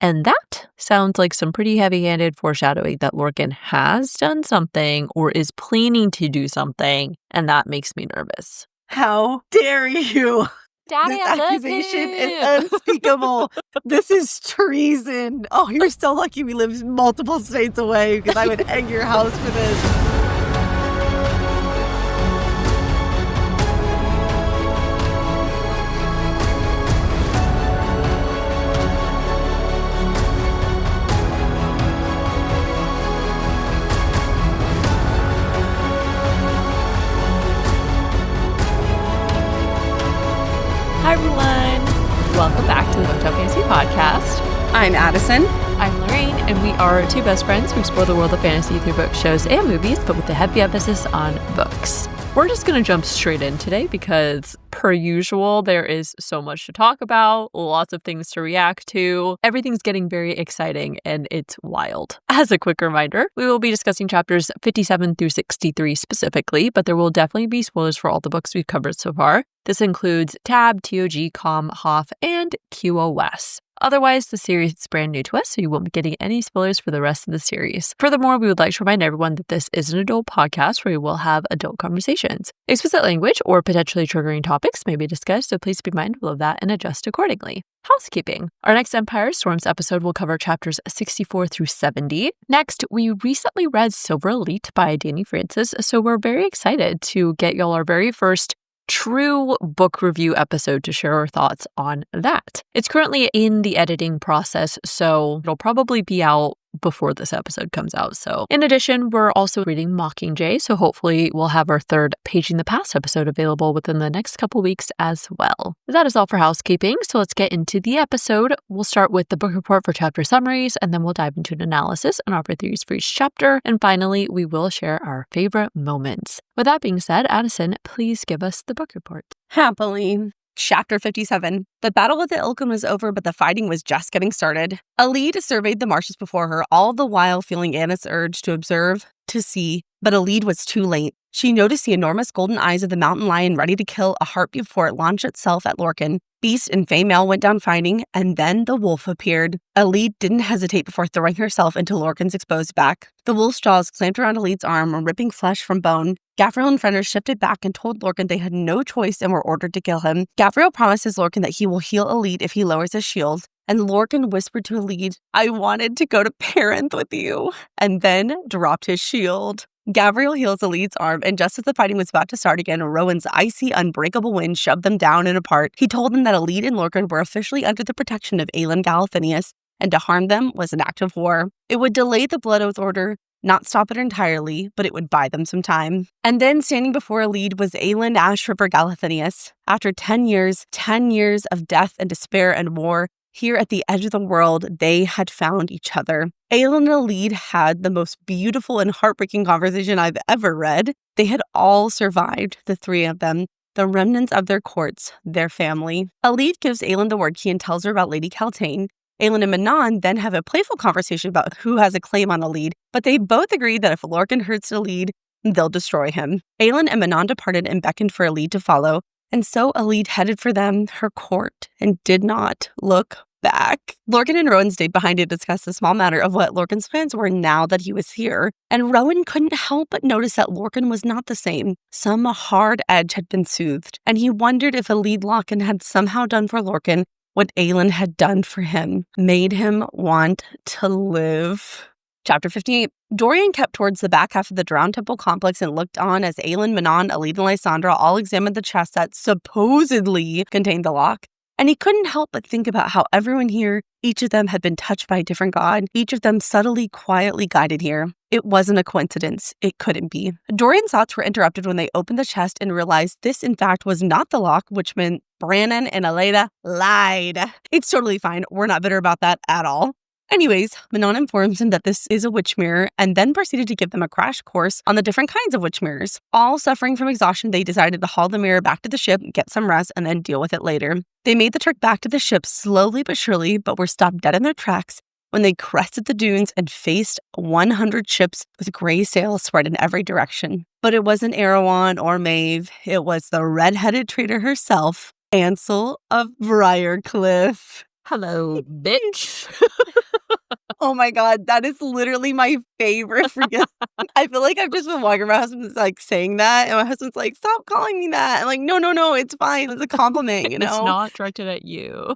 And that sounds like some pretty heavy-handed foreshadowing that Lorcan has done something or is planning to do something, and that makes me nervous. How dare you? Daddy, this I love accusation him. is unspeakable. This is treason. Oh, you're so lucky we live multiple states away because I would egg your house for this. Hi, everyone. Welcome back to the Booked Up Fantasy Podcast. I'm Addison. I'm Lorraine, and we are two best friends who explore the world of fantasy through books, shows, and movies, but with a heavy emphasis on books. We're just going to jump straight in today because, per usual, there is so much to talk about, lots of things to react to. Everything's getting very exciting, and it's wild. As a quick reminder, we will be discussing chapters 57 through 63 specifically, but there will definitely be spoilers for all the books we've covered so far. This includes Tab, TOG, Com, Hoff, and QOS. Otherwise, the series is brand new to us, so you won't be getting any spoilers for the rest of the series. Furthermore, we would like to remind everyone that this is an adult podcast where we will have adult conversations. Explicit language or potentially triggering topics may be discussed, so please be mindful of that and adjust accordingly. Housekeeping. Our next Empire Storms episode will cover chapters 64 through 70. Next, we recently read Silver Elite by Danny Francis, so we're very excited to get y'all our very first true book review episode to share our thoughts on that. It's currently in the editing process, so it'll probably be out before this episode comes out. So in addition, we're also reading Mockingjay, so hopefully we'll have our third Paging the Past episode available within the next couple weeks as well. That is all for housekeeping, so let's get into the episode. We'll start with the book report for chapter summaries, and then we'll dive into an analysis and offer theories for each chapter, and finally, we will share our favorite moments. With that being said, Addison, please give us the book report. Happily. Chapter 57. The battle with the Ilken was over, but the fighting was just getting started. Elide surveyed the marshes before her, all the while feeling Anna's urge to observe, to see, but Elide was too late. She noticed the enormous golden eyes of the mountain lion ready to kill a heart before it launched itself at Lorcan. Beast and Fey Male went down fighting, and then the wolf appeared. Elide didn't hesitate before throwing herself into Lorcan's exposed back. The wolf's jaws clamped around Elide's arm, ripping flesh from bone. Gavriel and Fenrys shifted back and told Lorcan they had no choice and were ordered to kill him. Gavriel promises Lorcan that he will heal Elide if he lowers his shield. And Lorcan whispered to Elide, "I wanted to go to Parenth with you," and then dropped his shield. Gavriel heals Elide's arm, and just as the fighting was about to start again, Rowan's icy, unbreakable wind shoved them down and apart. He told them that Elide and Lorcan were officially under the protection of Aelin Galathynius, and to harm them was an act of war. It would delay the Blood Oath Order, not stop it entirely, but it would buy them some time. And then standing before Elide was Aelin Ashryver Galathynius. After 10 years of death and despair and war, here at the edge of the world, they had found each other. Aelin and Elide had the most beautiful and heartbreaking conversation I've ever read. They had all survived, the three of them, the remnants of their courts, their family. Elide gives Aelin the word key and tells her about Lady Kaltain. Aelin and Manon then have a playful conversation about who has a claim on Elide, but they both agree that if Lorcan hurts Elide, they'll destroy him. Aelin and Manon departed and beckoned for Elide to follow, and so Elide headed for them, her court, and did not look back. Lorcan and Rowan stayed behind to discuss the small matter of what Lorcan's plans were now that he was here, and Rowan couldn't help but notice that Lorcan was not the same. Some hard edge had been soothed, and he wondered if Elide Lorcan had somehow done for Lorcan what Aelin had done for him, made him want to live. Chapter 58. Dorian kept towards the back half of the Drowned Temple complex and looked on as Aelin, Manon, Elide, and Lysandra all examined the chest that supposedly contained the lock. And he couldn't help but think about how everyone here, each of them had been touched by a different god, each of them subtly, quietly guided here. It wasn't a coincidence. It couldn't be. Dorian's thoughts were interrupted when they opened the chest and realized this, in fact, was not the lock, which meant Brannon and Elide lied. It's totally fine. We're not bitter about that at all. Anyways, Manon informs him that this is a witch mirror and then proceeded to give them a crash course on the different kinds of witch mirrors. All suffering from exhaustion, they decided to haul the mirror back to the ship, get some rest, and then deal with it later. They made the trek back to the ship slowly but surely, but were stopped dead in their tracks when they crested the dunes and faced 100 ships with gray sails spread in every direction. But it wasn't Rowan or Maeve. It was the red-headed traitor herself, Ansel of Briarcliff. Hello, bitch. Oh my God, that is literally my favorite freaking. I feel like I've just been walking around. My husband's like saying that, and my husband's like, "Stop calling me that." I'm like, no, it's fine. It's a compliment, It's not directed at you.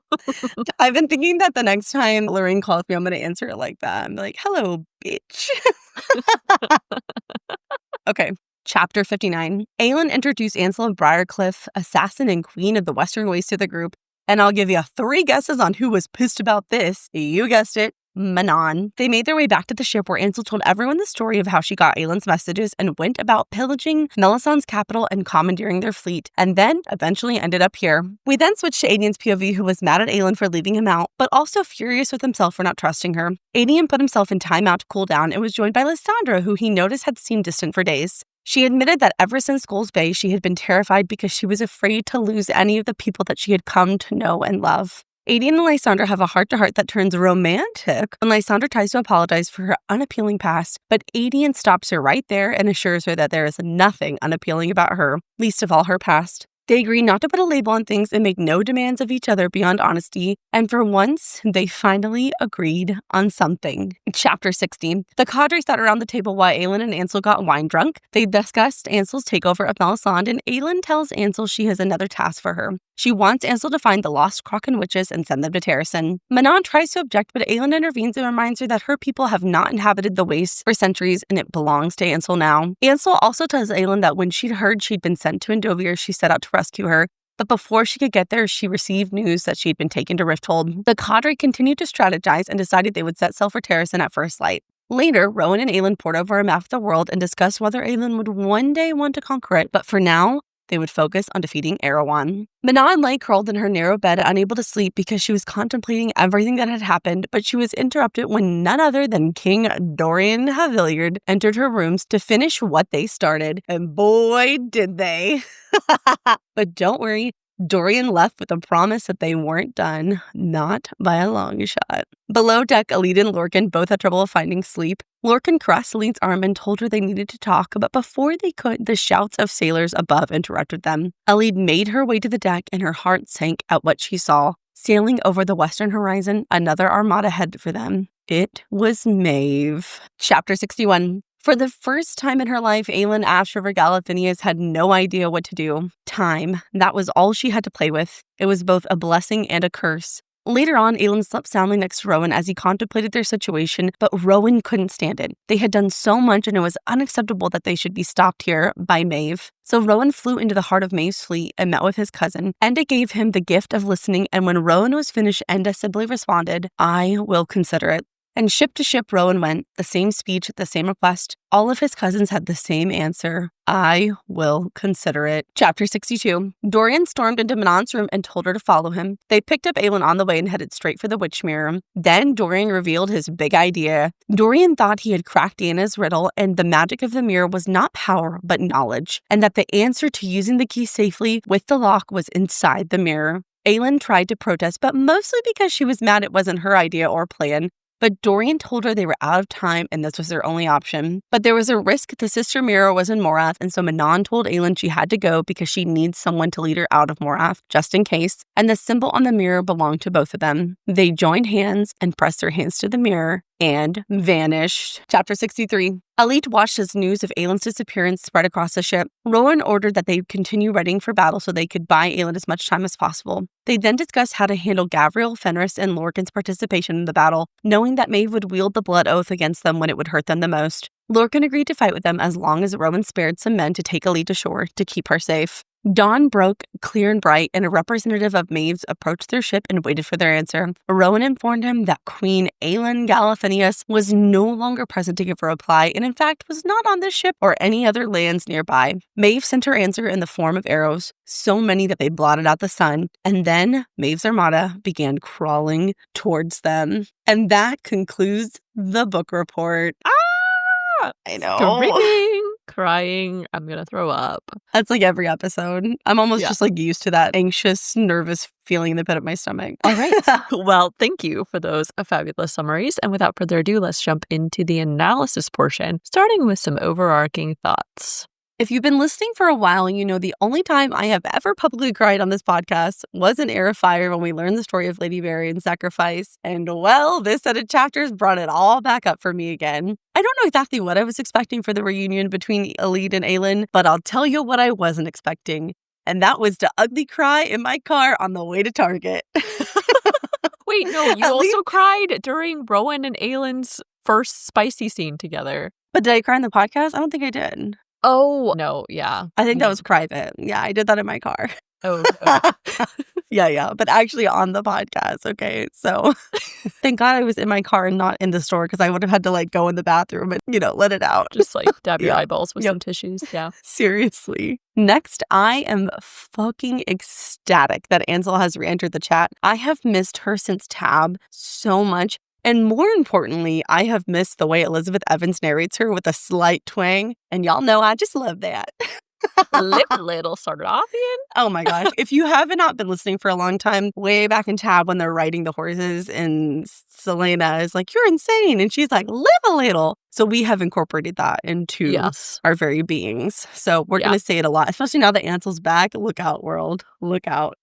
I've been thinking that the next time Lorraine calls me, I'm gonna answer it like that. I'm like, "Hello, bitch." Okay. Chapter 59. Aelin introduced Ansel of Briarcliff, assassin and queen of the Western Waste, to the group. And I'll give you 3 guesses on who was pissed about this. You guessed it. Manon. They made their way back to the ship where Ansel told everyone the story of how she got Aelin's messages and went about pillaging Melisandre's capital and commandeering their fleet, and then eventually ended up here. We then switched to Aedian's POV, who was mad at Aelin for leaving him out, but also furious with himself for not trusting her. Aedian put himself in timeout to cool down and was joined by Lysandra, who he noticed had seemed distant for days. She admitted that ever since Skull's Bay, she had been terrified because she was afraid to lose any of the people that she had come to know and love. Aedian and Lysandra have a heart-to-heart that turns romantic when Lysandra tries to apologize for her unappealing past, but Aedian stops her right there and assures her that there is nothing unappealing about her, least of all her past. They agree not to put a label on things and make no demands of each other beyond honesty, and for once, they finally agreed on something. Chapter 16. The cadre sat around the table while Aelin and Ansel got wine drunk. They discussed Ansel's takeover of Melisandre, and Aelin tells Ansel she has another task for her. She wants Ansel to find the lost Kraken witches and send them to Terrasen. Manon tries to object, but Aelin intervenes and reminds her that her people have not inhabited the wastes for centuries and it belongs to Ansel now. Ansel also tells Aelin that when she'd heard she'd been sent to Endovir, she set out to rescue her. But before she could get there, she received news that she'd been taken to Rifthold. The cadre continued to strategize and decided they would set sail for Terrasen at first light. Later, Rowan and Aelin pored over a map of the world and discussed whether Aelin would one day want to conquer it, but for now, they would focus on defeating Erewhon. Manon lay curled in her narrow bed, unable to sleep because she was contemplating everything that had happened, but she was interrupted when none other than King Dorian Haviliard entered her rooms to finish what they started. And boy, did they. But don't worry, Dorian left with a promise that they weren't done, not by a long shot. Below deck, Elide and Lorcan both had trouble finding sleep. Lorcan caressed Elide's arm and told her they needed to talk, but before they could, the shouts of sailors above interrupted them. Elide made her way to the deck, and her heart sank at what she saw. Sailing over the western horizon, another armada headed for them. It was Maeve. Chapter 61. For the first time in her life, Aelin Ashryver Galathynius had no idea what to do. Time. That was all she had to play with. It was both a blessing and a curse. Later on, Aelin slept soundly next to Rowan as he contemplated their situation, but Rowan couldn't stand it. They had done so much and it was unacceptable that they should be stopped here by Maeve. So Rowan flew into the heart of Maeve's fleet and met with his cousin. Enda gave him the gift of listening, and when Rowan was finished, Enda simply responded, "I will consider it." And ship to ship, Rowan went, the same speech, the same request. All of his cousins had the same answer. I will consider it. Chapter 62. Dorian stormed into Manon's room and told her to follow him. They picked up Aelin on the way and headed straight for the witch mirror. Then Dorian revealed his big idea. Dorian thought he had cracked Anna's riddle, and the magic of the mirror was not power, but knowledge, and that the answer to using the key safely with the lock was inside the mirror. Aelin tried to protest, but mostly because she was mad it wasn't her idea or plan. But Dorian told her they were out of time and this was their only option. But there was a risk the sister mirror was in Morath, and so Manon told Aelin she had to go because she needs someone to lead her out of Morath, just in case. And the symbol on the mirror belonged to both of them. They joined hands and pressed their hands to the mirror and vanished. Chapter 63. Elide watched as news of Aelin's disappearance spread across the ship. Rowan ordered that they continue readying for battle so they could buy Aelin as much time as possible. They then discussed how to handle Gavriel, Fenrys, and Lorcan's participation in the battle, knowing that Maeve would wield the blood oath against them when it would hurt them the most. Lorcan agreed to fight with them as long as Rowan spared some men to take Elide to shore to keep her safe. Dawn broke clear and bright, and a representative of Maeve's approached their ship and waited for their answer. Rowan informed him that Queen Aelin Galathynius was no longer present to give a reply, and in fact was not on this ship or any other lands nearby. Maeve sent her answer in the form of arrows, so many that they blotted out the sun, and then Maeve's armada began crawling towards them. And that concludes the book report. I know. Screaming, crying, I'm gonna throw up. That's like every episode. I'm almost just like used to that anxious, nervous feeling in the pit of my stomach. All right. Well, thank you for those fabulous summaries. And without further ado, let's jump into the analysis portion, starting with some overarching thoughts. If you've been listening for a while, you know the only time I have ever publicly cried on this podcast was in Heir of Fire when we learned the story of Lady Varian's sacrifice. And well, this set of chapters brought it all back up for me again. I don't know exactly what I was expecting for the reunion between Elide and Aelin, but I'll tell you what I wasn't expecting. And that was to ugly cry in my car on the way to Target. Wait, no, you also cried during Rowan and Aelin's first spicy scene together. But did I cry in the podcast? I don't think I did. Oh, no, yeah. I think that was private. Yeah, I did that in my car. Oh, okay. Yeah. But actually on the podcast, okay? So thank God I was in my car and not in the store because I would have had to like go in the bathroom and, let it out. Just like dab your eyeballs with some tissues. Yeah. Seriously. Next, I am fucking ecstatic that Ansel has re-entered the chat. I have missed her since Tab so much. And more importantly, I have missed the way Elizabeth Evans narrates her with a slight twang. And y'all know I just love that. Lip a little Sardathian. Oh my gosh. If you have not been listening for a long time, way back in Tab when they're riding the horses and Selena is like, you're insane. And she's like, live a little. So we have incorporated that into our very beings. So we're going to say it a lot, especially now that Ansel's back. Look out, world. Look out.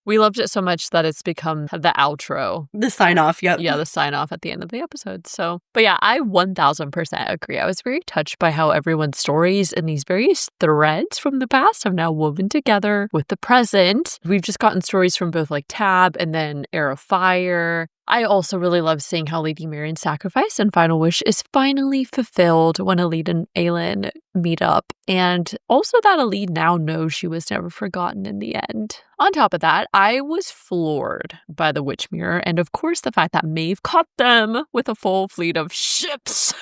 We loved it so much that it's become the outro. The sign off, yep. Yeah, the sign off at the end of the episode. So, but yeah, I 1000% agree. I was very touched by how everyone's stories and these various threads from the past have now woven together with the present. We've just gotten stories from both like Tab and then Heir of Fire. I also really love seeing how Lady Marian's sacrifice and final wish is finally fulfilled when Elide and Aelin meet up. And also that Elide now knows she was never forgotten in the end. On top of that, I was floored by the witch mirror. And of course, the fact that Maeve caught them with a full fleet of ships.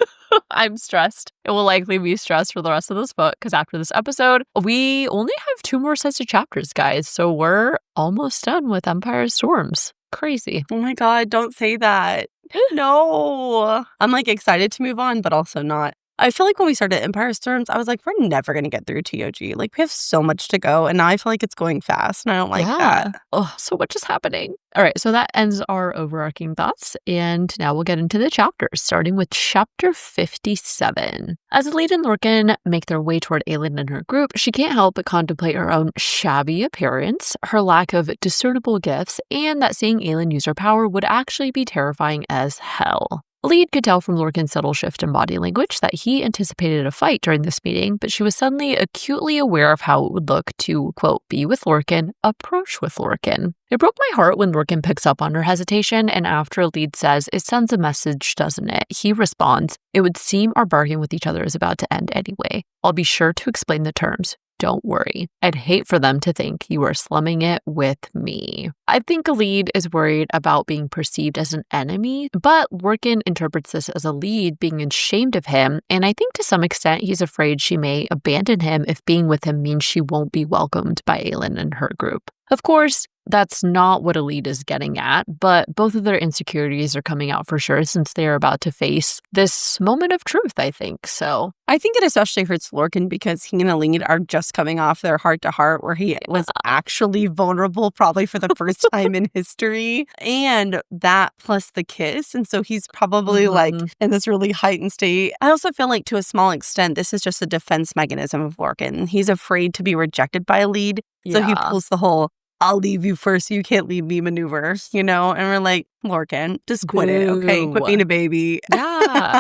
I'm stressed. It will likely be stressed for the rest of this book because after this episode, we only have 2 more sets of chapters, guys. So we're almost done with Empire Storms. Crazy. Oh my God, don't say that. No. I'm like excited to move on, but also not. I feel like when we started Empire Storms, I was like, we're never going to get through TOG. Like, we have so much to go. And now I feel like it's going fast. And I don't like that. Oh, so much is happening. All right. So that ends our overarching thoughts. And now we'll get into the chapters, starting with chapter 57. As Elide and Lorcan make their way toward Aelin and her group, she can't help but contemplate her own shabby appearance, her lack of discernible gifts, and that seeing Aelin use her power would actually be terrifying as hell. Elide could tell from Lorcan's subtle shift in body language that he anticipated a fight during this meeting, but she was suddenly acutely aware of how it would look to, quote, be with Lorcan, approach with Lorcan. It broke my heart when Lorcan picks up on her hesitation, and after Elide says, it sends a message, doesn't it? He responds, it would seem our bargain with each other is about to end anyway. I'll be sure to explain the terms. Don't worry. I'd hate for them to think you are slumming it with me. I think Elide is worried about being perceived as an enemy, but Lorcan interprets this as Elide being ashamed of him, and I think to some extent he's afraid she may abandon him if being with him means she won't be welcomed by Aelin and her group. Of course, that's not what Elide is getting at, but both of their insecurities are coming out for sure since they are about to face this moment of truth, I think. So I think it especially hurts Lorcan because he and Elide are just coming off their heart-to-heart where he was actually vulnerable probably for the first time in history. And that plus the kiss. And so he's probably like in this really heightened state. I also feel like to a small extent, this is just a defense mechanism of Lorcan. He's afraid to be rejected by Elide. So he pulls the whole, I'll leave you first, you can't leave me maneuver, And we're like, Lorcan, just quit it, okay? Quit being a baby. Yeah.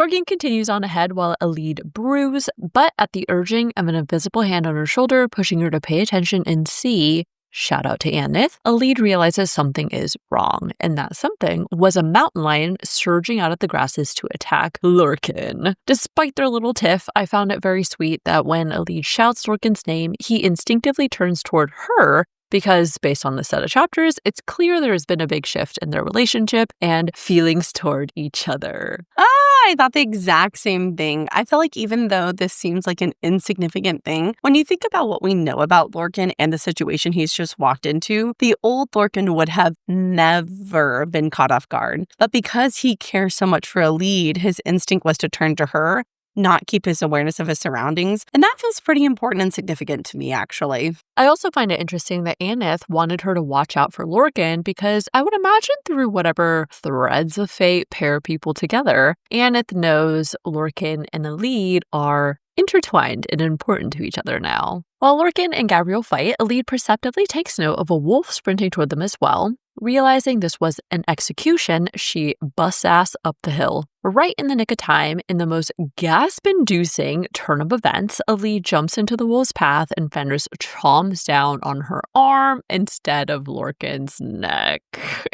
Lorcan continues on ahead while Elide brews, but at the urging of an invisible hand on her shoulder, pushing her to pay attention and see, shout out to Annith, Elide realizes something is wrong, and that something was a mountain lion surging out of the grasses to attack Lorcan. Despite their little tiff, I found it very sweet that when Elide shouts Lorcan's name, he instinctively turns toward her because based on the set of chapters, it's clear there has been a big shift in their relationship and feelings toward each other. I thought the exact same thing. I feel like even though this seems like an insignificant thing, when you think about what we know about Lorcan and the situation he's just walked into, the old Lorcan would have never been caught off guard. But because he cares so much for Elide, his instinct was to turn to her, not keep his awareness of his surroundings. And that feels pretty important and significant to me, actually. I also find it interesting that Annith wanted her to watch out for Lorcan because I would imagine through whatever threads of fate pair people together, Annith knows Lorcan and Elide are intertwined and important to each other now. While Lorcan and Gavriel fight, Elide perceptively takes note of a wolf sprinting toward them as well. Realizing this was an execution, she busts ass up the hill. Right in the nick of time, in the most gasp-inducing turn of events, Elide jumps into the wolf's path and Fenris chomps down on her arm instead of Lorcan's neck.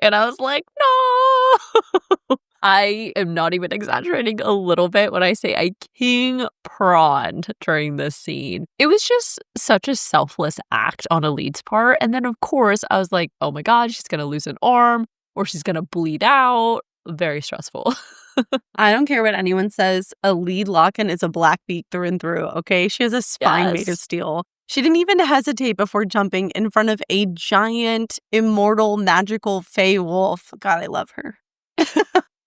And I was like, no! I am not even exaggerating a little bit when I say I king prawned during this scene. It was just such a selfless act on Elide's part. And then, of course, I was like, oh my God, she's going to lose an arm or she's going to bleed out. Very stressful. I don't care what anyone says. Elide Lorcan is a Blackbeak through and through, okay? She has a spine made of steel. She didn't even hesitate before jumping in front of a giant, immortal, magical fey wolf. God, I love her.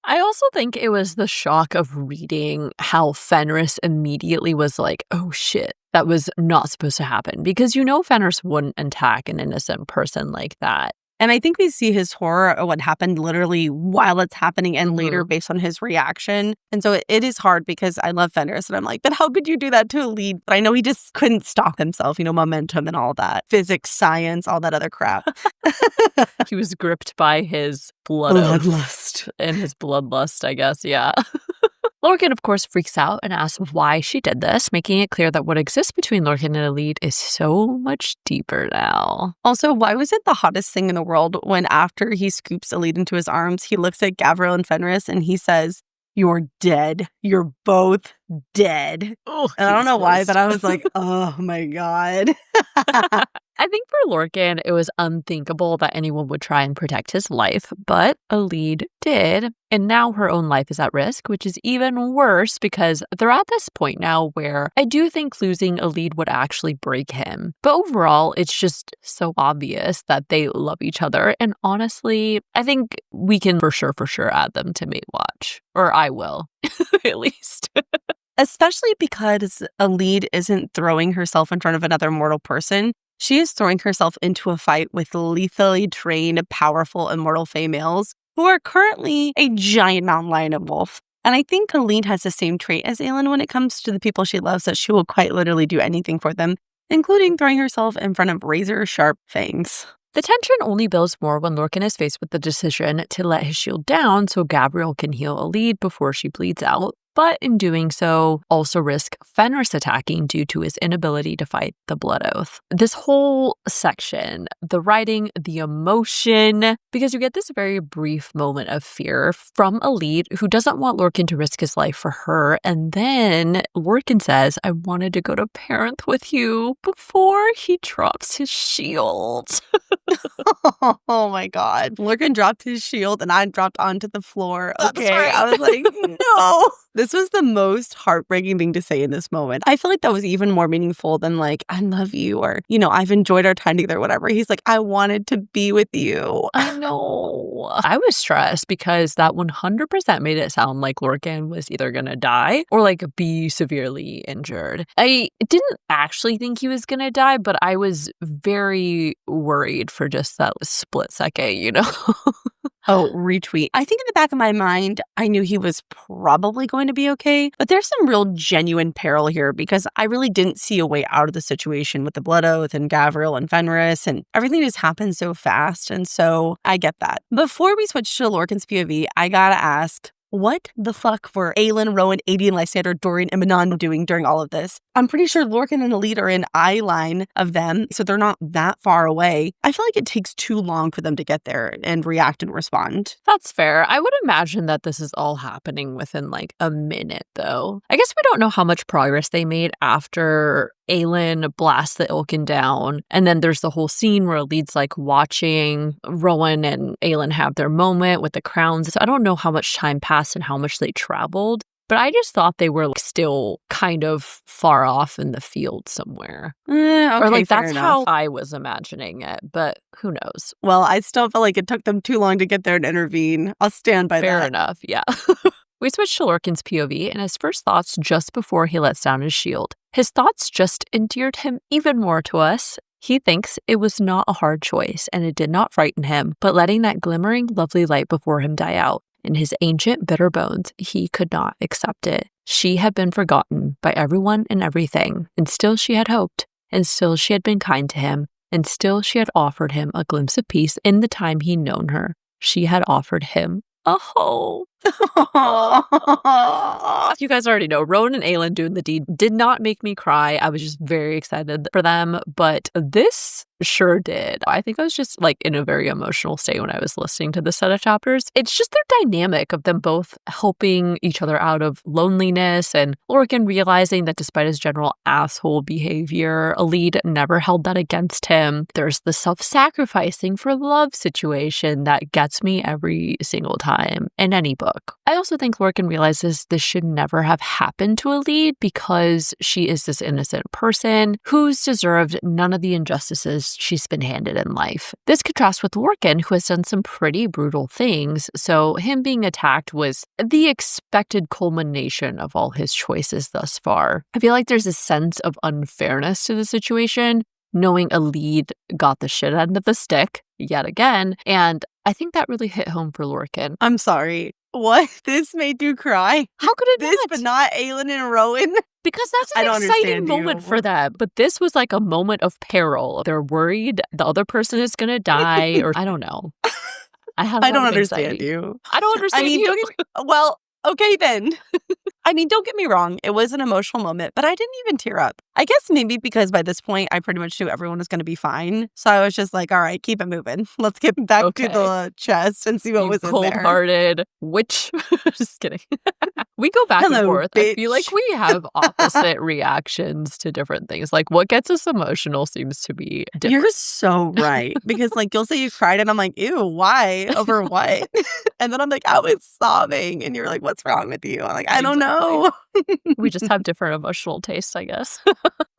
I also think it was the shock of reading how Fenris immediately was like, oh shit, that was not supposed to happen. Because you know Fenris wouldn't attack an innocent person like that. And I think we see his horror of what happened literally while it's happening and later based on his reaction. And so it is hard because I love Fenris and I'm like, but how could you do that to Elide? But I know he just couldn't stop himself, momentum and all that. Physics, science, all that other crap. He was gripped by his bloodlust. And his bloodlust, I guess, yeah. Lorcan, of course, freaks out and asks why she did this, making it clear that what exists between Lorcan and Elide is so much deeper now. Also, why was it the hottest thing in the world when after he scoops Elide into his arms, he looks at Gavriel and Fenris and he says, "You're dead. You're both dead." Oh, and I don't know why, but I was like, oh my God. I think for Lorcan, it was unthinkable that anyone would try and protect his life, but Elide did. And now her own life is at risk, which is even worse because they're at this point now where I do think losing Elide would actually break him. But overall, it's just so obvious that they love each other. And honestly, I think we can for sure add them to Mate Watch. Or I will, at least. Especially because Elide isn't throwing herself in front of another mortal person. She is throwing herself into a fight with lethally trained, powerful, immortal females who are currently a giant mountain lion and wolf. And I think Elide has the same trait as Aelin when it comes to the people she loves, that she will quite literally do anything for them, including throwing herself in front of razor-sharp fangs. The tension only builds more when Lorcan is faced with the decision to let his shield down so Gavriel can heal Elide before she bleeds out. But in doing so, also risk Fenris attacking due to his inability to fight the Blood Oath. This whole section, the writing, the emotion, because you get this very brief moment of fear from Elide, who doesn't want Lorcan to risk his life for her. And then Lorcan says, "I wanted to go to Parenth with you," before he drops his shield. Oh my God. Lorcan dropped his shield and I dropped onto the floor. Okay. That's right. I was like, no. This was the most heartbreaking thing to say in this moment. I feel like that was even more meaningful than like, "I love you," or, "I've enjoyed our time together," whatever. He's like, "I wanted to be with you." I know. I was stressed because that 100% made it sound like Lorcan was either going to die or like be severely injured. I didn't actually think he was going to die, but I was very worried for just that split second, Oh, retweet. I think in the back of my mind, I knew he was probably going to be okay, but there's some real genuine peril here because I really didn't see a way out of the situation with the Blood Oath and Gavriel and Fenris, and everything just happened so fast, and so I get that. Before we switch to Lorcan's POV, I gotta ask, what the fuck were Aelin, Rowan, Aedian, Lysander, Dorian, and Manon doing during all of this? I'm pretty sure Lorcan and Elide are in eye line of them, so they're not that far away. I feel like it takes too long for them to get there and react and respond. That's fair. I would imagine that this is all happening within like a minute, though. I guess we don't know how much progress they made after Aelin blasts the Ilkin down. And then there's the whole scene where Elide's like watching Rowan and Aelin have their moment with the crowns. So I don't know how much time passed and how much they traveled. But I just thought they were like, still kind of far off in the field somewhere. Okay, or like that's enough. how I was imagining it, but who knows? Well, I still felt like it took them too long to get there and intervene. I'll stand by that. Fair enough, yeah. We switch to Lorcan's POV and his first thoughts just before he lets down his shield. His thoughts just endeared him even more to us. He thinks it was not a hard choice and it did not frighten him, but letting that glimmering, lovely light before him die out. In his ancient, bitter bones, he could not accept it. She had been forgotten by everyone and everything, and still she had hoped, and still she had been kind to him, and still she had offered him a glimpse of peace in the time he'd known her. She had offered him a home. You guys already know, Rowan and Aelin doing the deed did not make me cry. I was just very excited for them, but this sure did. I think I was just like in a very emotional state when I was listening to this set of chapters. It's just their dynamic of them both helping each other out of loneliness, and Lorcan realizing that despite his general asshole behavior, Elide never held that against him. There's the self-sacrificing for love situation that gets me every single time in any book. I also think Lorcan realizes this should never have happened to Elide because she is this innocent person who's deserved none of the injustices she's been handed in life. This contrasts with Lorcan, who has done some pretty brutal things, so him being attacked was the expected culmination of all his choices thus far. I feel like there's a sense of unfairness to the situation, knowing Elide got the shit end of the stick yet again, and I think that really hit home for Lorcan. I'm sorry. What? This made you cry? How could it this, not? But not Aelin and Rowan? Because that's an exciting moment for them. But this was like a moment of peril. They're worried the other person is going to die, or I don't know. I don't understand you. I don't understand you. Well, okay then. I mean, don't get me wrong. It was an emotional moment, but I didn't even tear up. I guess maybe because by this point, I pretty much knew everyone was going to be fine. So I was just like, all right, keep it moving. Let's get back to the chest and see what was in there. Cold-hearted witch. Just kidding. We go back and forth. Bitch. I feel like we have opposite reactions to different things. Like, what gets us emotional seems to be different. You're so right. Because, like, you'll say you cried, and I'm like, ew, why? Over what? And then I'm like, I was sobbing. And you're like, what's wrong with you? I'm like, I don't know. We just have different emotional tastes, I guess.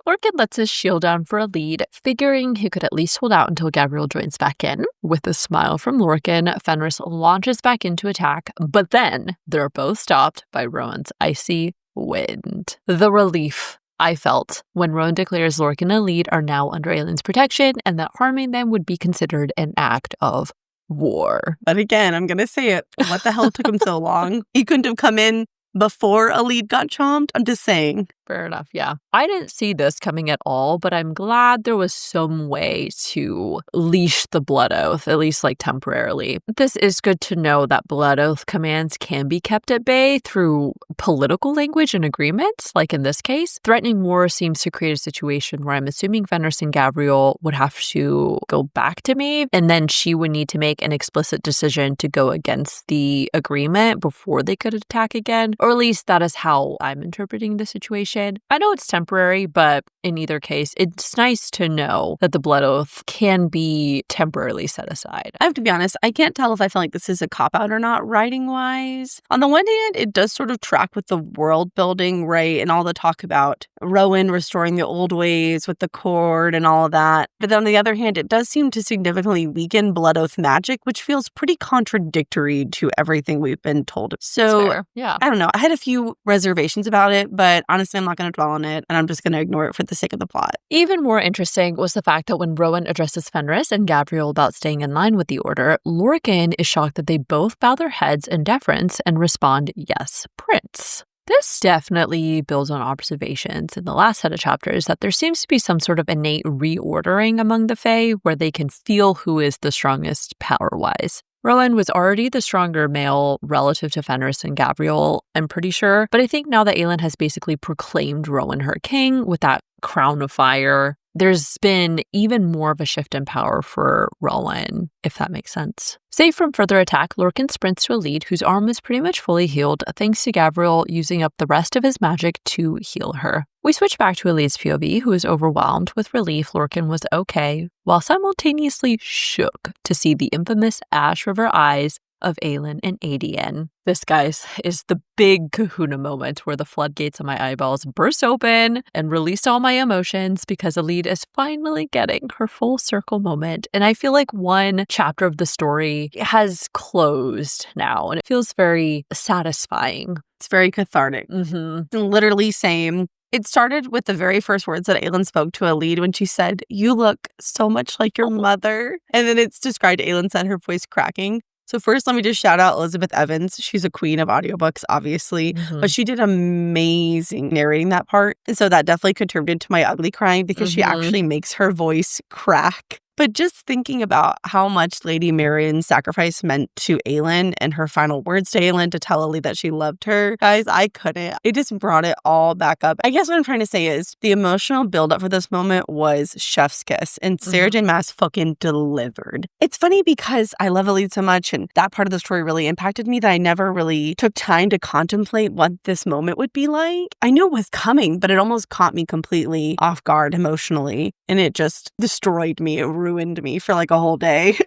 Lorcan lets his shield down for Elide, figuring he could at least hold out until Gavriel joins back in. With a smile from Lorcan, Fenrys launches back into attack, but then they're both stopped by Rowan's icy wind. The relief I felt when Rowan declares Lorcan and Elide are now under Aelin's protection and that harming them would be considered an act of war. But again, I'm going to say it. What the hell took him so long? He couldn't have come in before Elide got chomped? I'm just saying. Fair enough, yeah. I didn't see this coming at all, but I'm glad there was some way to leash the blood oath, at least like temporarily. This is good to know that blood oath commands can be kept at bay through political language and agreements, like in this case. Threatening war seems to create a situation where I'm assuming Fenrys and Gavriel would have to go back to Maeve, and then she would need to make an explicit decision to go against the agreement before they could attack again, or at least that is how I'm interpreting the situation. I know it's temporary, but in either case, it's nice to know that the blood oath can be temporarily set aside. I have to be honest, I can't tell if I feel like this is a cop-out or not writing-wise. On the one hand, it does sort of track with the world building, right, and all the talk about Rowan restoring the old ways with the cord and all of that. But then on the other hand, it does seem to significantly weaken blood oath magic, which feels pretty contradictory to everything we've been told. So, yeah, I don't know. I had a few reservations about it, but honestly, I'm not going to dwell on it, and I'm just going to ignore it for the sake of the plot. Even more interesting was the fact that when Rowan addresses Fenrys and Gavriel about staying in line with the order, Lorcan is shocked that they both bow their heads in deference and respond, yes, Prince. This definitely builds on observations in the last set of chapters that there seems to be some sort of innate reordering among the Fae where they can feel who is the strongest power-wise. Rowan was already the stronger male relative to Fenrys and Gavriel, I'm pretty sure. But I think now that Aelin has basically proclaimed Rowan her king with that crown of fire, there's been even more of a shift in power for Rowan, if that makes sense. Safe from further attack, Lorcan sprints to Elide, whose arm is pretty much fully healed, thanks to Gavriel using up the rest of his magic to heal her. We switch back to Elide's POV, who is overwhelmed with relief Lorcan was okay, while simultaneously shook to see the infamous Ash River eyes of Aelin and Aelin. This, guys, is the big kahuna moment where the floodgates of my eyeballs burst open and released all my emotions because Elide is finally getting her full circle moment. And I feel like one chapter of the story has closed now, and it feels very satisfying. It's very cathartic. Literally same. It started with the very first words that Aelin spoke to Elide when she said, "You look so much like your mother." And then it's described, Aelin said, her voice cracking. So first, let me just shout out Elizabeth Evans. She's a queen of audiobooks, obviously, but she did amazing narrating that part. And so that definitely contributed to my ugly crying because she actually makes her voice crack. But just thinking about how much Lady Marion's sacrifice meant to Aelin and her final words to Aelin to tell Ellie that she loved her, guys, I couldn't. It just brought it all back up. I guess what I'm trying to say is the emotional buildup for this moment was chef's kiss, and Sarah J. Maas fucking delivered. It's funny because I love Elide so much, and that part of the story really impacted me that I never really took time to contemplate what this moment would be like. I knew it was coming, but it almost caught me completely off guard emotionally, and it just destroyed me. It ruined me for like a whole day.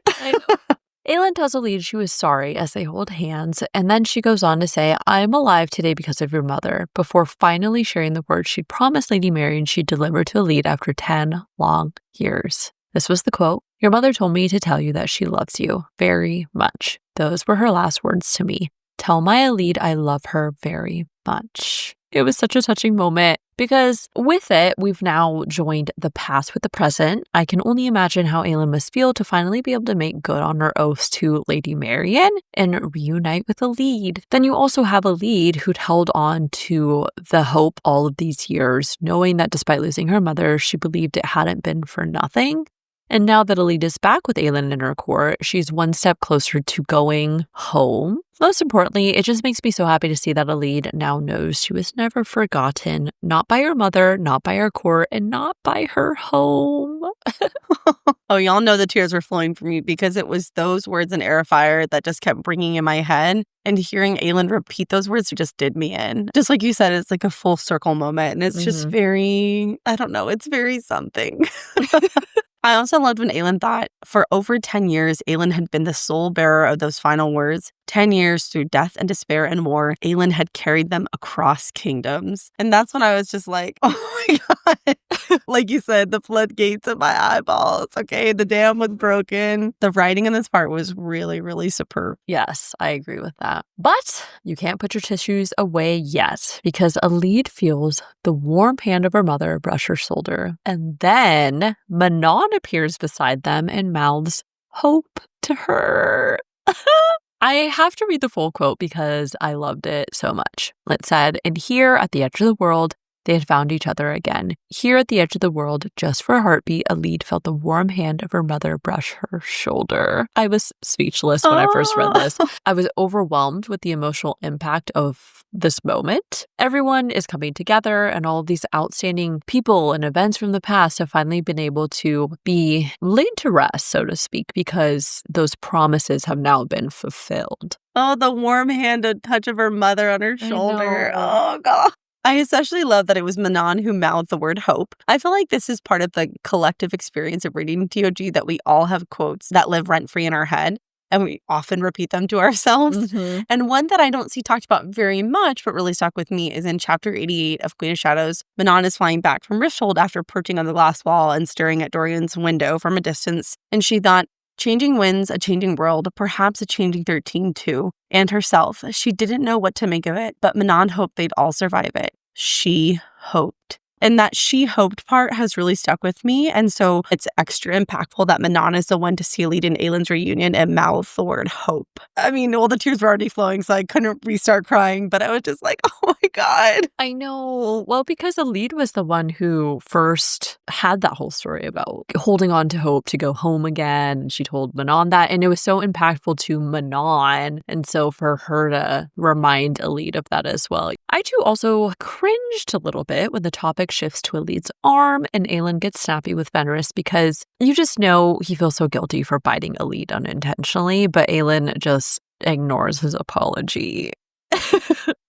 Aelin tells Elide she was sorry as they hold hands, and then she goes on to say, I'm alive today because of your mother, before finally sharing the words she'd promised Lady Marion she'd deliver to Elide after 10 long years. This was the quote, "Your mother told me to tell you that she loves you very much. Those were her last words to me. Tell my Elide I love her very much." It was such a touching moment because with it, we've now joined the past with the present. I can only imagine how Aelin must feel to finally be able to make good on her oaths to Lady Marion and reunite with Elide. Then you also have Elide who'd held on to the hope all of these years, knowing that despite losing her mother, she believed it hadn't been for nothing. And now that Elide is back with Aelin in her court, she's one step closer to going home. Most importantly, it just makes me so happy to see that Elide now knows she was never forgotten, not by her mother, not by her court, and not by her home. Oh, y'all know the tears were flowing for me because it was those words in Air of Fire that just kept ringing in my head. And hearing Aelin repeat those words just did me in. Just like you said, it's like a full circle moment. And it's just very, I don't know, it's very something. I also loved when Aelin thought for over 10 years, Aelin had been the sole bearer of those final words. 10 years through death and despair and war, Aelin had carried them across kingdoms. And that's when I was just like, oh my God. Like you said, the floodgates of my eyeballs. Okay, the dam was broken. The writing in this part was really, really superb. Yes, I agree with that. But you can't put your tissues away yet because Elide feels the warm hand of her mother brush her shoulder. And then Manon appears beside them and mouths hope to her. I have to read the full quote because I loved it so much. It said, "And here at the edge of the world, they had found each other again. Here at the edge of the world, just for a heartbeat, Elide felt the warm hand of her mother brush her shoulder." I was speechless when I first read this. I was overwhelmed with the emotional impact of this moment. Everyone is coming together, and all of these outstanding people and events from the past have finally been able to be laid to rest, so to speak, because those promises have now been fulfilled. Oh, the warm handed touch of her mother on her shoulder. Oh, God. I especially love that it was Manon who mouthed the word hope. I feel like this is part of the collective experience of reading TOG that we all have quotes that live rent-free in our head, and we often repeat them to ourselves. And one that I don't see talked about very much, but really stuck with me, is in chapter 88 of Queen of Shadows. Manon is flying back from Rifthold after perching on the glass wall and staring at Dorian's window from a distance, and she thought, changing winds, a changing world, perhaps a changing 13 too. And herself. She didn't know what to make of it, but Manon hoped they'd all survive it. She hoped. And that she hoped part has really stuck with me. And so it's extra impactful that Manon is the one to see Elide and Aelin's reunion and mouth the word hope. I mean, well, the tears were already flowing, so I couldn't restart crying, but I was just like, oh my God. I know. Well, because Elide was the one who first had that whole story about holding on to hope to go home again. She told Manon that, and it was so impactful to Manon. And so for her to remind Elide of that as well. I too also cringed a little bit when the topic shifts to Elide's arm and Aelin gets snappy with Fenrys because you just know he feels so guilty for biting Elide unintentionally, but Aelin just ignores his apology.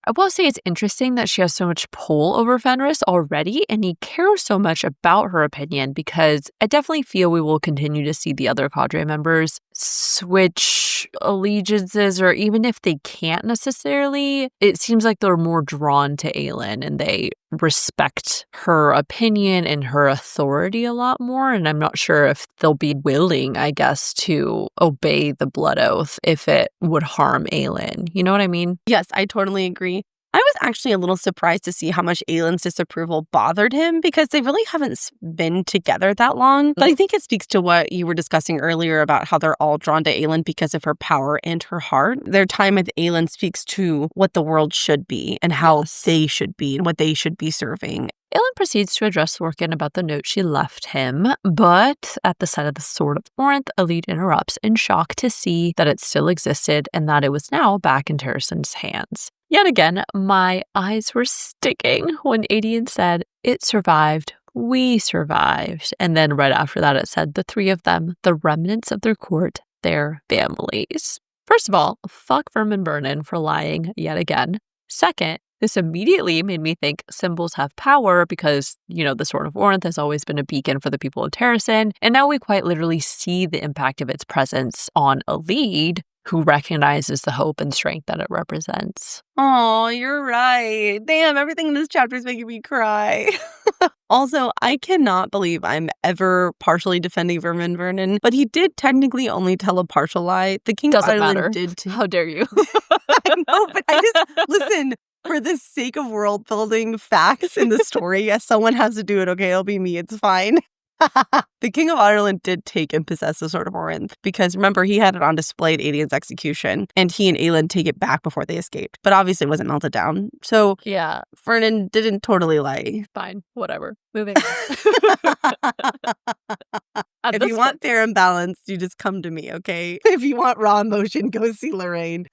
I will say it's interesting that she has so much pull over Fenrys already, and he cares so much about her opinion because I definitely feel we will continue to see the other cadre members switch allegiances, or even if they can't necessarily, it seems like they're more drawn to Aelin and they respect her opinion and her authority a lot more. And I'm not sure if they'll be willing, I guess, to obey the blood oath if it would harm Aelin. You know what I mean? Yes, I totally agree. I was actually a little surprised to see how much Aelin's disapproval bothered him because they really haven't been together that long. But I think it speaks to what you were discussing earlier about how they're all drawn to Aelin because of her power and her heart. Their time with Aelin speaks to what the world should be and how they should be and what they should be serving. Aelin proceeds to address Lorcan about the note she left him, but at the sight of the Sword of Orinth, Elide interrupts in shock to see that it still existed and that it was now back in Terrason's hands. Yet again, my eyes were sticking when Aedion said, "It survived, we survived." And then right after that it said, "The three of them, the remnants of their court, their families." First of all, fuck Vermin Vernon for lying yet again. Second, this immediately made me think symbols have power because, the Sword of Orinth has always been a beacon for the people of Terrason, and now we quite literally see the impact of its presence on Elide, who recognizes the hope and strength that it represents. Oh, you're right. Damn, everything in this chapter is making me cry. Also, I cannot believe I'm ever partially defending Vermin Vernon, but he did technically only tell a partial lie. The King of Ireland did too. How dare you? I know, but I just, listen, for the sake of world building facts in the story, yes, someone has to do it, okay? It'll be me, it's fine. The King of Ireland did take and possess the Sword of Orinth because, remember, he had it on display at Aedion's execution, and he and Aelin take it back before they escaped. But obviously it wasn't melted down. So, yeah, Vernon didn't totally lie. Fine, whatever. Moving on. If you want fair and balanced, you just come to me, okay? If you want raw emotion, go see Lorraine.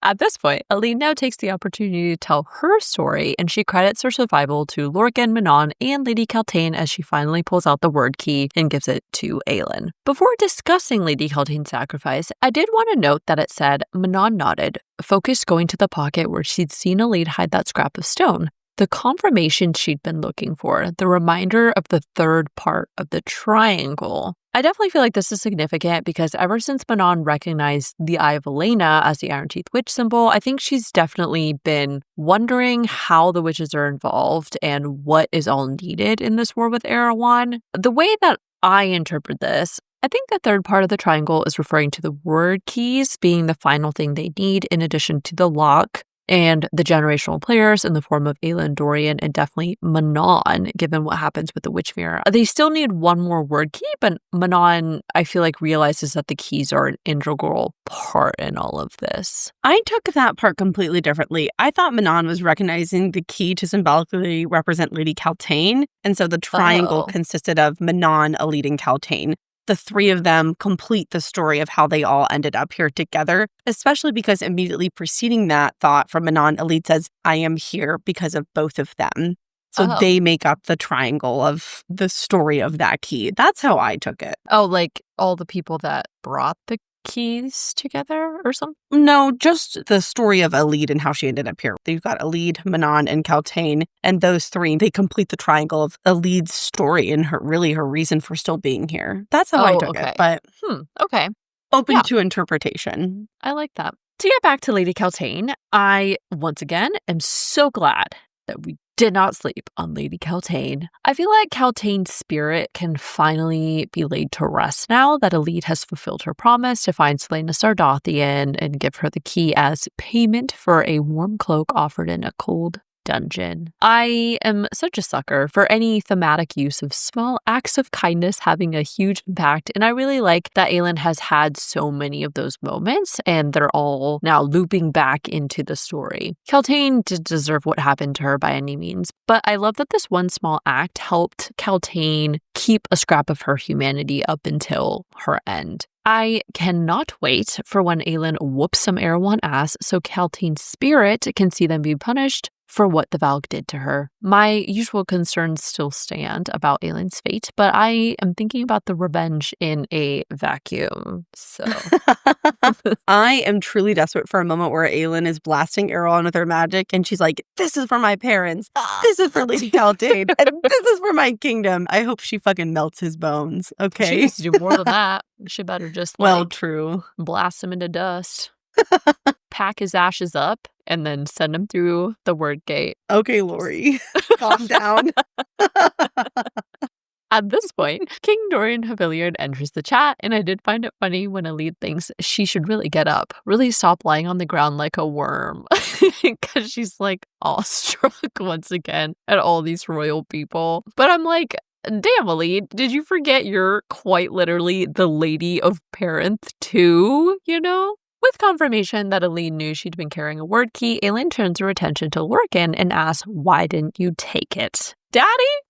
At this point, Aelin now takes the opportunity to tell her story, and she credits her survival to Lorcan, Manon, and Lady Kaltain as she finally pulls out the word key and gives it to Aelin. Before discussing Lady Kaltain's sacrifice, I did want to note that it said Manon nodded, focus going to the pocket where she'd seen Elide hide that scrap of stone. The confirmation she'd been looking for, the reminder of the third part of the triangle. I definitely feel like this is significant because ever since Manon recognized the Eye of Elena as the Iron Teeth Witch symbol, I think she's definitely been wondering how the witches are involved and what is all needed in this war with Erewhon. The way that I interpret this, I think the third part of the triangle is referring to the word keys being the final thing they need in addition to the lock and the generational players in the form of Aelin, Dorian, and definitely Manon, given what happens with the Witch Mirror. They still need one more word key, but Manon, I feel like, realizes that the keys are an integral part in all of this. I took that part completely differently. I thought Manon was recognizing the key to symbolically represent Lady Kaltain, and so the triangle consisted of Manon, Elide, and Kaltain. The three of them complete the story of how they all ended up here together, especially because immediately preceding that thought from Manon, Elide says, I am here because of both of them. So they make up the triangle of the story of that key. That's how I took it. Oh, like all the people that brought the keys together or something? No, just the story of Elide and how she ended up here. You've got Elide, Manon, and Kaltain, and those three, they complete the triangle of Elide's story and her reason for still being here. That's how I took it, but okay. Open to interpretation. I like that. To get back to Lady Kaltain, I, once again, am so glad that we did not sleep on Lady Kaltain. I feel like Kaltain's spirit can finally be laid to rest now that Elide has fulfilled her promise to find Selena Sardothian and give her the key as payment for a warm cloak offered in a cold dungeon. I am such a sucker for any thematic use of small acts of kindness having a huge impact, and I really like that Aelin has had so many of those moments, and they're all now looping back into the story. Kaltain didn't deserve what happened to her by any means, but I love that this one small act helped Kaltain keep a scrap of her humanity up until her end. I cannot wait for when Aelin whoops some Erewhon ass so Kaltain's spirit can see them be punished for what the Valg did to her. My usual concerns still stand about Aelin's fate, but I am thinking about the revenge in a vacuum, so. I am truly desperate for a moment where Aelin is blasting Erewhon with her magic, and she's like, this is for my parents, this is for Lady Kaltain, and this is for my kingdom. I hope she fucking melts his bones, okay? She needs to do more than that. She better just, true. Blast him into dust. Pack his ashes up and then send him through the word gate. Okay, Lori, calm down. At this point, King Dorian Haviliard enters the chat, and I did find it funny when Elide thinks she should really get up, really stop lying on the ground like a worm, because she's like awestruck once again at all these royal people. But I'm like, damn, Elide, did you forget you're quite literally the Lady of Parenth too, you know? With confirmation that Elide knew she'd been carrying a word key, Aelin turns her attention to Lorcan and asks, why didn't you take it? Daddy,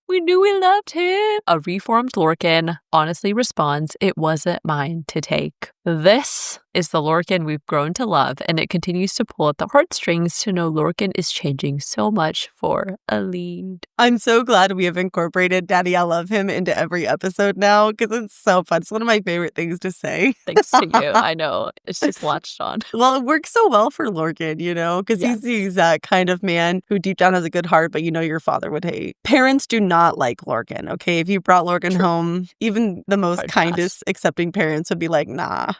we knew we loved him. A reformed Lorcan honestly responds, it wasn't mine to take. This is the Lorcan we've grown to love, and it continues to pull at the heartstrings to know Lorcan is changing so much for Elide. I'm so glad we have incorporated Daddy, I love him into every episode now, because it's so fun. It's one of my favorite things to say. Thanks to you. I know. It's just latched on. Well, it works so well for Lorcan, you know, because he's the exact kind of man who deep down has a good heart, but you know your father would hate. Parents do not like Lorcan, okay? If you brought Lorcan home, even the most kindest, accepting parents would be like, nah.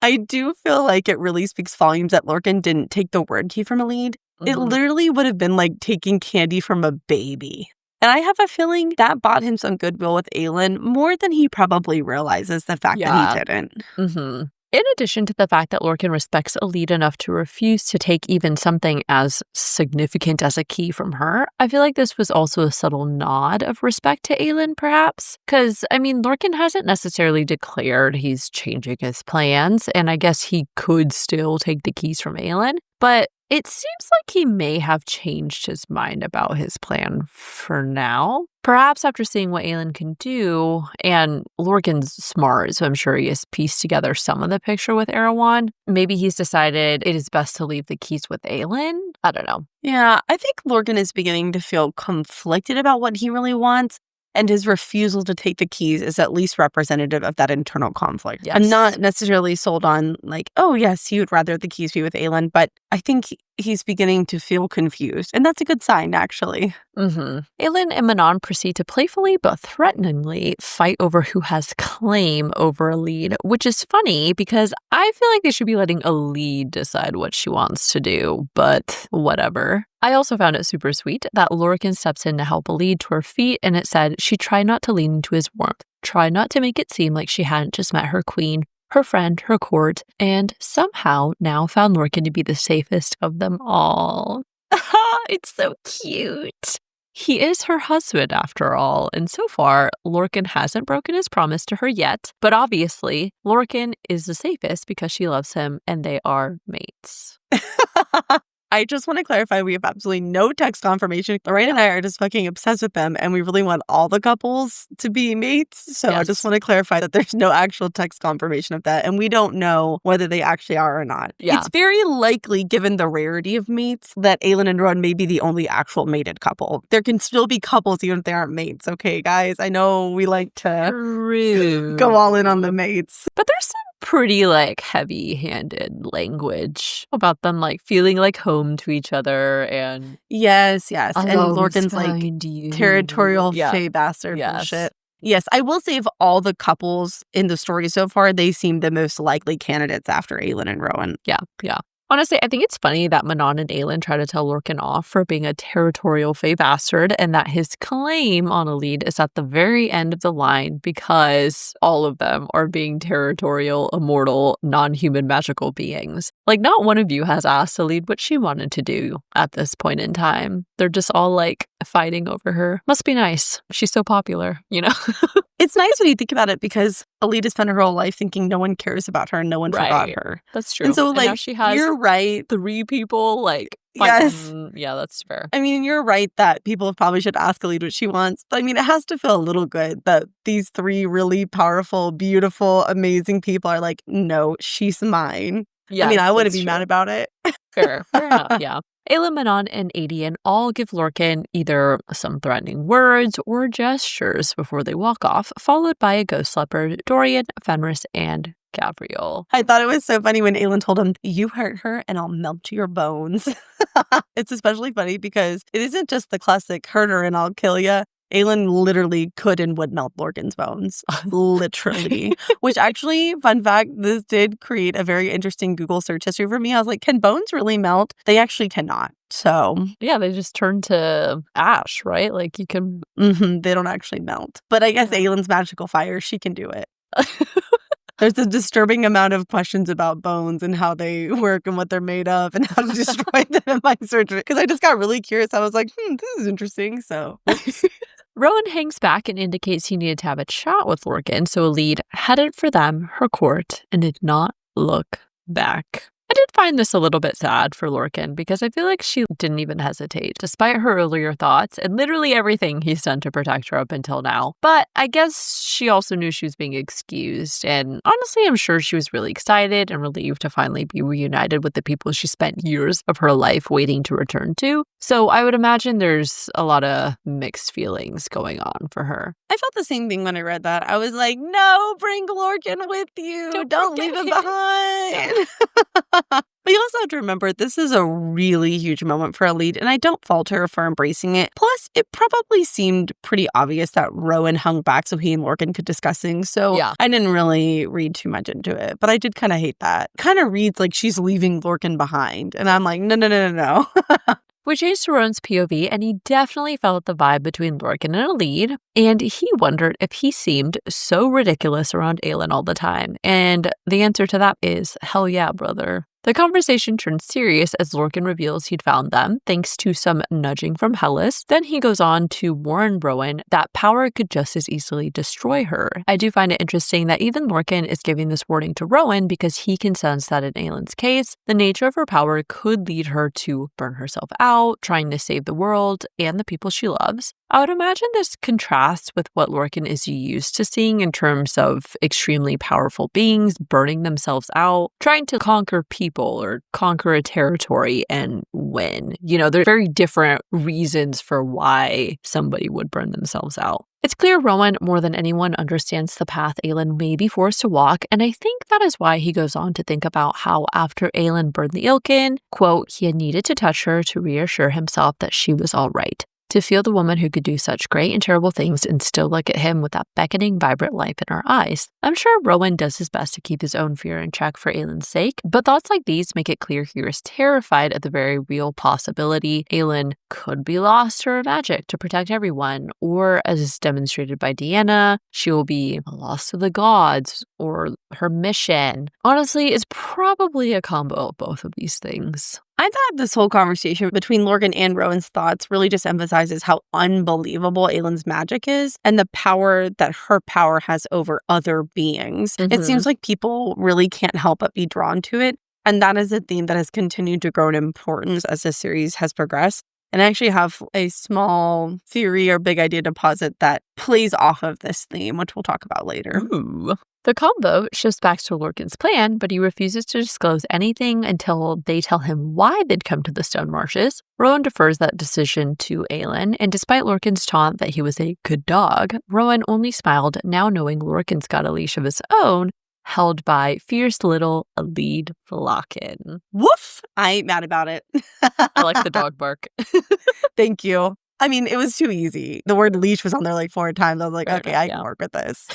I do feel like it really speaks volumes that Lorcan didn't take the word key from Elide. It literally would have been like taking candy from a baby. And I have a feeling that bought him some goodwill with Aelin more than he probably realizes the fact that he didn't. In addition to the fact that Lorcan respects Elide enough to refuse to take even something as significant as a key from her, I feel like this was also a subtle nod of respect to Aelin, perhaps. Because, I mean, Lorcan hasn't necessarily declared he's changing his plans, and I guess he could still take the keys from Aelin. But it seems like he may have changed his mind about his plan for now. Perhaps after seeing what Aelin can do, and Lorcan's smart, so I'm sure he has pieced together some of the picture with Erewhon. Maybe he's decided it is best to leave the keys with Aelin. I don't know. Yeah, I think Lorcan is beginning to feel conflicted about what he really wants. And his refusal to take the keys is at least representative of that internal conflict. Yes. I'm not necessarily sold on like, oh, yes, he would rather the keys be with Aelin, but I think he's beginning to feel confused. And that's a good sign, actually. Aelin and Manon proceed to playfully but threateningly fight over who has claim over Elide, which is funny because I feel like they should be letting Elide decide what she wants to do, but whatever. I also found it super sweet that Lorcan steps in to help Elide to her feet, and it said she tried not to lean into his warmth, tried not to make it seem like she hadn't just met her queen, her friend, her court, and somehow now found Lorcan to be the safest of them all. It's so cute. He is her husband after all, and so far, Lorcan hasn't broken his promise to her yet, but obviously, Lorcan is the safest because she loves him and they are mates. I just want to clarify, we have absolutely no text confirmation. Lorraine and I are just fucking obsessed with them, and we really want all the couples to be mates. So I just want to clarify that there's no actual text confirmation of that, and we don't know whether they actually are or not. Yeah. It's very likely, given the rarity of mates, that Aelin and Rowan may be the only actual mated couple. There can still be couples even if they aren't mates, okay, guys? I know we like to go all in on the mates. But there's some pretty like heavy-handed language about them like feeling like home to each other and yes and Lorcan's like territorial fae bastard bullshit. Yes, I will say of all the couples in the story so far, they seem the most likely candidates after Aelin and Rowan. Yeah. Honestly, I think it's funny that Manon and Aelin try to tell Lorcan off for being a territorial fae bastard and that his claim on Elide is at the very end of the line because all of them are being territorial, immortal, non-human magical beings. Like, not one of you has asked Elide what she wanted to do at this point in time. They're just all like fighting over her. Must be nice. She's so popular, you know? It's nice when you think about it because Elide has spent her whole life thinking no one cares about her and no one forgot her. That's true. And so, like, now she has you're right. 3 people, like, yes. Yeah, that's fair. I mean, you're right that people probably should ask Elide what she wants. But I mean, it has to feel a little good that these 3 really powerful, beautiful, amazing people are like, no, she's mine. Yes, I mean, I wouldn't be mad about it. Fair enough, yeah. Aelin, Manon, and Adian all give Lorcan either some threatening words or gestures before they walk off, followed by a ghost leopard, Dorian, Fenrys, and Gavriel. I thought it was so funny when Aelin told him, you hurt her and I'll melt your bones. It's especially funny because it isn't just the classic hurt her and I'll kill ya. Aelin literally could and would melt Lorcan's bones. Literally. Which actually, fun fact, this did create a very interesting Google search history for me. I was like, can bones really melt? They actually cannot. So yeah, they just turn to ash, right? Like you can. they don't actually melt. But I guess Aelin's magical fire, she can do it. There's a disturbing amount of questions about bones and how they work and what they're made of and how to destroy them in my surgery. Because I just got really curious. I was like, this is interesting. So Rowan hangs back and indicates he needed to have a chat with Lorcan, so Elide headed for them, her court, and did not look back. I did find this a little bit sad for Lorcan because I feel like she didn't even hesitate, despite her earlier thoughts and literally everything he's done to protect her up until now. But I guess she also knew she was being excused, and honestly, I'm sure she was really excited and relieved to finally be reunited with the people she spent years of her life waiting to return to. So I would imagine there's a lot of mixed feelings going on for her. I felt the same thing when I read that. I was like, no, bring Lorcan with you. Don't leave him behind. But you also have to remember, this is a really huge moment for Elide, and I don't fault her for embracing it. Plus, it probably seemed pretty obvious that Rowan hung back so he and Lorcan could discuss things, so I didn't really read too much into it. But I did kind of hate that. Kind of reads like she's leaving Lorcan behind, and I'm like, no. We changed to Rowan's POV, and he definitely felt the vibe between Lorcan and Elide, and he wondered if he seemed so ridiculous around Aelin all the time. And the answer to that is, hell yeah, brother. The conversation turns serious as Lorcan reveals he'd found them, thanks to some nudging from Hellas. Then he goes on to warn Rowan that power could just as easily destroy her. I do find it interesting that even Lorcan is giving this warning to Rowan because he can sense that in Aelin's case, the nature of her power could lead her to burn herself out, trying to save the world and the people she loves. I would imagine this contrasts with what Lorcan is used to seeing in terms of extremely powerful beings burning themselves out, trying to conquer people or conquer a territory and win. You know, there are very different reasons for why somebody would burn themselves out. It's clear Rowan, more than anyone, understands the path Aelin may be forced to walk, and I think that is why he goes on to think about how after Aelin burned the Ilkin, quote, he had needed to touch her to reassure himself that she was all right. To feel the woman who could do such great and terrible things and still look at him with that beckoning, vibrant life in her eyes. I'm sure Rowan does his best to keep his own fear in check for Aelin's sake, but thoughts like these make it clear he is terrified of the very real possibility Aelin could be lost to her magic to protect everyone, or as is demonstrated by Deanna, she will be lost to the gods or her mission. Honestly, it's probably a combo of both of these things. I thought this whole conversation between Lorcan and Rowan's thoughts really just emphasizes how unbelievable Aelin's magic is and the power that her power has over other beings. It seems like people really can't help but be drawn to it. And that is a theme that has continued to grow in importance as the series has progressed. And I actually have a small theory or big idea deposit that plays off of this theme, which we'll talk about later. Ooh. The convo shifts back to Lorcan's plan, but he refuses to disclose anything until they tell him why they'd come to the Stone Marshes. Rowan defers that decision to Aelin, and despite Lorcan's taunt that he was a good dog, Rowan only smiled, now knowing Lorcan's got a leash of his own, held by fierce little Elide Lorcan. Woof! I ain't mad about it. I like the dog bark. Thank you. I mean, it was too easy. The word leash was on there like 4 times. I was like, okay, I can work with this.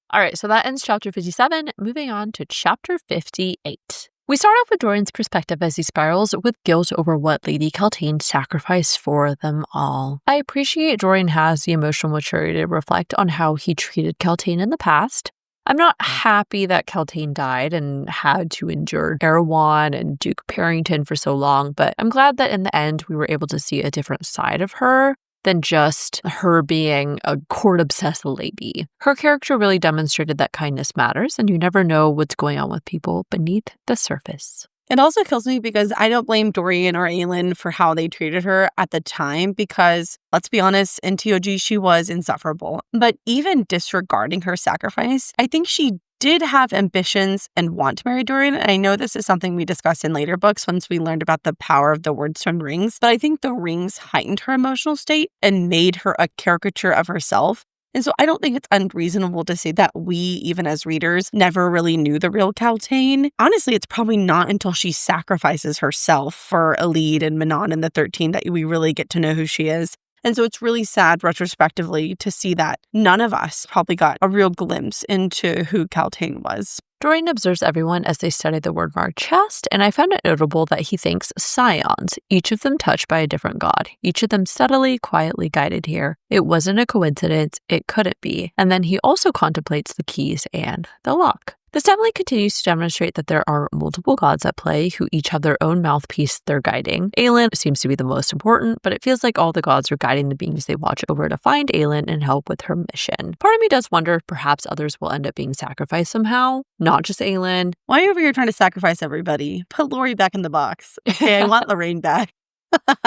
All right, so that ends chapter 57. Moving on to chapter 58. We start off with Dorian's perspective as he spirals with guilt over what Lady Kaltain sacrificed for them all. I appreciate Dorian has the emotional maturity to reflect on how he treated Kaltain in the past. I'm not happy that Kaltain died and had to endure Erewhon and Duke Parrington for so long, but I'm glad that in the end we were able to see a different side of her than just her being a court-obsessed lady. Her character really demonstrated that kindness matters, and you never know what's going on with people beneath the surface. It also kills me because I don't blame Dorian or Aelin for how they treated her at the time because, let's be honest, in TOG she was insufferable. But even disregarding her sacrifice, I think she did have ambitions and want to marry Dorian. And I know this is something we discussed in later books once we learned about the power of the Wordstone rings. But I think the rings heightened her emotional state and made her a caricature of herself. And so I don't think it's unreasonable to say that we, even as readers, never really knew the real Kaltain. Honestly, it's probably not until she sacrifices herself for Elide and Manon in the 13 that we really get to know who she is. And so it's really sad retrospectively to see that none of us probably got a real glimpse into who Kaltain was. Dorian observes everyone as they study the word-marked chest, and I found it notable that he thinks scions, each of them touched by a different god, each of them subtly, quietly guided here. It wasn't a coincidence, it couldn't be. And then he also contemplates the keys and the lock. This definitely continues to demonstrate that there are multiple gods at play who each have their own mouthpiece they're guiding. Aelin seems to be the most important, but it feels like all the gods are guiding the beings they watch over to find Aelin and help with her mission. Part of me does wonder if perhaps others will end up being sacrificed somehow, not just Aelin. Why are you over here trying to sacrifice everybody? Put Lori back in the box. Okay, I want Lorraine back.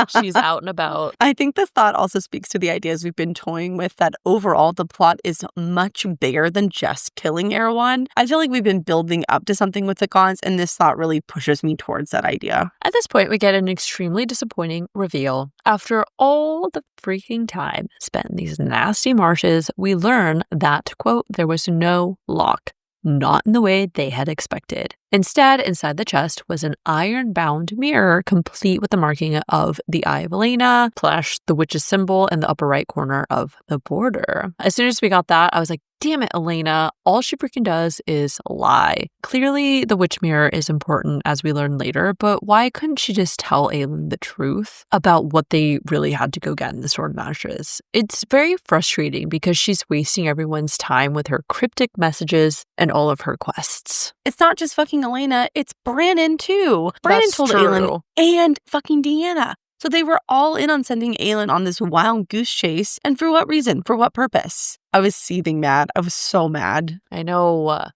She's out and about. I think this thought also speaks to the ideas we've been toying with, that overall the plot is much bigger than just killing Erewhon. I feel like we've been building up to something with the gods, and this thought really pushes me towards that idea. At this point, we get an extremely disappointing reveal. After all the freaking time spent in these nasty marshes, we learn that, quote, there was no lock. Not in the way they had expected. Instead, inside the chest was an iron-bound mirror complete with the marking of the Eye of Elena / the witch's symbol in the upper right corner of the border. As soon as we got that, I was like, damn it, Elena. All she freaking does is lie. Clearly, the witch mirror is important, as we learn later, but why couldn't she just tell Aelin the truth about what they really had to go get in the sword matches? It's very frustrating because she's wasting everyone's time with her cryptic messages and all of her quests. It's not just fucking Elena, it's Brannon too. Brannon told Aelin and fucking Deanna. So they were all in on sending Aelin on this wild goose chase. And for what reason? For what purpose? I was seething mad. I was so mad. I know.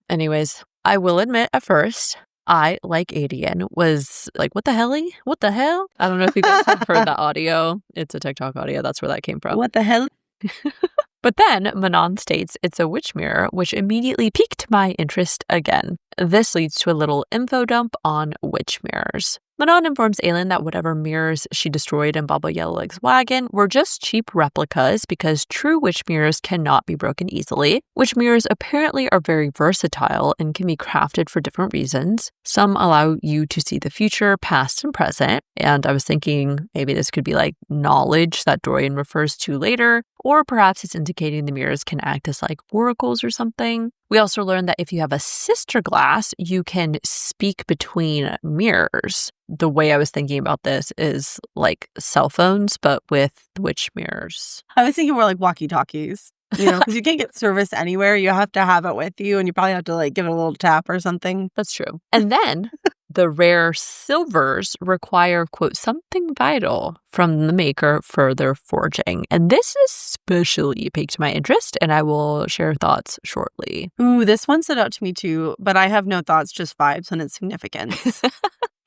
Anyways, I will admit at first, I, like Adian, was like, what the hell? What the hell? I don't know if you guys have heard that audio. It's a TikTok audio. That's where that came from. What the hell? But then Manon states it's a witch mirror, which immediately piqued my interest again. This leads to a little info dump on witch mirrors. Manon informs Aelin that whatever mirrors she destroyed in Baba Yellowleg's wagon were just cheap replicas because true witch mirrors cannot be broken easily. Witch mirrors apparently are very versatile and can be crafted for different reasons. Some allow you to see the future, past, and present. And I was thinking maybe this could be like knowledge that Dorian refers to later, or perhaps it's indicating the mirrors can act as like oracles or something. We also learned that if you have a sister glass, you can speak between mirrors. The way I was thinking about this is like cell phones, but with witch mirrors. I was thinking more like walkie-talkies. You know, because you can't get service anywhere. You have to have it with you, and you probably have to like give it a little tap or something. That's true. And then the rare silvers require, quote, something vital from the maker for their forging. And this especially piqued my interest, and I will share thoughts shortly. Ooh, this one stood out to me too, but I have no thoughts, just vibes on its significance.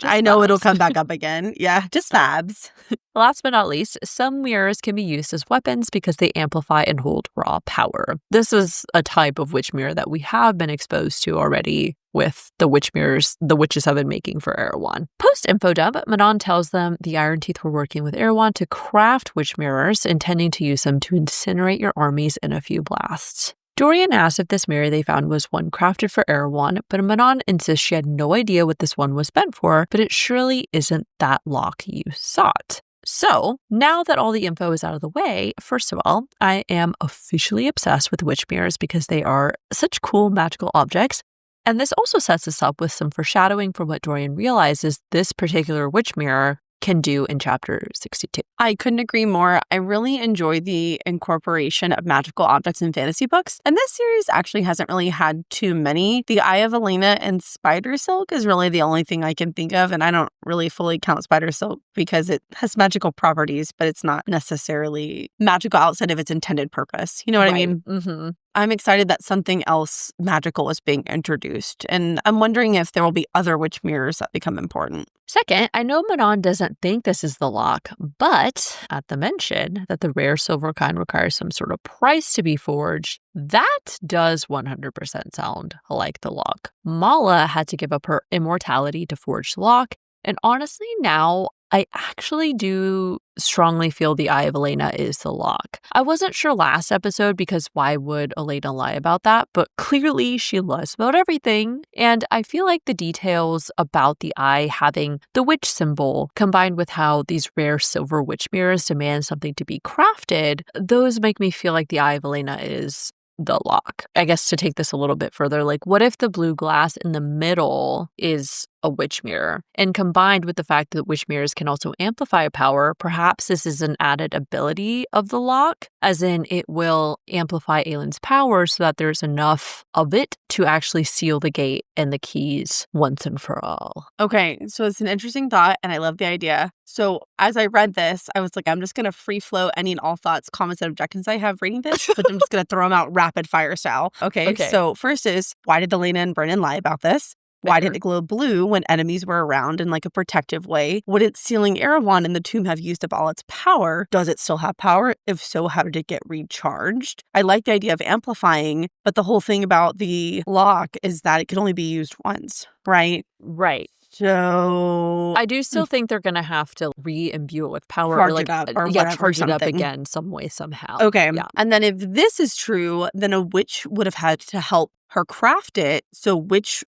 I know it'll come back up again. Yeah, just fabs. Last but not least, some mirrors can be used as weapons because they amplify and hold raw power. This is a type of witch mirror that we have been exposed to already with the witch mirrors the witches have been making for Erewhon. Post-info dump, Manon tells them the Iron Teeth were working with Erewhon to craft witch mirrors, intending to use them to incinerate your armies in a few blasts. Dorian asked if this mirror they found was one crafted for Erewhon, but Manon insists she had no idea what this one was meant for, but it surely isn't that lock you sought. So, now that all the info is out of the way, first of all, I am officially obsessed with witch mirrors because they are such cool magical objects. And this also sets us up with some foreshadowing for what Dorian realizes this particular witch mirror can do in chapter 62. I couldn't agree more. I really enjoy the incorporation of magical objects in fantasy books, and this series actually hasn't really had too many. The Eye of Elena and Spider Silk is really the only thing I can think of, and I don't really fully count Spider Silk because it has magical properties, but it's not necessarily magical outside of its intended purpose. You know what I mean? Mm-hmm. I'm excited that something else magical is being introduced, and I'm wondering if there will be other witch mirrors that become important. Second, I know Manon doesn't think this is the lock, but at the mention that the rare silver kind requires some sort of price to be forged, that does 100% sound like the lock. Mala had to give up her immortality to forge the lock, and honestly now, I actually do strongly feel the Eye of Elena is the lock. I wasn't sure last episode because why would Elena lie about that? But clearly she lies about everything. And I feel like the details about the eye having the witch symbol combined with how these rare silver witch mirrors demand something to be crafted, those make me feel like the Eye of Elena is the lock. I guess to take this a little bit further, like what if the blue glass in the middle is a witch mirror? And combined with the fact that witch mirrors can also amplify power, perhaps this is an added ability of the lock, as in it will amplify Aelin's power so that there's enough of it to actually seal the gate and the keys once and for all. Okay, so it's an interesting thought, and I love the idea. So as I read this, I was like, I'm just going to free flow any and all thoughts, comments, and objections I have reading this, but I'm just going to throw them out rapid fire style. Okay, so first is, why did Elena and Brennan lie about this? Why did it glow blue when enemies were around in like a protective way? Wouldn't sealing Erewhon in the tomb have used up all its power? Does it still have power? If so, how did it get recharged? I like the idea of amplifying, but the whole thing about the lock is that it could only be used once, right? Right. So I do still think they're going to have to re-imbue it with power. Charge or like, it up or whatever, charge it up something. again some way, somehow. Okay. Yeah. And then if this is true, then a witch would have had to help her craft it. So which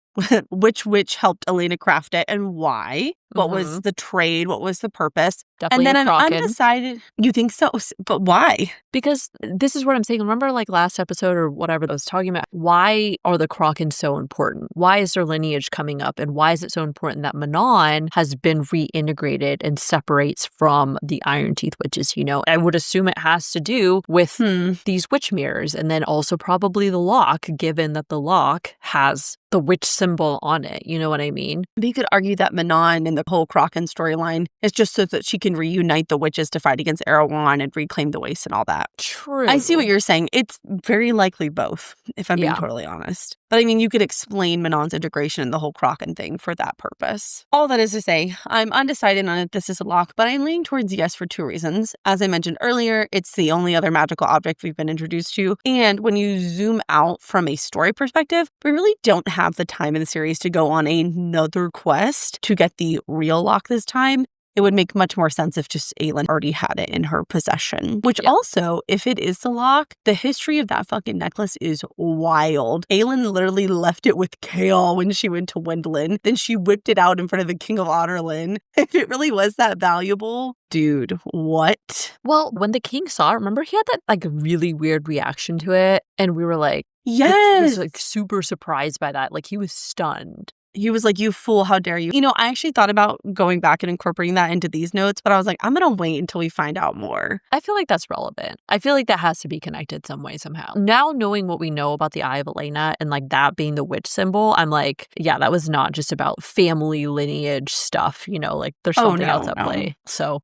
witch helped Elena craft it and why? What was the trade? What was the purpose? Definitely and then I'm Kraken. undecided. You think so? But why? Because this is what I'm saying. Remember like last episode or whatever I was talking about? Why are the Kraken so important? Why is their lineage coming up? And why is it so important that Manon has been reintegrated and separates from the Iron Teeth witches? You know, I would assume it has to do with these witch mirrors, and then also probably the lock, given that the lock has the witch symbol on it. You know what I mean? But you could argue that Manon and the whole Kraken storyline is just so that she can reunite the witches to fight against Erewhon and reclaim the waste and all that. True. I see what you're saying. It's very likely both, if I'm being totally honest. But I mean, you could explain Manon's integration and the whole Kraken thing for that purpose. All that is to say, I'm undecided on if this is a lock, but I'm leaning towards yes for two reasons. As I mentioned earlier, it's the only other magical object we've been introduced to. And when you zoom out from a story perspective, we really don't have the time in the series to go on another quest to get the real lock this time. It would make much more sense if just Aelin already had it in her possession. Which also, if it is the lock, the history of that fucking necklace is wild. Aelin literally left it with Chaol when she went to Wendlin. Then she whipped it out in front of the King of Otterlin. If it really was that valuable, dude, what? Well, when the king saw it, remember he had that like really weird reaction to it. And we were like, yes, he was like super surprised by that. Like he was stunned. He was like, you fool, how dare you? You know, I actually thought about going back and incorporating that into these notes, but I was like, I'm going to wait until we find out more. I feel like that's relevant. I feel like that has to be connected some way, somehow. Now knowing what we know about the Eye of Elena and like that being the witch symbol, I'm like, yeah, that was not just about family lineage stuff, you know, like there's something else at play. So...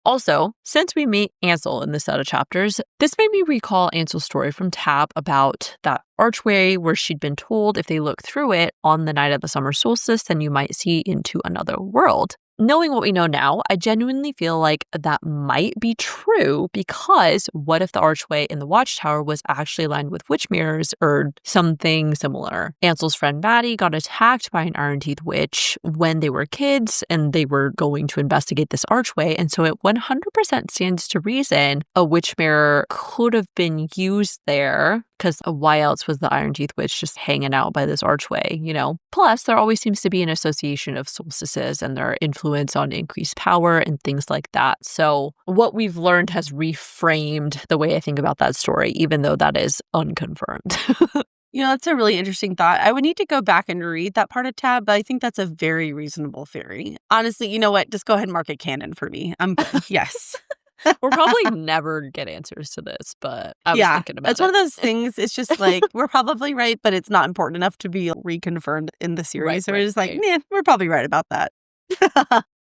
Also, since we meet Ansel in this set of chapters, this made me recall Ansel's story from Tab about that archway where she'd been told if they look through it on the night of the summer solstice, then you might see into another world. Knowing what we know now, I genuinely feel like that might be true, because what if the archway in the watchtower was actually lined with witch mirrors or something similar? Ansel's friend Maddie got attacked by an Iron Teeth witch when they were kids and they were going to investigate this archway, and so it 100% stands to reason a witch mirror could have been used there, because why else was the Iron Teeth witch just hanging out by this archway, you know? Plus, there always seems to be an association of solstices and their influence on increased power and things like that. So what we've learned has reframed the way I think about that story, even though that is unconfirmed. You know, that's a really interesting thought. I would need to go back and read that part of Tab, but I think that's a very reasonable theory. Honestly, you know what? Just go ahead and mark it canon for me. I'm good. Yes. We'll probably never get answers to this, but I was thinking about it. It's one of those things. It's just like, we're probably right, but it's not important enough to be reconfirmed in the series. So we're just like, yeah, we're probably right about that.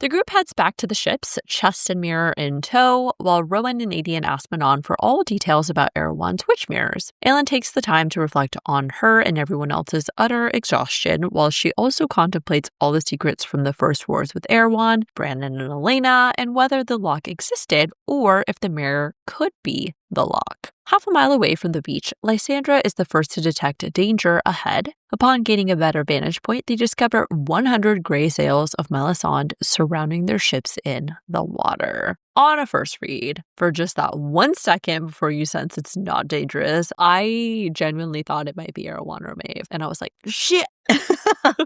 The group heads back to the ships, chest and mirror in tow, while Rowan and Adian ask Manon for all details about Erewhon's witch mirrors. Aelin takes the time to reflect on her and everyone else's utter exhaustion, while she also contemplates all the secrets from the first wars with Erewhon, Brandon and Elena, and whether the lock existed or if the mirror could be the lock. Half a mile away from the beach, Lysandra is the first to detect danger ahead. Upon gaining a better vantage point, they discover 100 gray sails of Melisande surrounding their ships in the water. On a first read, for just that 1 second before you sense it's not dangerous, I genuinely thought it might be Erewhon or Maeve. And I was like, shit.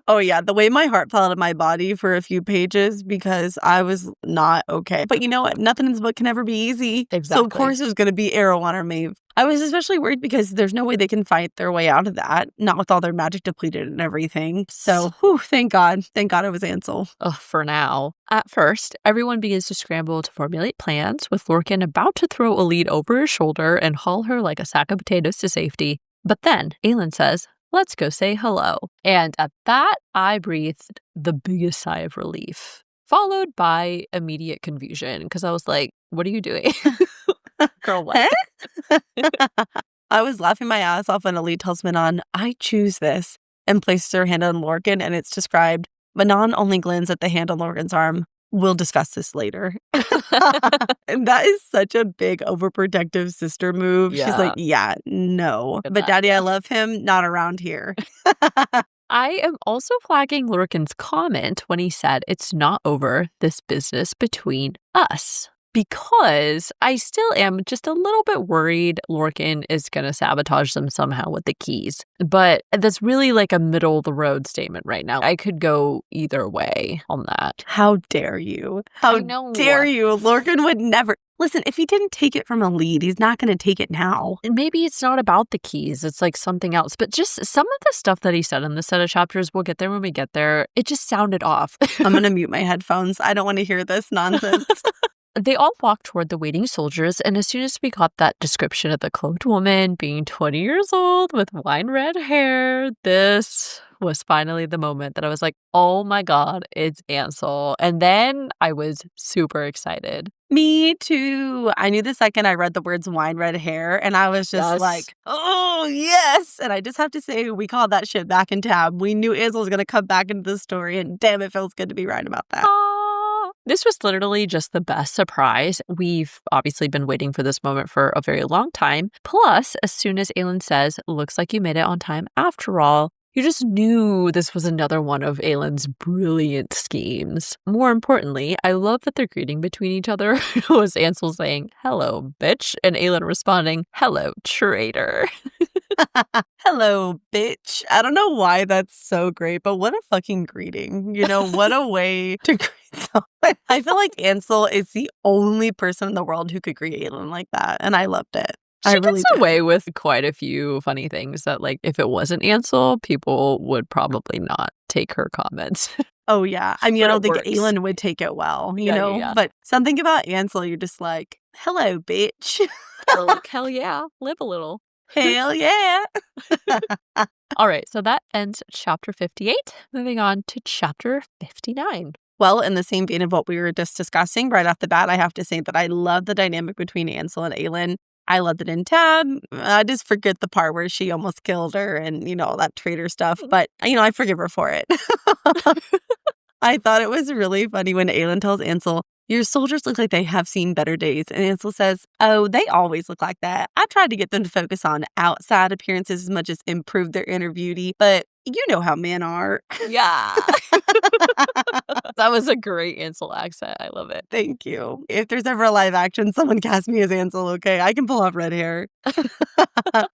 Oh yeah, the way my heart fell out of my body for a few pages because I was not okay. But you know what? Nothing in this book can ever be easy. Exactly. So of course it was going to be Erewhon or Maeve. I was especially worried because there's no way they can fight their way out of that, not with all their magic depleted and everything. So, thank God. Thank God it was Ansel. For now. At first, everyone begins to scramble to formulate plans, with Lorcan about to throw Elide over his shoulder and haul her like a sack of potatoes to safety. But then Aelin says, "Let's go say hello." And at that, I breathed the biggest sigh of relief, followed by immediate confusion, because I was like, what are you doing? Girl, what? I was laughing my ass off when Elide tells Manon, "I choose this," and places her hand on Lorcan, and it's described. Manon only glances at the hand on Lorcan's arm. "We'll discuss this later." And that is such a big overprotective sister move. Yeah. She's like, yeah, no. But Daddy, I love him. Not around here. I am also flagging Lorcan's comment when he said it's not over, this business between us. Because I still am just a little bit worried Lorcan is going to sabotage them somehow with the keys. But that's really like a middle-of-the-road statement right now. I could go either way on that. How dare you? How dare you? Lorcan would never... Listen, if he didn't take it from Elide, he's not going to take it now. And maybe it's not about the keys. It's like something else. But just some of the stuff that he said in this set of chapters, we'll get there when we get there, it just sounded off. I'm going to mute my headphones. I don't want to hear this nonsense. They all walked toward the waiting soldiers, and as soon as we got that description of the cloaked woman being 20 years old with wine-red hair, this was finally the moment that I was like, oh my God, it's Ansel. And then I was super excited. Me too. I knew the second I read the words wine-red hair, and I was just like, oh, yes. And I just have to say, we called that shit back in tab. We knew Ansel was going to come back into the story, and damn, it feels good to be right about that. This was literally just the best surprise. We've obviously been waiting for this moment for a very long time. Plus, as soon as Aelin says, "Looks like you made it on time after all," you just knew this was another one of Aelin's brilliant schemes. More importantly, I love that their greeting between each other was Ansel saying, "Hello, bitch," and Aelin responding, "Hello, traitor." Hello, bitch. I don't know why that's so great, but what a fucking greeting. You know, what a way to greet someone. I feel like Ansel is the only person in the world who could greet Aelin like that, and I loved it. She gets away with quite a few funny things that, like, if it wasn't Ansel, people would probably not take her comments. Oh, yeah. I mean, I don't think Aelin would take it well, you know? Yeah. But something about Ansel, you're just like, hello, bitch. Like, hell yeah, live a little. Hell yeah. All right, so that ends chapter 58. Moving on to chapter 59. Well, in the same vein of what we were just discussing, right off the bat, I have to say that I love the dynamic between Ansel and Aelin. I loved it in tab. I just forget the part where she almost killed her and, you know, all that traitor stuff. But, you know, I forgive her for it. I thought it was really funny when Aelin tells Ansel, "Your soldiers look like they have seen better days." And Ansel says, "Oh, they always look like that. I tried to get them to focus on outside appearances as much as improve their inner beauty, but you know how men are." Yeah. That was a great Ansel accent. I love it. Thank you. If there's ever a live action, someone cast me as Ansel, okay? I can pull off red hair.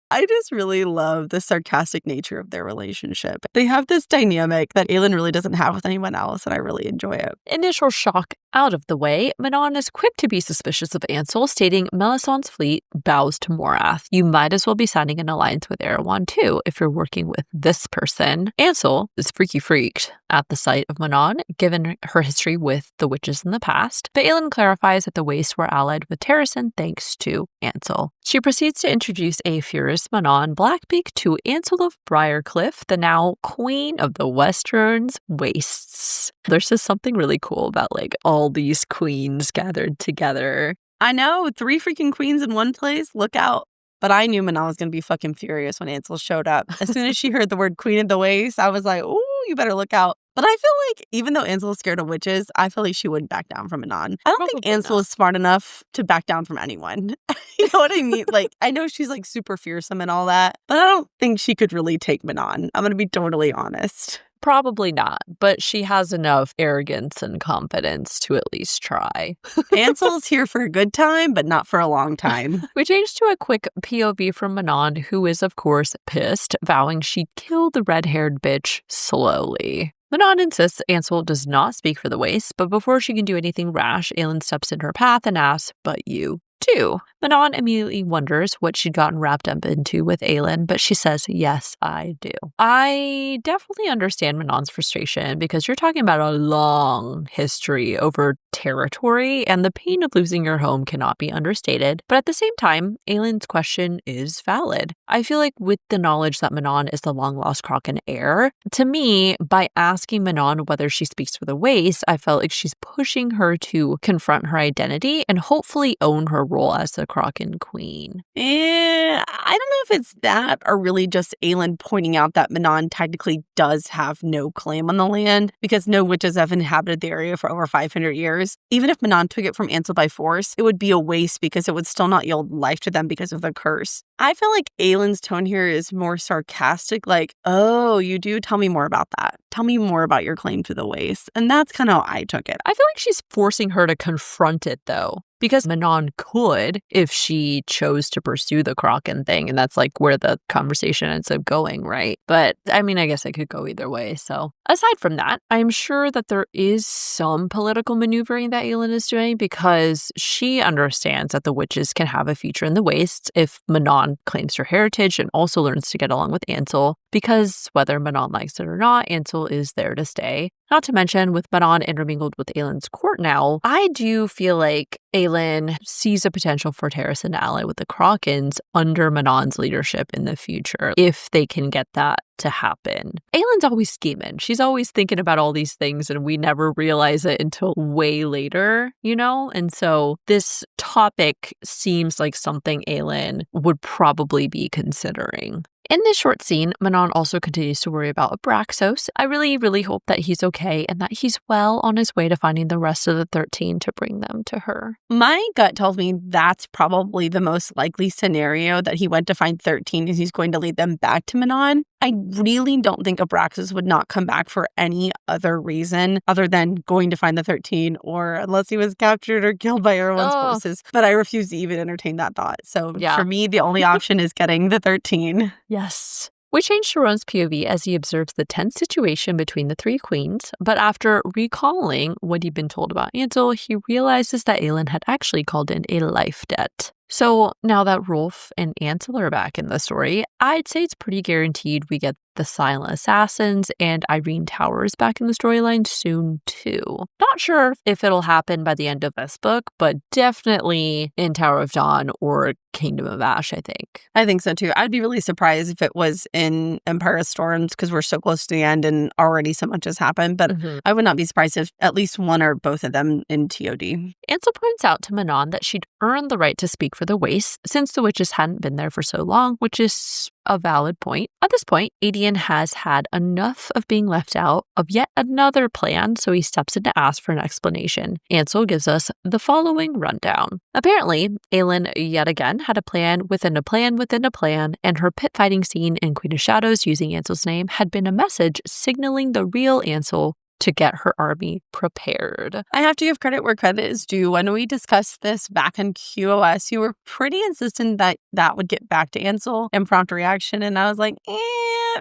I just really love the sarcastic nature of their relationship. They have this dynamic that Aelin really doesn't have with anyone else, and I really enjoy it. Initial shock out of the way, Manon is quick to be suspicious of Ansel, stating Melisandre's fleet bows to Morath. You might as well be signing an alliance with Erewhon too if you're working with this person. Ansel is freaky freaked at the sight of Manon, given her history with the witches in the past, but Aelin clarifies that the Wastes were allied with Terrasen thanks to Ansel. She proceeds to introduce a furious Manon Blackbeak to Ansel of Briarcliff, the now queen of the Western's Wastes. There's just something really cool about, like, all these queens gathered together. I know, 3 freaking queens in one place. Look out. But I knew Manon was going to be fucking furious when Ansel showed up. As soon as she heard the word queen of the Wastes, I was like, ooh, you better look out. But I feel like even though Ansel is scared of witches, I feel like she wouldn't back down from Manon. I don't think Ansel is smart enough to back down from anyone. You know what I mean? Like, I know she's like super fearsome and all that, but I don't think she could really take Manon. I'm going to be totally honest. Probably not, but she has enough arrogance and confidence to at least try. Ansel's here for a good time, but not for a long time. We change to a quick POV from Manon, who is, of course, pissed, vowing she'd kill the red-haired bitch slowly. Manon insists Ansel does not speak for the Wastes, but before she can do anything rash, Aelin steps in her path and asks, "But you too?" Manon immediately wonders what she'd gotten wrapped up into with Aelin, but she says, yes, I do. I definitely understand Manon's frustration because you're talking about a long history over territory, and the pain of losing your home cannot be understated. But at the same time, Aelin's question is valid. I feel like with the knowledge that Manon is the long-lost Kraken heir, to me, by asking Manon whether she speaks for the Waste, I felt like she's pushing her to confront her identity and hopefully own her role as the Kraken queen. I don't know if it's that or really just Aelin pointing out that Manon technically does have no claim on the land because no witches have inhabited the area for over 500 years. Even if Manon took it from Ansel by force, it would be a waste because it would still not yield life to them because of the curse. I feel like Aelin's tone here is more sarcastic, like, oh, you do? Tell me more about that. Tell me more about your claim to the Waste. And that's kind of how I took it. I feel like she's forcing her to confront it, though. Because Manon could if she chose to pursue the Kraken thing, and that's like where the conversation ends up going, right? But I mean, I guess it could go either way. So aside from that, I'm sure that there is some political maneuvering that Aelin is doing because she understands that the witches can have a future in the Wastes if Manon claims her heritage and also learns to get along with Ansel, because whether Manon likes it or not, Ansel is there to stay. Not to mention, with Manon intermingled with Aelin's court now, I do feel like Aelin sees a potential for Terrace and ally with the Krakens under Manon's leadership in the future, if they can get that to happen. Aelin's always scheming. She's always thinking about all these things, and we never realize it until way later, you know? And so this topic seems like something Aelin would probably be considering. In this short scene, Manon also continues to worry about Abraxos. I really, really hope that he's okay and that he's well on his way to finding the rest of the 13 to bring them to her. My gut tells me that's probably the most likely scenario, that he went to find 13 and he's going to lead them back to Manon. I really don't think Abraxas would not come back for any other reason other than going to find the 13, or unless he was captured or killed by Rowan's forces. But I refuse to even entertain that thought. So for me, the only option is getting the 13. Yes. We change to Rowan's POV as he observes the tense situation between the three queens, but after recalling what he'd been told about Ansel, he realizes that Aelin had actually called in a life debt. So now that Rolf and Ansel are back in the story, I'd say it's pretty guaranteed we get the Silent Assassins and Irene Towers back in the storyline soon too. Not sure if it'll happen by the end of this book, but definitely in Tower of Dawn or Kingdom of Ash, I think. I think so too. I'd be really surprised if it was in Empire of Storms because we're so close to the end and already so much has happened, but I would not be surprised if at least one or both of them in TOD. Ansel points out to Manon that she'd earned the right to speak for the Waste since the witches hadn't been there for so long, which is a valid point. At this point, Aedion has had enough of being left out of yet another plan, so he steps in to ask for an explanation. Ansel gives us the following rundown. Apparently, Aelin yet again had a plan within a plan within a plan, and her pit fighting scene in Queen of Shadows using Ansel's name had been a message signaling the real Ansel to get her army prepared. I have to give credit where credit is due. When we discussed this back in QOS, you were pretty insistent that that would get back to Ansel and prompt a reaction. And I was like,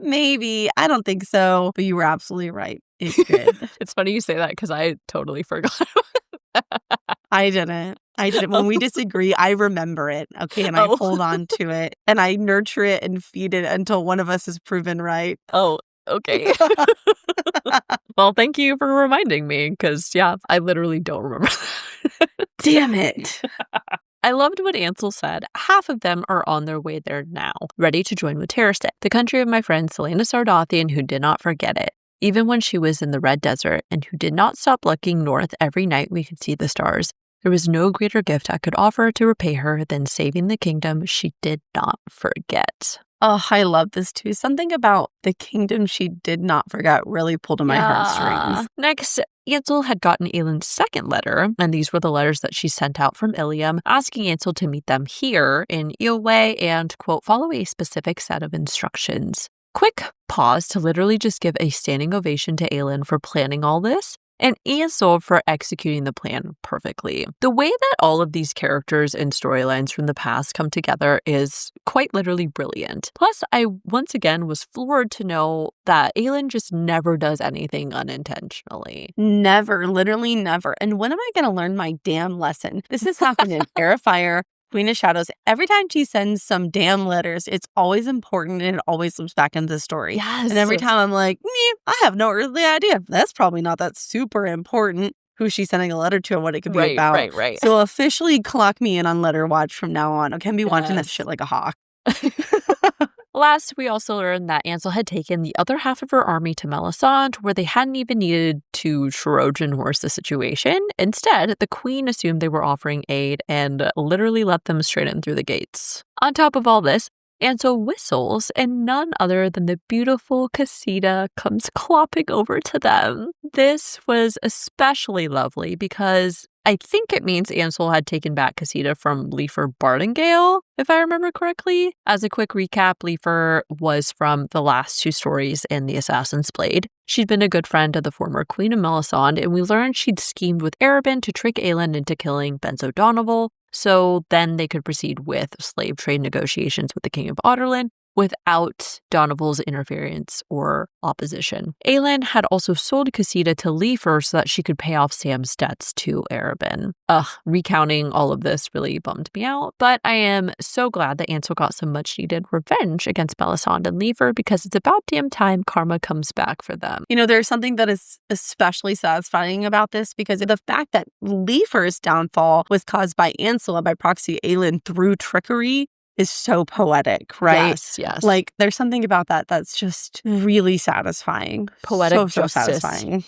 maybe. I don't think so. But you were absolutely right. It did. It's funny you say that because I totally forgot. I didn't. When we disagree, I remember it. Okay. And I hold on to it and I nurture it and feed it until one of us is proven right. Oh, okay. Well, thank you for reminding me because, I literally don't remember. Damn it. I loved what Ansel said. Half of them are on their way there now, ready to join with Terrace, the country of my friend Selena Sardothian, who did not forget it, even when she was in the Red Desert, and who did not stop looking north every night we could see the stars. There was no greater gift I could offer to repay her than saving the kingdom she did not forget. Oh, I love this too. Something about the kingdom she did not forget really pulled on my heartstrings. Next, Ansel had gotten Aelin's second letter, and these were the letters that she sent out from Ilium, asking Ansel to meet them here in Eoway and, quote, follow a specific set of instructions. Quick pause to literally just give a standing ovation to Aelin for planning all this, and Ansel for executing the plan perfectly. The way that all of these characters and storylines from the past come together is quite literally brilliant. Plus, I once again was floored to know that Aelin just never does anything unintentionally. Never, literally never. And when am I going to learn my damn lesson? This has happened in Heir of Fire, Queen of Shadows, every time she sends some damn letters, it's always important and it always loops back into the story. Yes. And every time I'm like, I have no earthly idea. That's probably not that super important who she's sending a letter to and what it could be about. Right. So officially clock me in on Letter Watch from now on. I can be watching that shit like a hawk. Last, we also learned that Ansel had taken the other half of her army to Melisande, where they hadn't even needed to Trojan horse the situation. Instead, the queen assumed they were offering aid and literally let them straight in through the gates. On top of all this, Ansel whistles, and none other than the beautiful Casita comes clopping over to them. This was especially lovely because I think it means Ansel had taken back Casita from Leifer Bardengale, if I remember correctly. As a quick recap, Leifer was from the last 2 stories in The Assassin's Blade. She'd been a good friend of the former Queen of Melisande, and we learned she'd schemed with Arobynn to trick Aelin into killing Benzo Donoval, so then they could proceed with slave trade negotiations with the King of Adarlan without Donoval's interference or opposition. Aelin had also sold Casita to Leifer so that she could pay off Sam's debts to Arobynn. Recounting all of this really bummed me out, but I am so glad that Ansel got some much-needed revenge against Melisande and Leifer because it's about damn time karma comes back for them. There's something that is especially satisfying about this because of the fact that Leifer's downfall was caused by Ansel and by proxy Aelin through trickery is so poetic, right? Yes. Like, there's something about that that's just really satisfying. Poetic so justice. satisfying.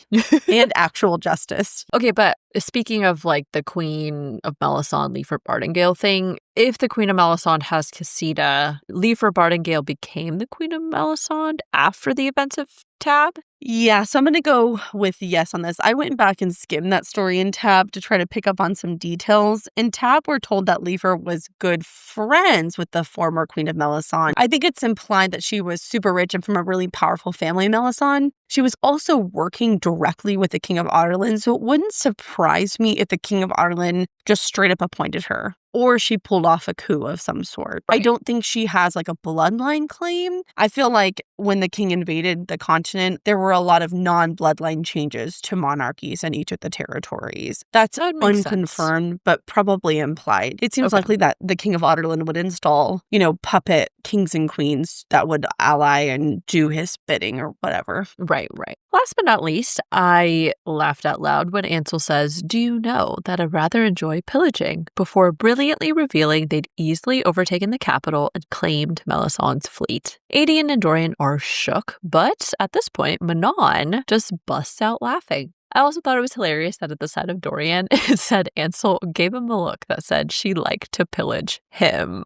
And actual justice. Okay, but speaking of, like, the Queen of Melisande, Leifer Bardengale thing, if the Queen of Melisande has Casita, Leifer Bardengale became the Queen of Melisande after the events of Tab? Yeah, so I'm going to go with yes on this. I went back and skimmed that story in Tab to try to pick up on some details. In Tab, we're told that Leifer was good friends with the former Queen of Melisande. I think it's implied that she was super rich and from a really powerful family in Melisande. She was also working directly with the King of Adarlan, so it wouldn't surprise me if the King of Adarlan just straight up appointed her. Or she pulled off a coup of some sort. Right. I don't think she has like a bloodline claim. I feel like when the king invaded the continent, there were a lot of non-bloodline changes to monarchies in each of the territories. That's unconfirmed, but probably implied. It seems likely that the King of Adarlan would install, puppet kings and queens that would ally and do his bidding or whatever. Right. Last but not least, I laughed out loud when Ansel says, "Do you know that I rather enjoy pillaging?" before brilliantly revealing they'd easily overtaken the capital and claimed Melisandre's fleet. Aedion and Dorian are shook, but at this point, Manon just busts out laughing. I also thought it was hilarious that at the side of Dorian, it said Ansel gave him a look that said she liked to pillage him.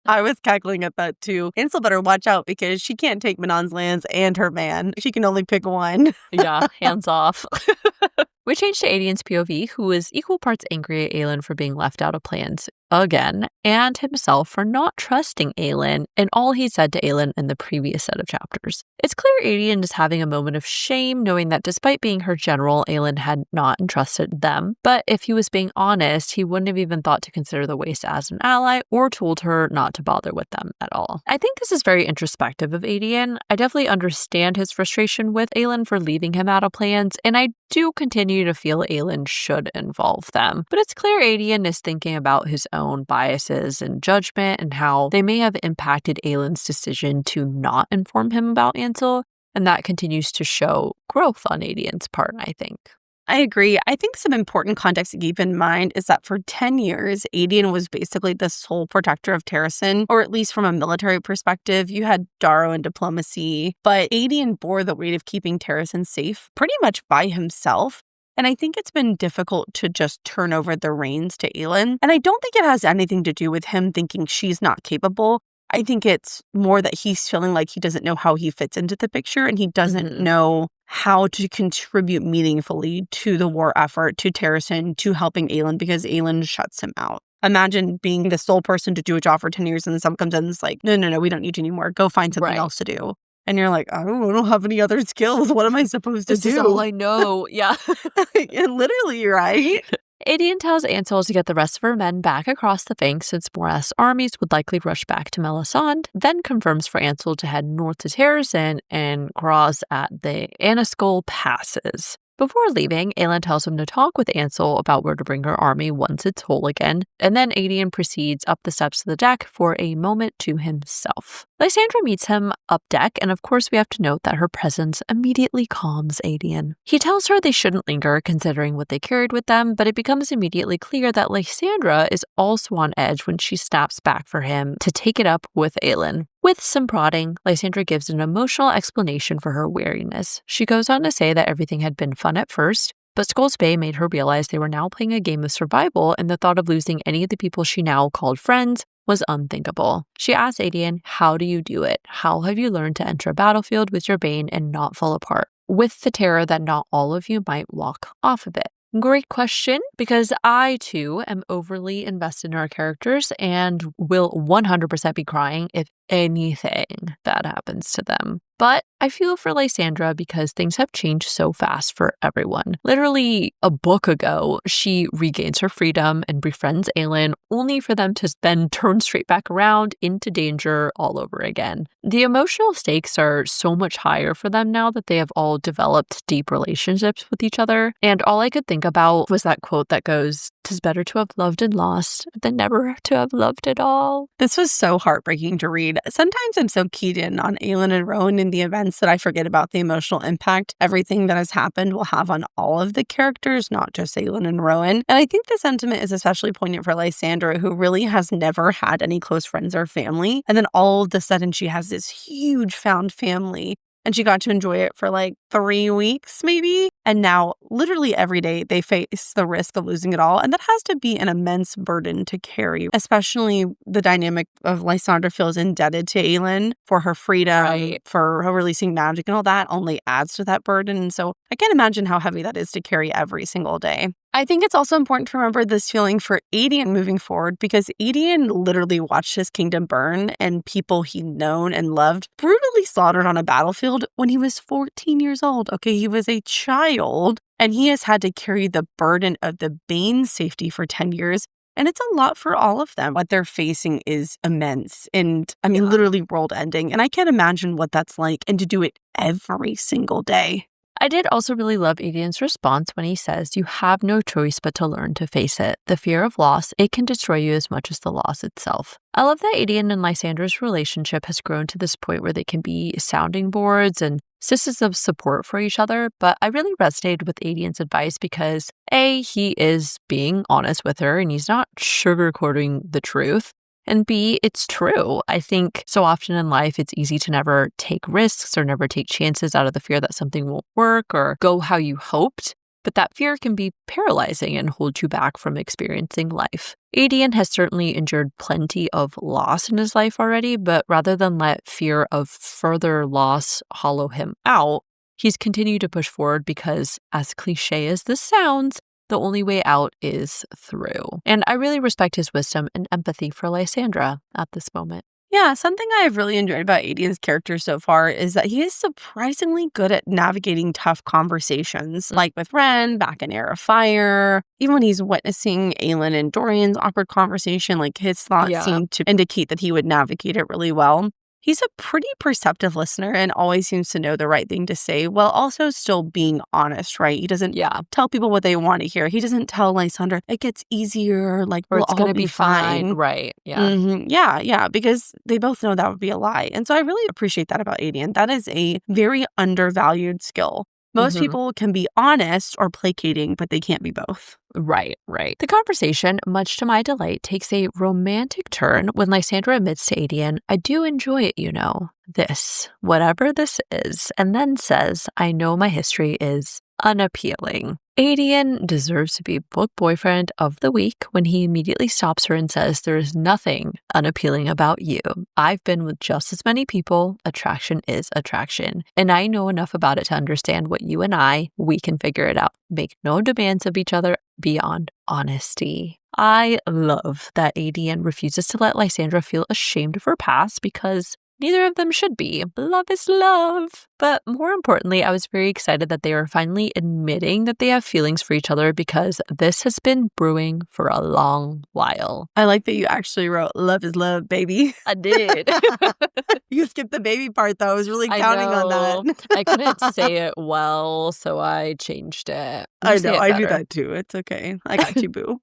I was cackling at that too. Ansel better watch out because she can't take Manon's lands and her man. She can only pick one. Yeah, hands off. We change to Aedion's POV, who is equal parts angry at Aelin for being left out of plans again, and himself for not trusting Aelin and all he said to Aelin in the previous set of chapters. It's clear Aedion is having a moment of shame, knowing that despite being her general, Aelin had not entrusted them. But if he was being honest, he wouldn't have even thought to consider the Waste as an ally or told her not to bother with them at all. I think this is very introspective of Aedion. I definitely understand his frustration with Aelin for leaving him out of plans, and I do continue to feel Aelin should involve them. But it's clear Aedion is thinking about his own biases and judgment and how they may have impacted Aelin's decision to not inform him about Ansel, and that continues to show growth on Aedion's part, I think. I agree. I think some important context to keep in mind is that for 10 years, Aedion was basically the sole protector of Terrasen, or at least from a military perspective. You had Darrow and diplomacy, but Aedion bore the weight of keeping Terrasen safe pretty much by himself. And I think it's been difficult to just turn over the reins to Aelin. And I don't think it has anything to do with him thinking she's not capable. I think it's more that he's feeling like he doesn't know how he fits into the picture and he doesn't know how to contribute meaningfully to the war effort, to Terrasen, to helping Aelin, because Aelin shuts him out. Imagine being the sole person to do a job for 10 years and then someone comes in and is like, no, we don't need you anymore. Go find something else to do. And you're like, I don't have any other skills. What am I supposed to do? This is all I know. Yeah. And literally, right? Aedion tells Ansel to get the rest of her men back across the Fangs since Morath's armies would likely rush back to Melisande, then confirms for Ansel to head north to Terrasen and cross at the Anascol passes. Before leaving, Aelin tells him to talk with Ansel about where to bring her army once it's whole again, and then Aedion proceeds up the steps of the deck for a moment to himself. Lysandra meets him up deck, and of course we have to note that her presence immediately calms Aedion. He tells her they shouldn't linger considering what they carried with them, but it becomes immediately clear that Lysandra is also on edge when she snaps back for him to take it up with Aelin. With some prodding, Lysandra gives an emotional explanation for her weariness. She goes on to say that everything had been fun at first, but Skull's Bay made her realize they were now playing a game of survival, and the thought of losing any of the people she now called friends was unthinkable. She asks Aedion, how do you do it? How have you learned to enter a battlefield with your bane and not fall apart, with the terror that not all of you might walk off of it? Great question, because I, too, am overly invested in our characters and will 100% be crying if anything bad happens to them. But I feel for Lysandra because things have changed so fast for everyone. Literally a book ago, she regains her freedom and befriends Aelin, only for them to then turn straight back around into danger all over again. The emotional stakes are so much higher for them now that they have all developed deep relationships with each other. And all I could think about was that quote that goes, "'Tis better to have loved and lost than never to have loved at all." This was so heartbreaking to read. Sometimes I'm so keyed in on Aelin and Rowan in the events that I forget about the emotional impact everything that has happened will have on all of the characters, not just Aelin and Rowan. And I think the sentiment is especially poignant for Lysandra, who really has never had any close friends or family. And then all of a sudden she has this huge found family. And she got to enjoy it for like 3 weeks, maybe. And now, literally every day, they face the risk of losing it all. And that has to be an immense burden to carry, especially the dynamic of Lysandra feels indebted to Aelin for her freedom, Right. for her releasing magic and all that only adds to that burden. So I can't imagine how heavy that is to carry every single day. I think it's also important to remember this feeling for Aedion moving forward, because Aedion literally watched his kingdom burn and people he'd known and loved brutally slaughtered on a battlefield when he was 14 years old. Okay, he was a child, and he has had to carry the burden of the Bane's safety for 10 years. And it's a lot for all of them. What they're facing is immense and, literally world ending. And I can't imagine what that's like, and to do it every single day. I did also really love Aedion's response when he says, "You have no choice but to learn to face it. The fear of loss, it can destroy you as much as the loss itself." I love that Aedion and Lysandra's relationship has grown to this point where they can be sounding boards and systems of support for each other, but I really resonated with Aedion's advice because A, he is being honest with her and he's not sugarcoating the truth. And B, it's true. I think so often in life, it's easy to never take risks or never take chances out of the fear that something won't work or go how you hoped. But that fear can be paralyzing and hold you back from experiencing life. Aedion has certainly endured plenty of loss in his life already, but rather than let fear of further loss hollow him out, he's continued to push forward because, as cliche as this sounds, the only way out is through. And I really respect his wisdom and empathy for Lysandra at this moment. Yeah, something I've really enjoyed about Aedion's character so far is that he is surprisingly good at navigating tough conversations, like with Ren back in Heir of Fire. Even when he's witnessing Aelin and Dorian's awkward conversation, like his thoughts seem to indicate that he would navigate it really well. He's a pretty perceptive listener and always seems to know the right thing to say while also still being honest, right? He doesn't tell people what they want to hear. He doesn't tell Lysandra, it gets easier, like, or we'll it's going to be be fine. Right. Yeah. Yeah, because they both know that would be a lie. And so I really appreciate that about Aedion. That is a very undervalued skill. Most people can be honest or placating, but they can't be both. Right. The conversation, much to my delight, takes a romantic turn when Lysandra admits to Aedion, "I do enjoy it, you know, this, whatever this is," and then says, "I know my history is unappealing." Aedion deserves to be book boyfriend of the week when he immediately stops her and says, "There is nothing unappealing about you. I've been with just as many people. Attraction is attraction. And I know enough about it to understand what you and we can figure it out. Make no demands of each other beyond honesty." I love that Aedion refuses to let Lysandra feel ashamed of her past because neither of them should be. Love is love. But more importantly, I was very excited that they are finally admitting that they have feelings for each other because this has been brewing for a long while. I like that you actually wrote love is love, baby. I did. You skipped the baby part, though. I was really counting on that. I couldn't say it well, so I changed it. I know, I do that too. It's okay. I got you, boo.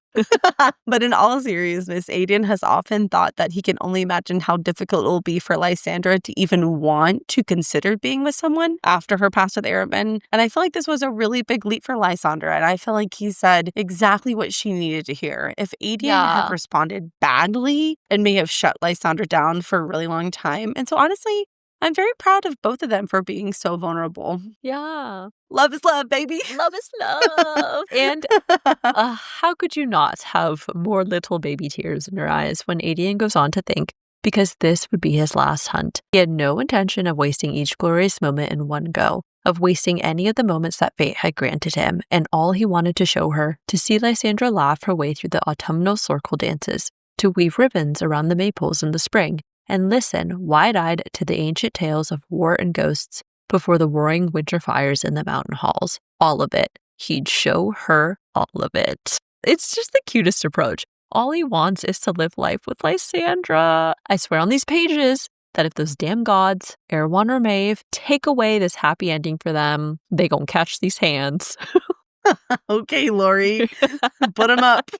But in all seriousness, Aiden has often thought that he can only imagine how difficult it will be for Lysandra to even want to consider being with someone after her past with Arobin. And I feel like this was a really big leap for Lysandra. And I feel like he said exactly what she needed to hear. If Aiden had responded badly, it may have shut Lysandra down for a really long time. And so honestly, I'm very proud of both of them for being so vulnerable. Yeah. Love is love, baby. Love is love. And how could you not have more little baby tears in your eyes when Aedion goes on to think, because this would be his last hunt. He had no intention of wasting each glorious moment in one go, of wasting any of the moments that fate had granted him, and all he wanted to show her, to see Lysandra laugh her way through the autumnal circle dances, to weave ribbons around the maples in the spring, and listen wide-eyed to the ancient tales of war and ghosts before the roaring winter fires in the mountain halls. All of it. He'd show her all of it. It's just the cutest approach. All he wants is to live life with Lysandra. I swear on these pages that if those damn gods, Erewhon or Maeve, take away this happy ending for them, they gon' catch these hands. Okay, Lori, put them up.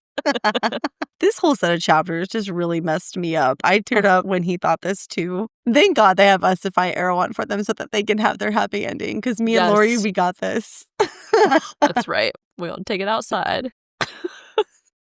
This whole set of chapters just really messed me up. I teared up when he thought this too. Thank God they have us to fight Erewhon for them so that they can have their happy ending. Because me and Lori, we got this. That's right. We won't take it outside.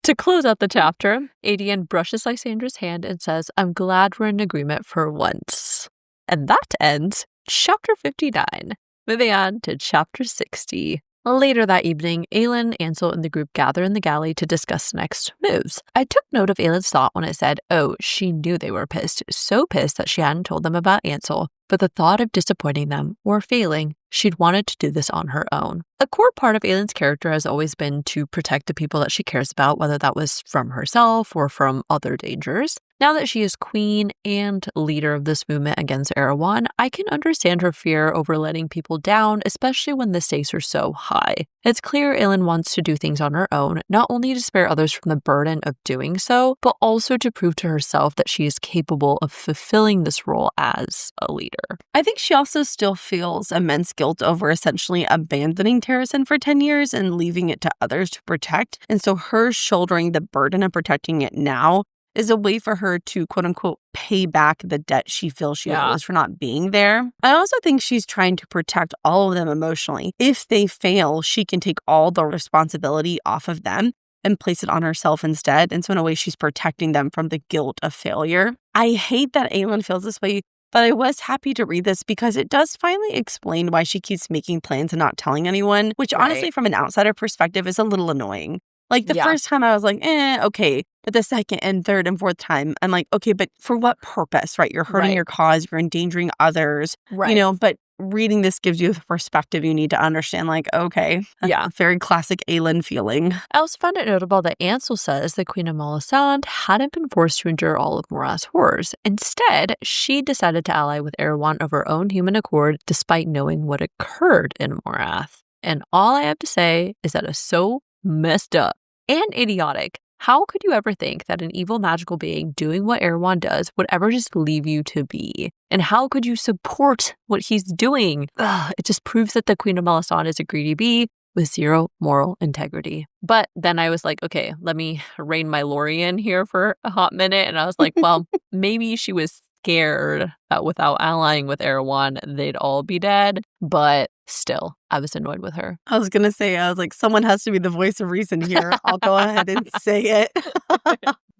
To close out the chapter, Aedion brushes Lysandra's hand and says, "I'm glad we're in agreement for once." And that ends chapter 59. Moving on to chapter 60. Later that evening, Aelin, Ansel, and the group gather in the galley to discuss next moves. I took note of Aelin's thought when it said, oh, she knew they were pissed, so pissed that she hadn't told them about Ansel, but the thought of disappointing them or failing, she'd wanted to do this on her own. A core part of Aelin's character has always been to protect the people that she cares about, whether that was from herself or from other dangers. Now that she is queen and leader of this movement against Erewhon, I can understand her fear over letting people down, especially when the stakes are so high. It's clear Aelin wants to do things on her own, not only to spare others from the burden of doing so, but also to prove to herself that she is capable of fulfilling this role as a leader. I think she also still feels immense guilt over essentially abandoning Terrasen for 10 years and leaving it to others to protect. And so her shouldering the burden of protecting it now is a way for her to, quote unquote, pay back the debt she feels she owes for not being there. I also think she's trying to protect all of them emotionally. If they fail, she can take all the responsibility off of them and place it on herself instead. And so in a way, she's protecting them from the guilt of failure. I hate that Aelin feels this way, but I was happy to read this because it does finally explain why she keeps making plans and not telling anyone, which honestly, from an outsider perspective, is a little annoying. Like the first time I was like, okay. But the second and third and fourth time, I'm like, okay, but for what purpose, right? You're hurting your cause, you're endangering others, you know, but reading this gives you the perspective you need to understand, like, okay, very classic Aelin feeling. I also found it notable that Ansel says the Queen of Molisand hadn't been forced to endure all of Morath's horrors. Instead, she decided to ally with Erewhon of her own human accord, despite knowing what occurred in Morath. And all I have to say is that it's so messed up and idiotic. How could you ever think that an evil magical being doing what Erewhon does would ever just leave you to be? And how could you support what he's doing? It just proves that the Queen of Melisande is a greedy bee with zero moral integrity. But then I was like, okay, let me rein my Lori in here for a hot minute. And I was like, well, maybe she was scared that without allying with Erewhon, they'd all be dead. But still, I was annoyed with her. I was going to say, I was like, someone has to be the voice of reason here. I'll go ahead and say it.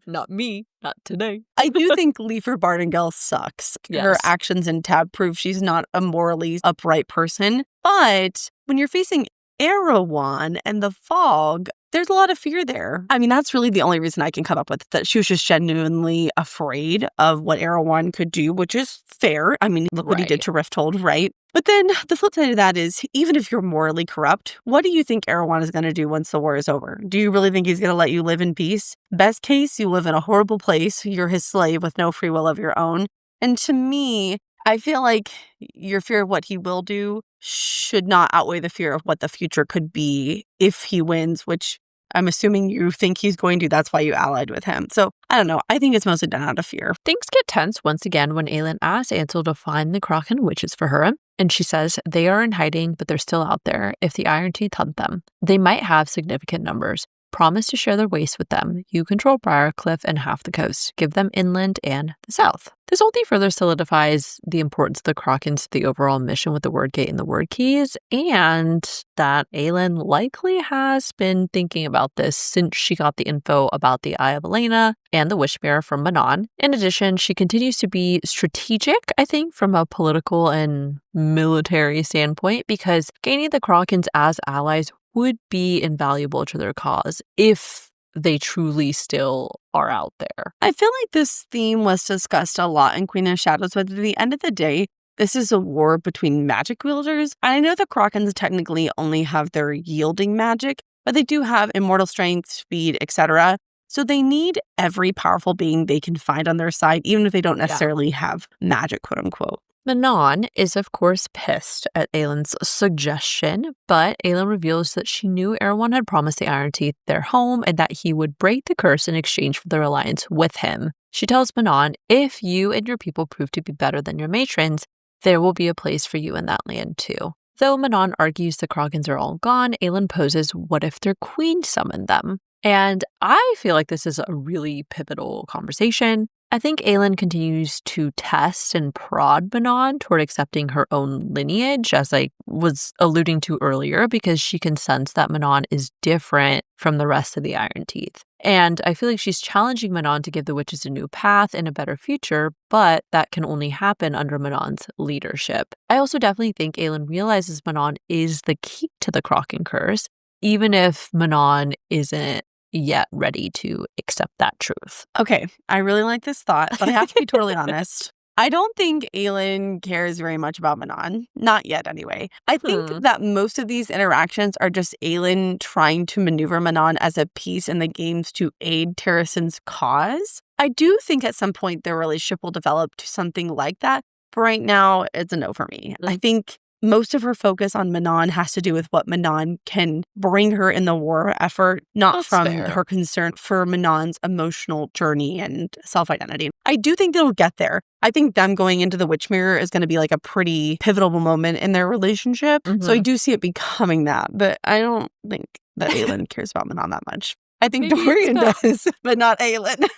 Not me. Not today. I do think Leifer Bardengel sucks. Her actions in Tab prove she's not a morally upright person. But when you're facing Erewhon and the fog, there's a lot of fear there. I mean, that's really the only reason I can come up with, that she was just genuinely afraid of what Erewhon could do, which is fair. I mean, look what he did to Rifthold, right? But then the flip side of that is, even if you're morally corrupt, what do you think Erewhon is going to do once the war is over? Do you really think he's going to let you live in peace? Best case, you live in a horrible place. You're his slave with no free will of your own. And to me, I feel like your fear of what he will do should not outweigh the fear of what the future could be if he wins, which I'm assuming you think he's going to. That's why you allied with him. So I don't know. I think it's mostly done out of fear. Things get tense once again when Aelin asks Ansel to find the Kraken witches for her. And she says they are in hiding, but they're still out there if the Iron Teeth hunt them. They might have significant numbers. Promise to share their waste with them. You control Briarcliff and half the coast. Give them inland and the south. This only further solidifies the importance of the Krakens to the overall mission with the word gate and the word keys, and that Aelin likely has been thinking about this since she got the info about the Eye of Elena and the Wishmere from Manon. In addition, she continues to be strategic, I think, from a political and military standpoint, because gaining the Krakens as allies would be invaluable to their cause if they truly still are out there. I feel like this theme was discussed a lot in Queen of Shadows, but at the end of the day, this is a war between magic wielders. And I know the Krakens technically only have their yielding magic, but they do have immortal strength, speed, etc. So they need every powerful being they can find on their side, even if they don't necessarily have magic, quote unquote. Manon is, of course, pissed at Aelin's suggestion, but Aelin reveals that she knew Erewhon had promised the Iron Teeth their home and that he would break the curse in exchange for their alliance with him. She tells Manon, if you and your people prove to be better than your matrons, there will be a place for you in that land too. Though Manon argues the Krakens are all gone, Aelin poses, what if their queen summoned them? And I feel like this is a really pivotal conversation. I think Aelin continues to test and prod Manon toward accepting her own lineage, as I was alluding to earlier, because she can sense that Manon is different from the rest of the Iron Teeth. And I feel like she's challenging Manon to give the witches a new path and a better future, but that can only happen under Manon's leadership. I also definitely think Aelin realizes Manon is the key to the Kraken curse, even if Manon isn't yet ready to accept that truth. Okay, I really like this thought, but I have to be totally honest. I don't think Aelin cares very much about Manon. Not yet, anyway. I think that most of these interactions are just Aelin trying to maneuver Manon as a piece in the games to aid Terrasen's cause. I do think at some point their relationship will develop to something like that, but right now it's a no for me. I think most of her focus on Manon has to do with what Manon can bring her in the war effort, not from her concern for Manon's emotional journey and self-identity. I do think they'll get there. I think them going into the Witchmere is going to be like a pretty pivotal moment in their relationship. So I do see it becoming that, but I don't think that Aelin cares about Manon that much. I think Dorian does, but not Aelin.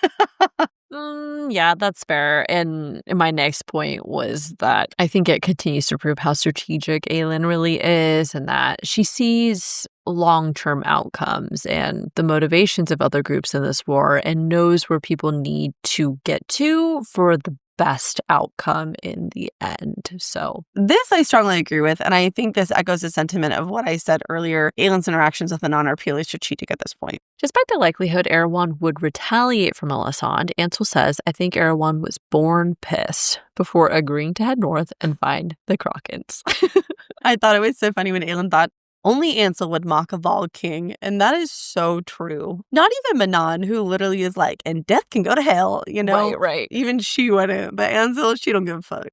Yeah, that's fair. And my next point was that I think it continues to prove how strategic Aelin really is, and that she sees long-term outcomes and the motivations of other groups in this war and knows where people need to get to for the best outcome in the end. So this I strongly agree with, and I think this echoes the sentiment of what I said earlier. Aelin's interactions with Manon are purely strategic at this point. Despite the likelihood Erewhon would retaliate from Melisande, Ansel says, I think Erewhon was born pissed before agreeing to head north and find the Krakens. I thought it was so funny when Aelin thought only Ansel would mock a Vol King, and that is so true. Not even Manon, who literally is like, and death can go to hell, you know? Right. Even she wouldn't, but Ansel, she don't give a fuck.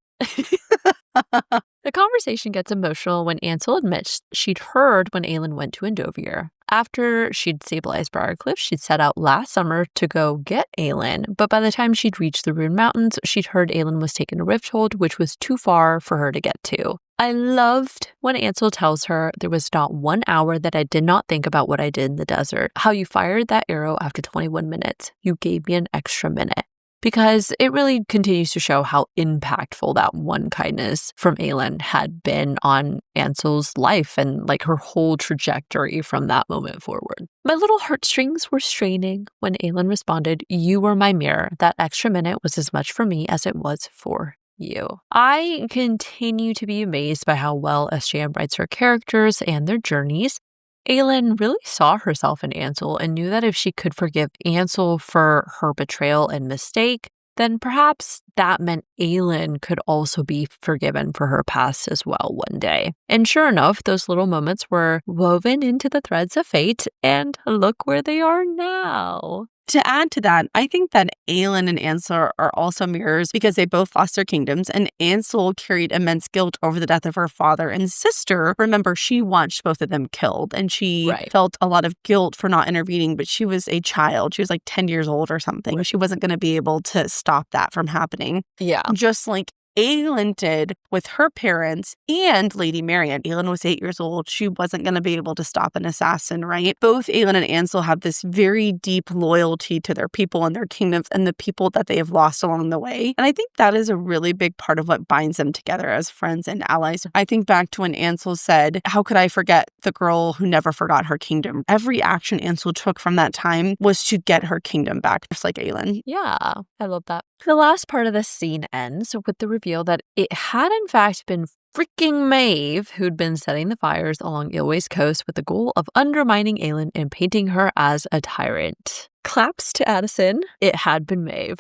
The conversation gets emotional when Ansel admits she'd heard when Aelin went to Endovier. After she'd stabilized Briarcliff, she'd set out last summer to go get Aelin, but by the time she'd reached the Rune Mountains, she'd heard Aelin was taken to Rifthold, which was too far for her to get to. I loved when Ansel tells her, there was not 1 hour that I did not think about what I did in the desert. How you fired that arrow after 21 minutes. You gave me an extra minute. Because it really continues to show how impactful that one kindness from Aelin had been on Ansel's life and like her whole trajectory from that moment forward. My little heartstrings were straining when Aelin responded, you were my mirror. That extra minute was as much for me as it was for you. I continue to be amazed by how well SJM writes her characters and their journeys. Aelin really saw herself in Ansel and knew that if she could forgive Ansel for her betrayal and mistake, then perhaps that meant Aelin could also be forgiven for her past as well one day. And sure enough, those little moments were woven into the threads of fate, and look where they are now. To add to that, I think that Aelin and Ansel are also mirrors because they both lost their kingdoms, and Ansel carried immense guilt over the death of her father and sister. Remember, she watched both of them killed, and she felt a lot of guilt for not intervening, but she was a child. She was like 10 years old or something. She wasn't going to be able to stop that from happening. Yeah. Just like Aelin did with her parents and Lady Marian. Aelin was 8 years old. She wasn't going to be able to stop an assassin, right? Both Aelin and Ansel have this very deep loyalty to their people and their kingdoms and the people that they have lost along the way. And I think that is a really big part of what binds them together as friends and allies. I think back to when Ansel said, "How could I forget the girl who never forgot her kingdom?" Every action Ansel took from that time was to get her kingdom back, just like Aelin. Yeah, I love that. The last part of this scene ends with the reveal that it had in fact been freaking Maeve who'd been setting the fires along Ilway's coast with the goal of undermining Aelin and painting her as a tyrant. Claps to Addison. It had been Maeve.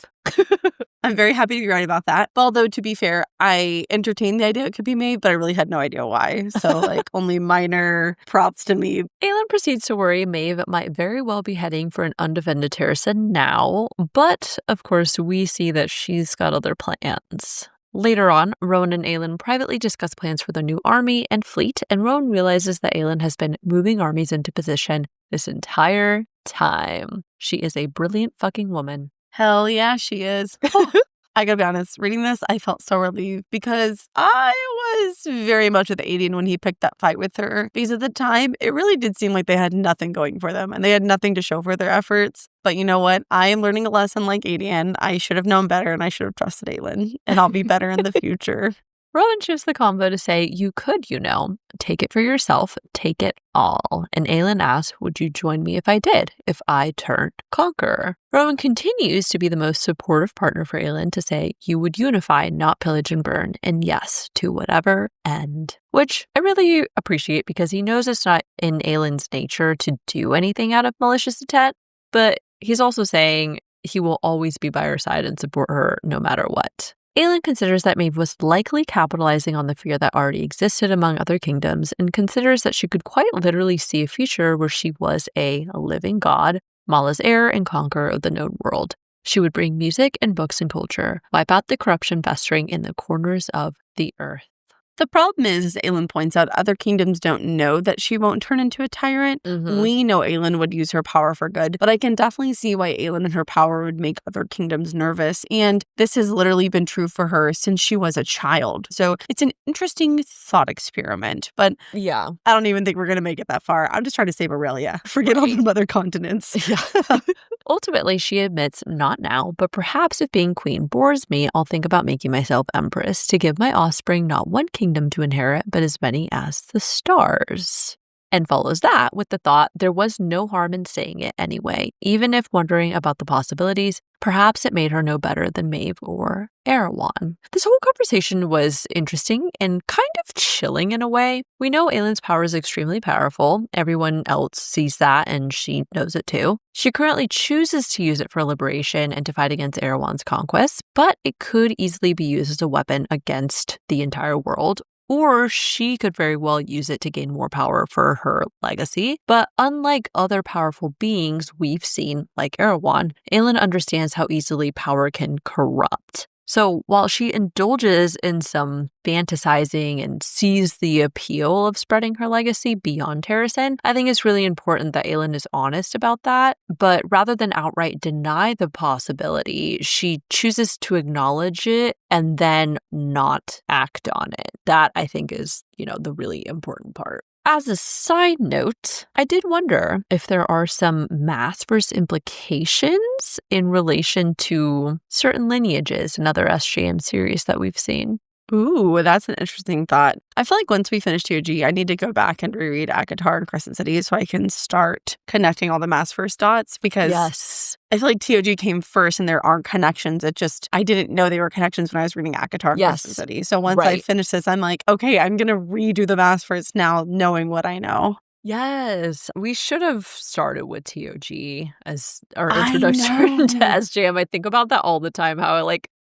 I'm very happy to be right about that. Although, to be fair, I entertained the idea it could be Maeve, but I really had no idea why. So, only minor props to me. Aelin proceeds to worry Maeve might very well be heading for an undefended Terrasen now, but, of course, we see that she's got other plans. Later on, Rowan and Aelin privately discuss plans for their new army and fleet, and Rowan realizes that Aelin has been moving armies into position this entire time. She is a brilliant fucking woman. Hell yeah, she is. I gotta be honest, reading this, I felt so relieved because I was very much with Aelin when he picked that fight with her. Because at the time, it really did seem like they had nothing going for them and they had nothing to show for their efforts. But you know what? I am learning a lesson like Aelin. I should have known better and I should have trusted Aelin. And I'll be better in the future. Rowan shifts the convo to say, "You could, take it for yourself, take it all." And Aelin asks, "Would you join me if I did, if I turned conqueror?" Rowan continues to be the most supportive partner for Aelin to say, "You would unify, not pillage and burn, and yes, to whatever end." Which I really appreciate because he knows it's not in Aelin's nature to do anything out of malicious intent, but he's also saying he will always be by her side and support her no matter what. Aelin considers that Maeve was likely capitalizing on the fear that already existed among other kingdoms and considers that she could quite literally see a future where she was a living god, Mala's heir and conqueror of the known world. She would bring music and books and culture, wipe out the corruption festering in the corners of the earth. The problem is, as Aelin points out, other kingdoms don't know that she won't turn into a tyrant. We know Aelin would use her power for good, but I can definitely see why Aelin and her power would make other kingdoms nervous. And this has literally been true for her since she was a child. So it's an interesting thought experiment, but yeah, I don't even think we're going to make it that far. I'm just trying to save Aurelia. Forget all the other continents. Yeah. Ultimately, she admits, not now, but perhaps if being queen bores me, I'll think about making myself empress to give my offspring not one kingdom to inherit, but as many as the stars. And follows that with the thought there was no harm in saying it anyway, even if wondering about the possibilities, perhaps it made her no better than Maeve or Erewhon. This whole conversation was interesting and kind of chilling in a way. We know Aelin's power is extremely powerful. Everyone else sees that and she knows it too. She currently chooses to use it for liberation and to fight against Erewhon's conquests, but it could easily be used as a weapon against the entire world. Or she could very well use it to gain more power for her legacy. But unlike other powerful beings we've seen, like Erewhon, Aelin understands how easily power can corrupt. So while she indulges in some fantasizing and sees the appeal of spreading her legacy beyond Terrasen, I think it's really important that Aelin is honest about that. But rather than outright deny the possibility, she chooses to acknowledge it and then not act on it. That, I think, is, the really important part. As a side note, I did wonder if there are some mass-verse implications in relation to certain lineages in other SJM series that we've seen. Ooh, that's an interesting thought. I feel like once we finish TOG, I need to go back and reread ACOTAR and Crescent City so I can start connecting all the mass first dots because yes. I feel like TOG came first and there aren't connections. I didn't know they were connections when I was reading ACOTAR and Crescent City. So once I finish this, I'm like, okay, I'm going to redo the mass first now knowing what I know. Yes, we should have started with TOG as our introduction to SJM. I think about that all the time, how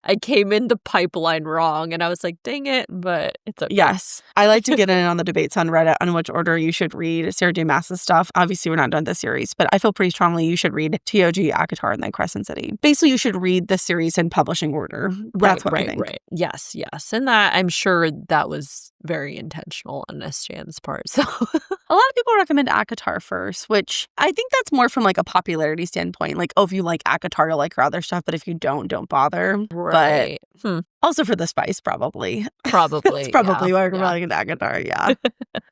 I came in the pipeline wrong, and I was like, dang it, but it's okay. Yes. I like to get in on the debates on Reddit on which order you should read Sarah J. Maas's stuff. Obviously, we're not done this series, but I feel pretty strongly you should read TOG, ACOTAR, and then Crescent City. Basically, you should read the series in publishing order. That's what I think. Right. Yes. And that, I'm sure that was very intentional on Stan's part. So a lot of people recommend ACOTAR first, which I think that's more from like a popularity standpoint. Like, oh, if you like ACOTAR, you'll like her other stuff, but if you don't bother. Right. But also for the spice, probably. Probably. That's probably why we're recommending ACOTAR, yeah.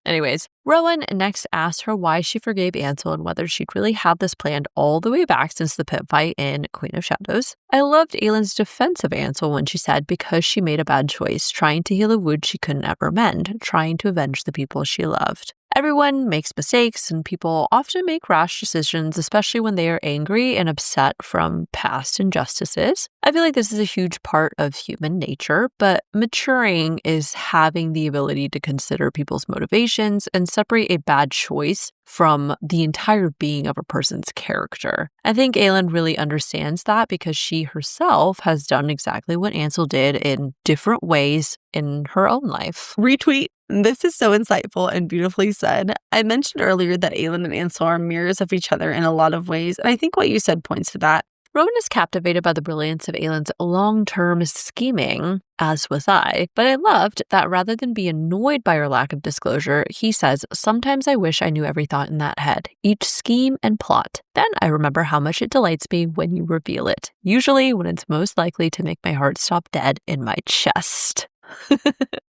Anyways, Rowan next asked her why she forgave Ansel and whether she'd really had this planned all the way back since the pit fight in Queen of Shadows. I loved Aelin's defense of Ansel when she said because she made a bad choice, trying to heal a wound she couldn't ever mend, trying to avenge the people she loved. Everyone makes mistakes, and people often make rash decisions, especially when they are angry and upset from past injustices. I feel like this is a huge part of human nature, but maturing is having the ability to consider people's motivations and separate a bad choice from the entire being of a person's character. I think Aelin really understands that because she herself has done exactly what Ansel did in different ways in her own life. Retweet. This is so insightful and beautifully said. I mentioned earlier that Aelin and Ansel are mirrors of each other in a lot of ways, and I think what you said points to that. Rowan is captivated by the brilliance of Aelin's long-term scheming, as was I, but I loved that rather than be annoyed by her lack of disclosure, he says, sometimes I wish I knew every thought in that head, each scheme and plot. Then I remember how much it delights me when you reveal it, usually when it's most likely to make my heart stop dead in my chest.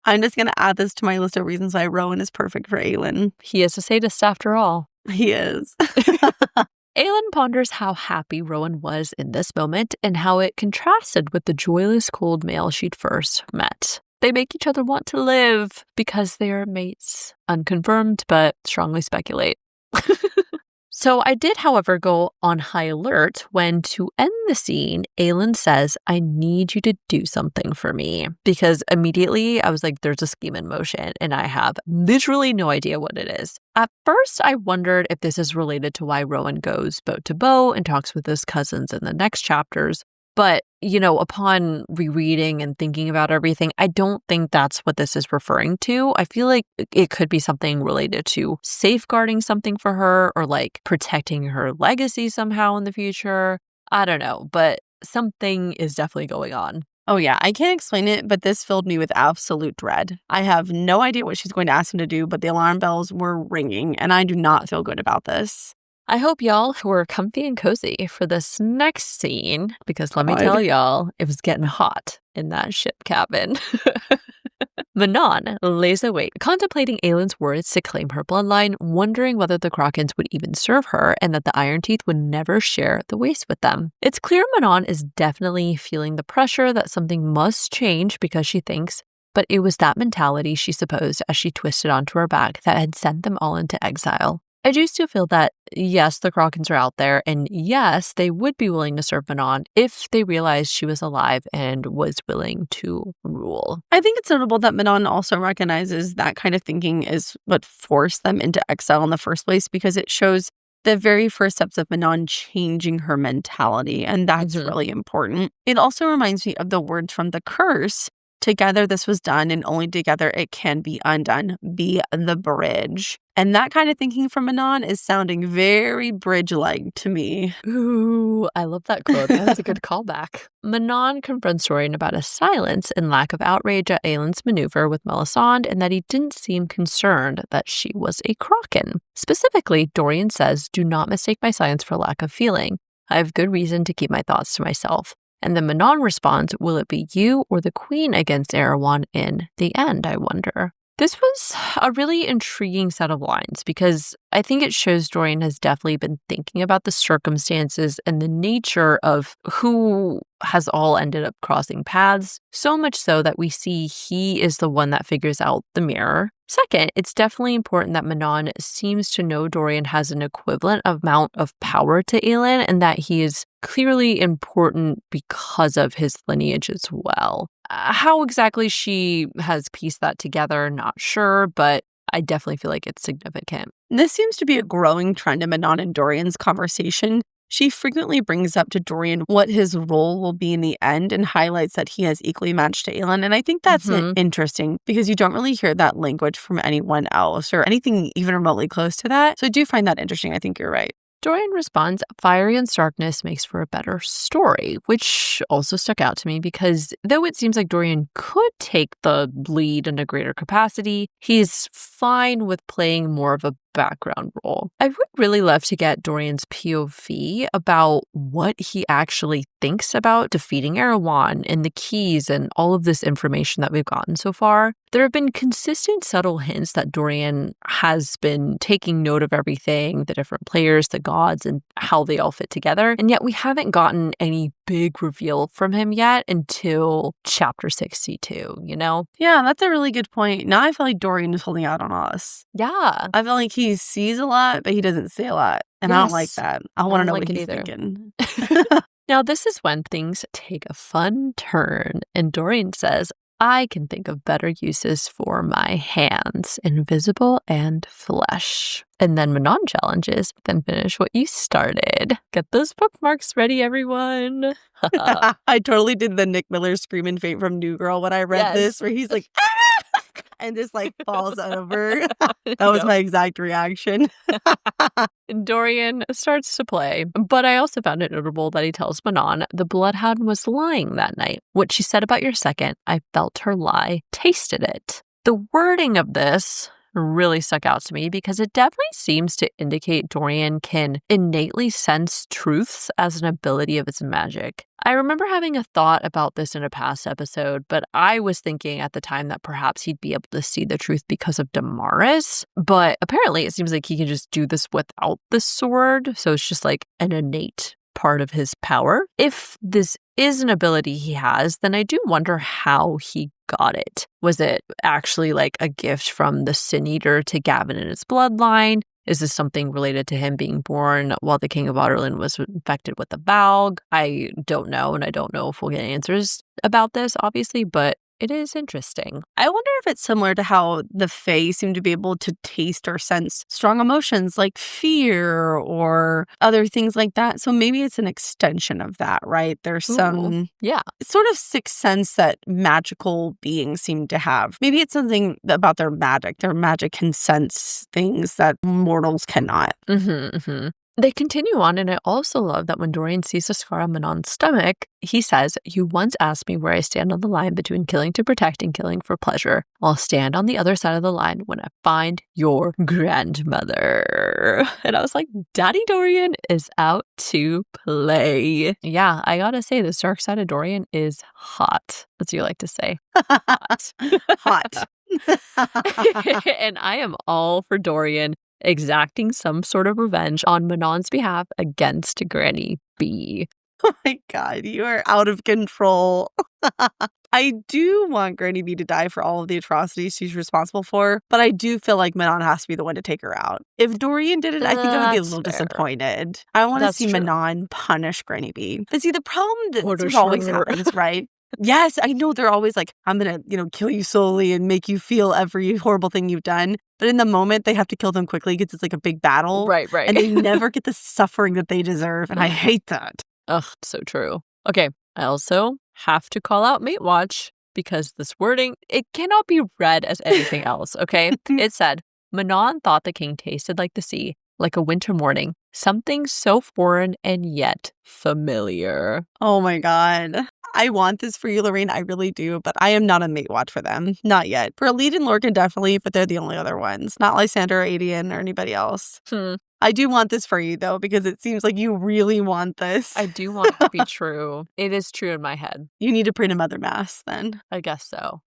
I'm just going to add this to my list of reasons why Rowan is perfect for Aelin. He is a sadist after all. He is. Aelin ponders how happy Rowan was in this moment and how it contrasted with the joyless, cold male she'd first met. They make each other want to live because they are mates. Unconfirmed, but strongly speculate. So I did, however, go on high alert when, to end the scene, Aelin says, I need you to do something for me. Because immediately I was like, there's a scheme in motion, and I have literally no idea what it is. At first, I wondered if this is related to why Rowan goes boat to boat and talks with his cousins in the next chapters. But, upon rereading and thinking about everything, I don't think that's what this is referring to. I feel like it could be something related to safeguarding something for her or like protecting her legacy somehow in the future. I don't know, but something is definitely going on. Oh yeah, I can't explain it, but this filled me with absolute dread. I have no idea what she's going to ask him to do, but the alarm bells were ringing, and I do not feel good about this. I hope y'all were comfy and cozy for this next scene, because let me tell y'all, it was getting hot in that ship cabin. Manon lays awake, contemplating Aelin's words to claim her bloodline, wondering whether the Krakens would even serve her and that the Iron Teeth would never share the waste with them. It's clear Manon is definitely feeling the pressure that something must change because she thinks, but it was that mentality, she supposed, as she twisted onto her back, that had sent them all into exile. I do still feel that, yes, the Krakens are out there, and yes, they would be willing to serve Manon if they realized she was alive and was willing to rule. I think it's notable that Manon also recognizes that kind of thinking is what forced them into exile in the first place, because it shows the very first steps of Manon changing her mentality, and that's really important. It also reminds me of the words from the curse. Together this was done, and only together it can be undone. Be the bridge. And that kind of thinking from Manon is sounding very bridge-like to me. Ooh, I love that quote. That's a good callback. Manon confronts Dorian about his silence and lack of outrage at Aelin's maneuver with Melisande, and that he didn't seem concerned that she was a Kraken. Specifically, Dorian says, do not mistake my silence for lack of feeling. I have good reason to keep my thoughts to myself. And then Manon responds, will it be you or the Queen against Erewhon in the end, I wonder? This was a really intriguing set of lines because I think it shows Dorian has definitely been thinking about the circumstances and the nature of who has all ended up crossing paths, so much so that we see he is the one that figures out the mirror. Second, it's definitely important that Manon seems to know Dorian has an equivalent amount of power to Aelin and that he is clearly important because of his lineage as well. How exactly she has pieced that together, not sure, but I definitely feel like it's significant. This seems to be a growing trend in Manon and Dorian's conversation. She frequently brings up to Dorian what his role will be in the end and highlights that he is equally matched to Aelin. And I think that's interesting because you don't really hear that language from anyone else or anything even remotely close to that. So I do find that interesting. I think you're right. Dorian responds, fiery and starkness makes for a better story, which also stuck out to me because though it seems like Dorian could take the lead in a greater capacity, he's fine with playing more of a background role. I would really love to get Dorian's POV about what he actually thinks about defeating Erewhon and the keys and all of this information that we've gotten so far. There have been consistent subtle hints that Dorian has been taking note of everything, the different players, the gods, and how they all fit together. And yet we haven't gotten any big reveal from him yet until chapter 62, you know? Yeah, that's a really good point. Now I feel like Dorian is holding out on us. Yeah. I feel like he sees a lot, but he doesn't say a lot. And I don't like that. I want to know what he's thinking. Now, this is when things take a fun turn. And Dorian says, I can think of better uses for my hands, invisible and flesh. And then Manon challenges, then finish what you started. Get those bookmarks ready, everyone. I totally did the Nick Miller scream and faint from New Girl when I read this, where he's like, and just like falls over. That was my exact reaction. Dorian starts to play, but I also found it notable that he tells Manon the Bloodhound was lying that night. What she said about your second, I felt her lie, tasted it. The wording of this really stuck out to me because it definitely seems to indicate Dorian can innately sense truths as an ability of his magic. I remember having a thought about this in a past episode, but I was thinking at the time that perhaps he'd be able to see the truth because of Damaris, but apparently it seems like he can just do this without the sword, so it's just like an innate part of his power. If this is an ability he has, then I do wonder how he got it. Was it actually like a gift from the Sin Eater to Gavin and his bloodline? Is this something related to him being born while the King of Otterland was infected with the Valg? I don't know, and I don't know if we'll get answers about this, obviously, but it is interesting. I wonder if it's similar to how the Fae seem to be able to taste or sense strong emotions like fear or other things like that. So maybe it's an extension of that, right? There's some sort of sixth sense that magical beings seem to have. Maybe it's something about their magic. Their magic can sense things that mortals cannot. They continue on, and I also love that when Dorian sees a scar on Manon's stomach, he says, you once asked me where I stand on the line between killing to protect and killing for pleasure. I'll stand on the other side of the line when I find your grandmother. And I was like, Daddy Dorian is out to play. Yeah, I gotta say, the dark side of Dorian is hot, as you like to say. Hot. Hot. And I am all for Dorian exacting some sort of revenge on Manon's behalf against Granny B. Oh my God, you are out of control. I do want Granny B to die for all of the atrocities she's responsible for, but I do feel like Manon has to be the one to take her out. If Dorian did it, I think I would be a little disappointed. I want to see Manon punish Granny B. But see, the problem that always happens, right? Yes, I know they're always like, I'm going to, kill you slowly and make you feel every horrible thing you've done. But in the moment, they have to kill them quickly because it's like a big battle. Right. And they never get the suffering that they deserve. And I hate that. Ugh, so true. Okay, I also have to call out Mate Watch because this wording, it cannot be read as anything else, okay? It said, Manon thought the king tasted like the sea, like a winter morning, something so foreign and yet familiar. Oh my God. I want this for you, Lorraine. I really do, but I am not a Mate Watch for them. Not yet. For Elide and Lorcan, definitely, but they're the only other ones. Not Lysander or Adian or anybody else. I do want this for you, though, because it seems like you really want this. I do want it to be true. It is true in my head. You need to print a Mother Mass, then. I guess so.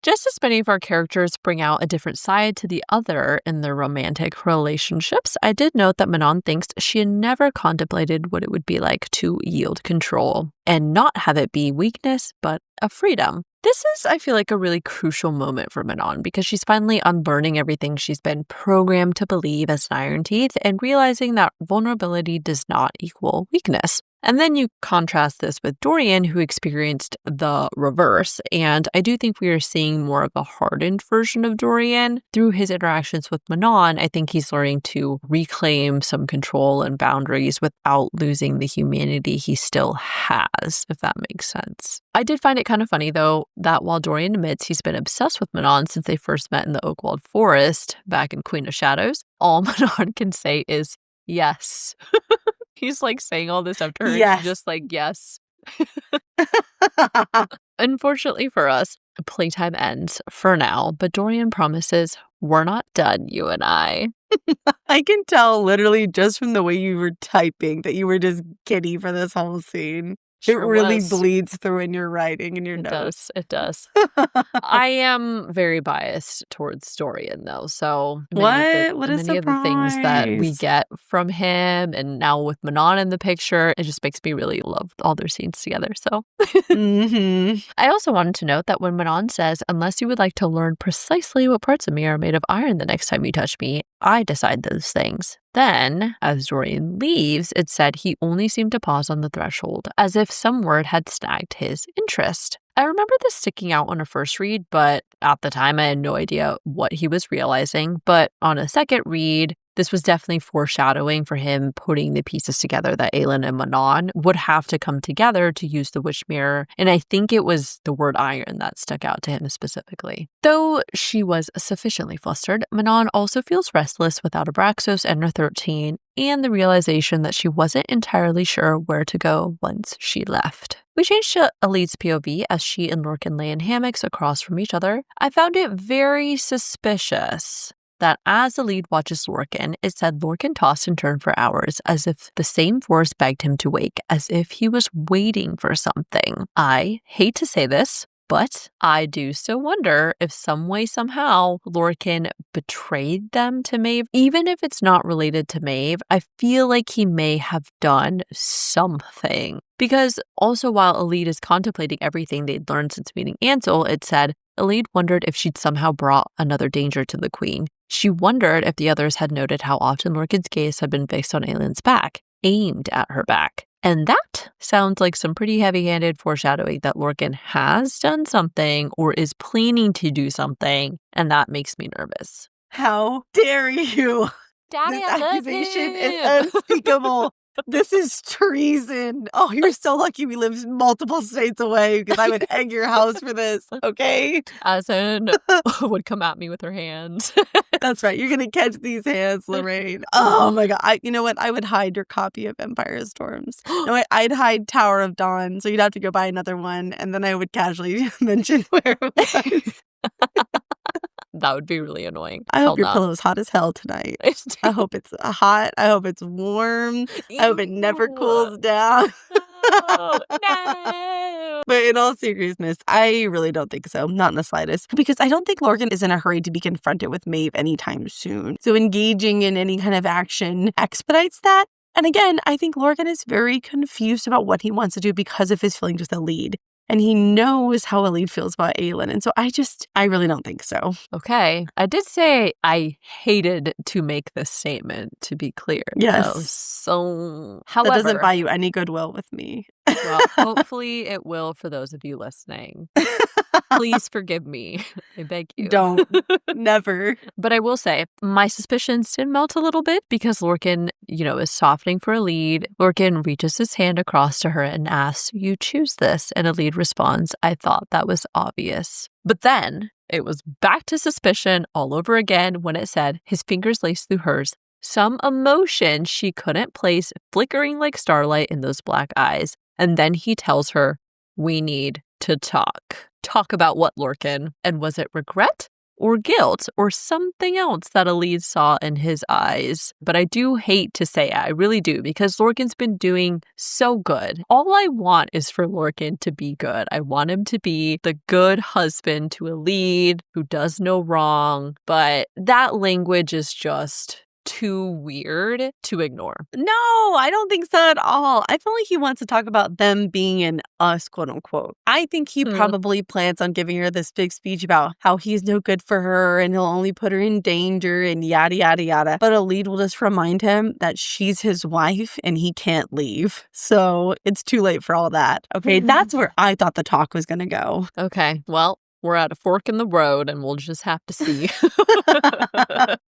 Just as many of our characters bring out a different side to the other in their romantic relationships, I did note that Manon thinks she had never contemplated what it would be like to yield control and not have it be weakness, but a freedom. This is, I feel like, a really crucial moment for Manon because she's finally unlearning everything she's been programmed to believe as an Iron Teeth and realizing that vulnerability does not equal weakness. And then you contrast this with Dorian, who experienced the reverse. And I do think we are seeing more of a hardened version of Dorian. Through his interactions with Manon, I think he's learning to reclaim some control and boundaries without losing the humanity he still has, if that makes sense. I did find it kind of funny, though, that while Dorian admits he's been obsessed with Manon since they first met in the Oakwald Forest back in Queen of Shadows, all Manon can say is yes. He's like saying all this after her. Yes. She's just like, yes. Unfortunately for us, playtime ends for now, but Dorian promises we're not done, you and I. I can tell literally just from the way you were typing that you were just giddy for this whole scene. Sure it really was. bleeds through in your writing and your notes. It does. I am very biased towards Dorian, though. So What a many of the things that we surprise. get from him, and now with Manon in the picture, it just makes me really love all their scenes together. So I also wanted to note that when Manon says, unless you would like to learn precisely what parts of me are made of iron the next time you touch me, I decide those things. Then, as Dorian leaves, it said he only seemed to pause on the threshold, as if some word had snagged his interest. I remember this sticking out on a first read, but at the time I had no idea what he was realizing. But on a second read, this was definitely foreshadowing for him putting the pieces together that Aelin and Manon would have to come together to use the witch mirror. And I think it was the word iron that stuck out to him specifically. Though she was sufficiently flustered, Manon also feels restless without Abraxos and her 13, and the realization that she wasn't entirely sure where to go once she left. We changed to Elide's POV as she and Lorcan lay in hammocks across from each other. I found it very suspicious that as Elide watches Lorcan, it said Lorcan tossed and turned for hours as if the same force begged him to wake, as if he was waiting for something. I hate to say this, but I do still wonder if some way, somehow, Lorcan betrayed them to Maeve. Even if it's not related to Maeve, I feel like he may have done something. Because also while Elide is contemplating everything they'd learned since meeting Ansel, it said Elide wondered if she'd somehow brought another danger to the queen. She wondered if the others had noted how often Lorcan's gaze had been fixed on Aelin's back, aimed at her back. And that sounds like some pretty heavy-handed foreshadowing that Lorcan has done something or is planning to do something, and that makes me nervous. How dare you? Daddy, This I love accusation him. is unspeakable. This is treason. Oh, you're so lucky we live multiple states away because I would egg your house for this, okay? As in, would come at me with her hands. That's right. You're going to catch these hands, Lorraine. Oh my God. You know what? I would hide your copy of Empire Storms. No, I'd hide Tower of Dawn, so you'd have to go buy another one, and then I would casually mention where it was. That would be really annoying. I hope your pillow is hot as hell tonight. I hope it's hot. I hope it's warm. I hope it never cools down. No. But in all seriousness, I really don't think so. Not in the slightest. Because I don't think Lorcan is in a hurry to be confronted with Maeve anytime soon. So engaging in any kind of action expedites that. And again, I think Lorcan is very confused about what he wants to do because of his feelings with Elide. And he knows how Elide feels about Aelin. And so I really don't think so. Okay. I did say I hated to make this statement, to be clear. Yes. Though. So, however, that doesn't buy you any goodwill with me. Well, hopefully it will for those of you listening. Please forgive me. I beg you. Don't. Never. But I will say, my suspicions did melt a little bit because Lorcan, is softening for Elide. Lorcan reaches his hand across to her and asks, "You choose this?" And Elide responds, "I thought that was obvious." But then it was back to suspicion all over again when it said his fingers laced through hers. Some emotion she couldn't place flickering like starlight in those black eyes. And then he tells her, "We need to talk." Talk about what, Lorcan? And was it regret or guilt or something else that Elide saw in his eyes? But I do hate to say it. I really do, because Lorcan's been doing so good. All I want is for Lorcan to be good. I want him to be the good husband to Elide who does no wrong. But that language is just too weird to ignore. No, I don't think so at all. I feel like he wants to talk about them being in us, quote unquote. I think he probably plans on giving her this big speech about how he's no good for her and he'll only put her in danger and yada, yada, yada. But Elide will just remind him that she's his wife and he can't leave. So it's too late for all that. Okay, that's where I thought the talk was going to go. Okay, well, we're at a fork in the road and we'll just have to see.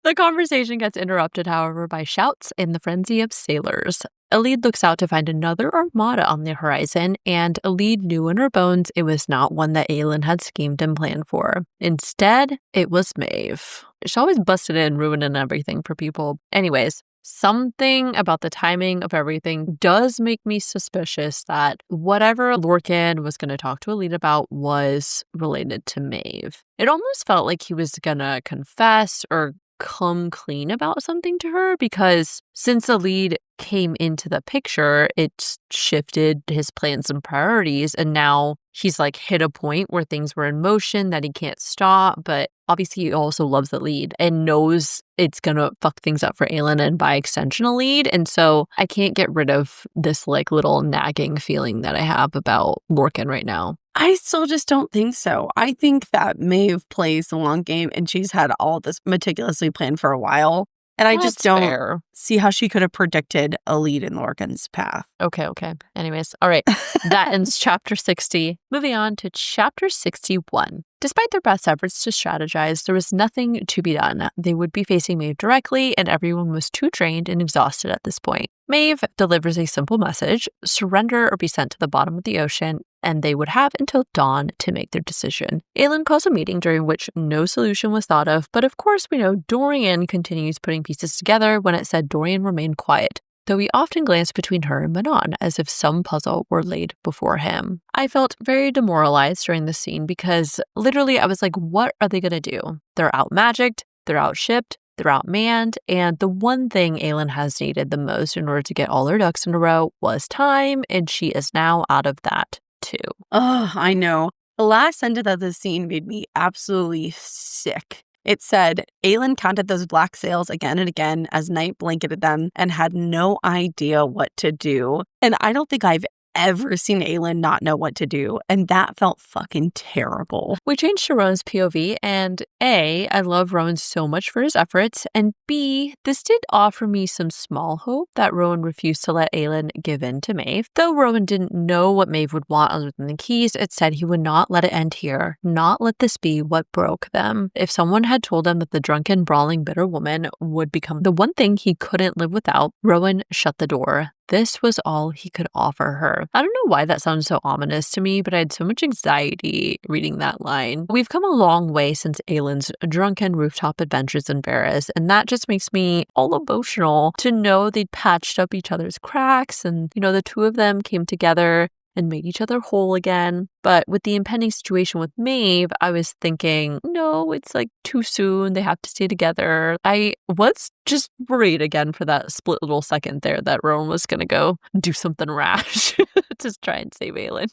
The conversation gets interrupted, however, by shouts and the frenzy of sailors. Elide looks out to find another armada on the horizon, and Elide knew in her bones it was not one that Aelin had schemed and planned for. Instead, it was Maeve. She always busted in, ruining everything for people. Anyways, something about the timing of everything does make me suspicious that whatever Lorcan was going to talk to Elide about was related to Maeve. It almost felt like he was going to confess or come clean about something to her, because since Elide came into the picture, it shifted his plans and priorities, and now he's like hit a point where things were in motion that he can't stop. But obviously he also loves Elide and knows it's gonna fuck things up for Aelin and by extension Elide, and so I can't get rid of this like little nagging feeling that I have about Lorcan right now. I still just don't think so. I think that Maeve plays the long game and she's had all this meticulously planned for a while. And I just don't see how she could have predicted Elide and Lorcan's path. Okay. Anyways, all right. That ends chapter 60. Moving on to chapter 61. Despite their best efforts to strategize, there was nothing to be done. They would be facing Maeve directly, and everyone was too drained and exhausted at this point. Maeve delivers a simple message: surrender or be sent to the bottom of the ocean, and they would have until dawn to make their decision. Aelin calls a meeting during which no solution was thought of, but of course we know Dorian continues putting pieces together when it said Dorian remained quiet, though we often glance between her and Manon as if some puzzle were laid before him. I felt very demoralized during this scene because literally I was like, what are they going to do? They're out-magicked, they're out-shipped, they're outmanned, and the one thing Aelin has needed the most in order to get all her ducks in a row was time, and she is now out of that too. Oh, I know. The last sentence of the scene made me absolutely sick. It said, Aelin counted those black sails again and again as night blanketed them and had no idea what to do. And I don't think I've ever seen Aelin not know what to do, and that felt fucking terrible. We changed to Rowan's POV, and A, I love Rowan so much for his efforts, and B, this did offer me some small hope that Rowan refused to let Aelin give in to Maeve. Though Rowan didn't know what Maeve would want other than the keys, it said he would not let it end here, not let this be what broke them. If someone had told him that the drunken, brawling, bitter woman would become the one thing he couldn't live without, Rowan shut the door. This was all he could offer her. I don't know why that sounds so ominous to me, but I had so much anxiety reading that line. We've come a long way since Aelin's drunken rooftop adventures in Varys, and that just makes me all emotional to know they'd patched up each other's cracks and, the two of them came together and made each other whole again. But with the impending situation with Maeve, I was thinking, no, it's like too soon. They have to stay together. I was just worried again for that split little second there that Rowan was going to go do something rash to try and save Aelin,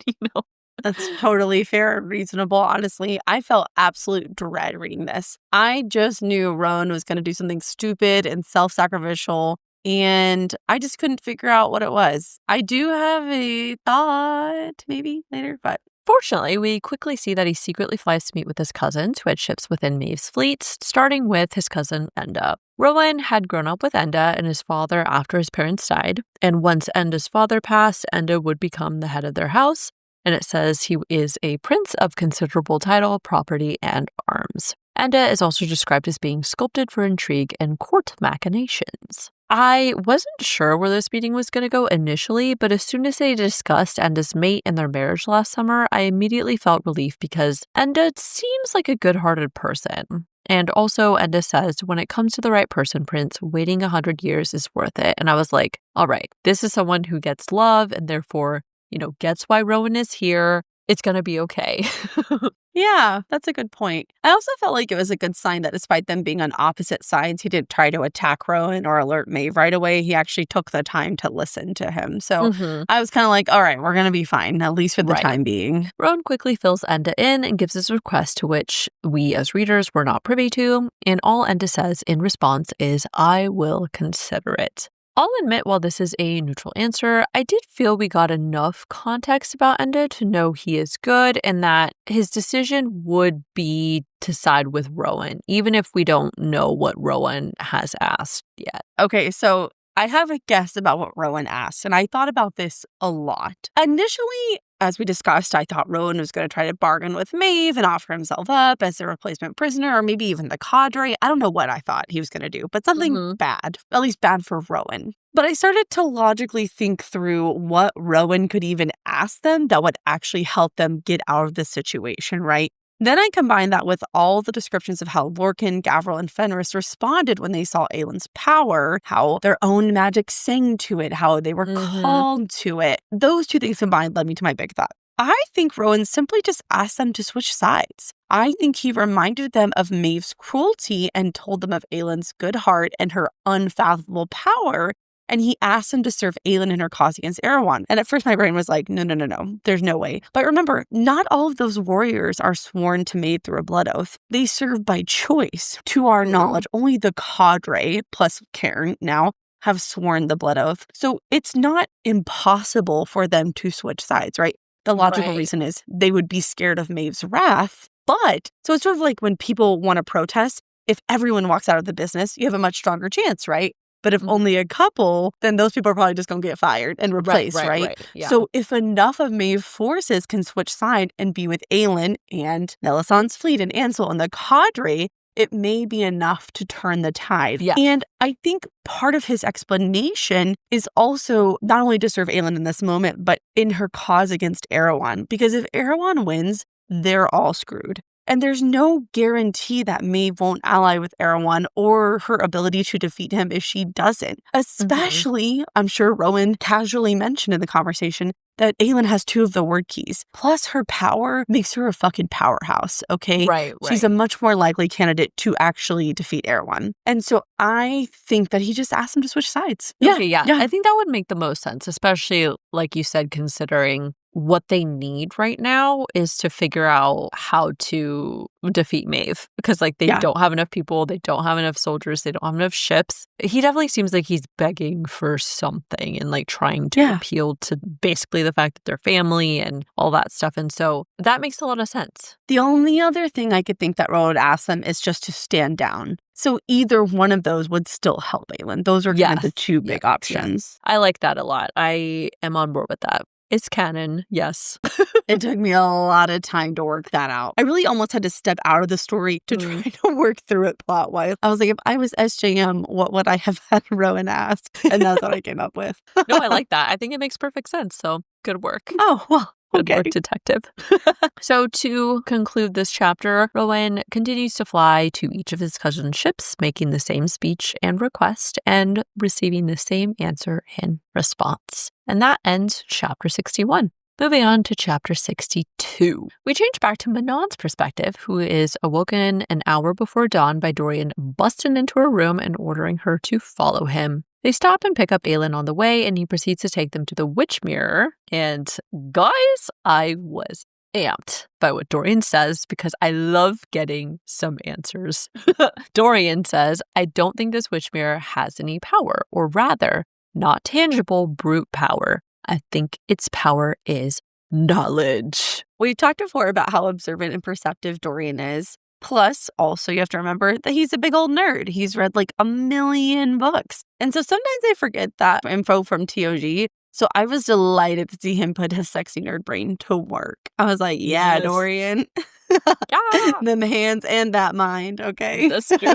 That's totally fair and reasonable. Honestly, I felt absolute dread reading this. I just knew Rowan was going to do something stupid and self-sacrificial, and I just couldn't figure out what it was. I do have a thought maybe later, but fortunately, we quickly see that he secretly flies to meet with his cousins who had ships within Maeve's fleet, starting with his cousin Enda. Rowan had grown up with Enda and his father after his parents died, and once Enda's father passed, Enda would become the head of their house, and it says he is a prince of considerable title, property, and arms. Enda is also described as being sculpted for intrigue and court machinations. I wasn't sure where this meeting was going to go initially, but as soon as they discussed Enda's mate and their marriage last summer, I immediately felt relief because Enda seems like a good-hearted person. And also, Enda says, when it comes to the right person, Prince, waiting 100 years is worth it. And I was like, all right, this is someone who gets love and therefore, gets why Rowan is here. It's going to be okay. Yeah, that's a good point. I also felt like it was a good sign that despite them being on opposite sides, he didn't try to attack Rowan or alert Maeve right away. He actually took the time to listen to him. So I was kind of like, all right, we're going to be fine, at least for the time being. Rowan quickly fills Enda in and gives his request, to which we as readers were not privy to. And all Enda says in response is, I will consider it. I'll admit, while this is a neutral answer, I did feel we got enough context about Enda to know he is good and that his decision would be to side with Rowan, even if we don't know what Rowan has asked yet. Okay, so I have a guess about what Rowan asked, and I thought about this a lot. Initially, as we discussed, I thought Rowan was going to try to bargain with Maeve and offer himself up as a replacement prisoner, or maybe even the cadre. I don't know what I thought he was going to do, but something bad, at least bad for Rowan. But I started to logically think through what Rowan could even ask them that would actually help them get out of this situation, right? Then I combined that with all the descriptions of how Lorcan, Gavriel, and Fenrys responded when they saw Aelin's power, how their own magic sang to it, how they were called to it. Those two things combined led me to my big thought. I think Rowan simply just asked them to switch sides. I think he reminded them of Maeve's cruelty and told them of Aelin's good heart and her unfathomable power. And he asked them to serve Aelin in her cause against Erewhon. And at first my brain was like, no, there's no way. But remember, not all of those warriors are sworn to Maeve through a blood oath. They serve by choice. To our knowledge, only the cadre, plus Cairn now, have sworn the blood oath. So it's not impossible for them to switch sides, right? The logical reason is they would be scared of Maeve's wrath. But, so it's sort of like when people want to protest, if everyone walks out of the business, you have a much stronger chance, right? But if only a couple, then those people are probably just going to get fired and replaced, right? Yeah. So if enough of Maeve's forces can switch side and be with Aelin and Melisandre's fleet and Ansel and the cadre, it may be enough to turn the tide. Yeah. And I think part of his explanation is also not only to serve Aelin in this moment, but in her cause against Erewhon. Because if Erewhon wins, they're all screwed. And there's no guarantee that Maeve won't ally with Erewhon or her ability to defeat him if she doesn't. Especially, I'm sure Rowan casually mentioned in the conversation that Aelin has 2 of the word keys. Plus, her power makes her a fucking powerhouse, okay? Right. She's a much more likely candidate to actually defeat Erewhon. And so I think that he just asked him to switch sides. Okay, I think that would make the most sense, especially, like you said, considering what they need right now is to figure out how to defeat Maeve. Because, like, they don't have enough people, they don't have enough soldiers, they don't have enough ships. He definitely seems like he's begging for something and, like, trying to appeal to basically the fact that they're family and all that stuff. And so that makes a lot of sense. The only other thing I could think that Rowan would ask them is just to stand down. So either one of those would still help Aelin. Those are kind of the 2 big options. I like that a lot. I am on board with that. It's canon, yes. It took me a lot of time to work that out. I really almost had to step out of the story to try to work through it plot-wise. I was like, if I was SJM, what would I have had Rowan ask? And that's what I came up with. No, I like that. I think it makes perfect sense. So good work. Oh, well. Good work, detective. So to conclude this chapter, Rowan continues to fly to each of his cousin's ships, making the same speech and request and receiving the same answer in response. And that ends chapter 61. Moving on to chapter 62. We change back to Manon's perspective, who is awoken an hour before dawn by Dorian busting into her room and ordering her to follow him. They stop and pick up Aelin on the way, and he proceeds to take them to the witch mirror. And guys, I was amped by what Dorian says because I love getting some answers. Dorian says, I don't think this witch mirror has any power, or rather, not tangible brute power. I think its power is knowledge. We've talked before about how observant and perceptive Dorian is. Plus, also, you have to remember that he's a big old nerd. He's read like 1,000,000 books. And so sometimes I forget that info from TOG. So I was delighted to see him put his sexy nerd brain to work. I was like, yeah, Dorian. Them hands and that mind, okay? That's true.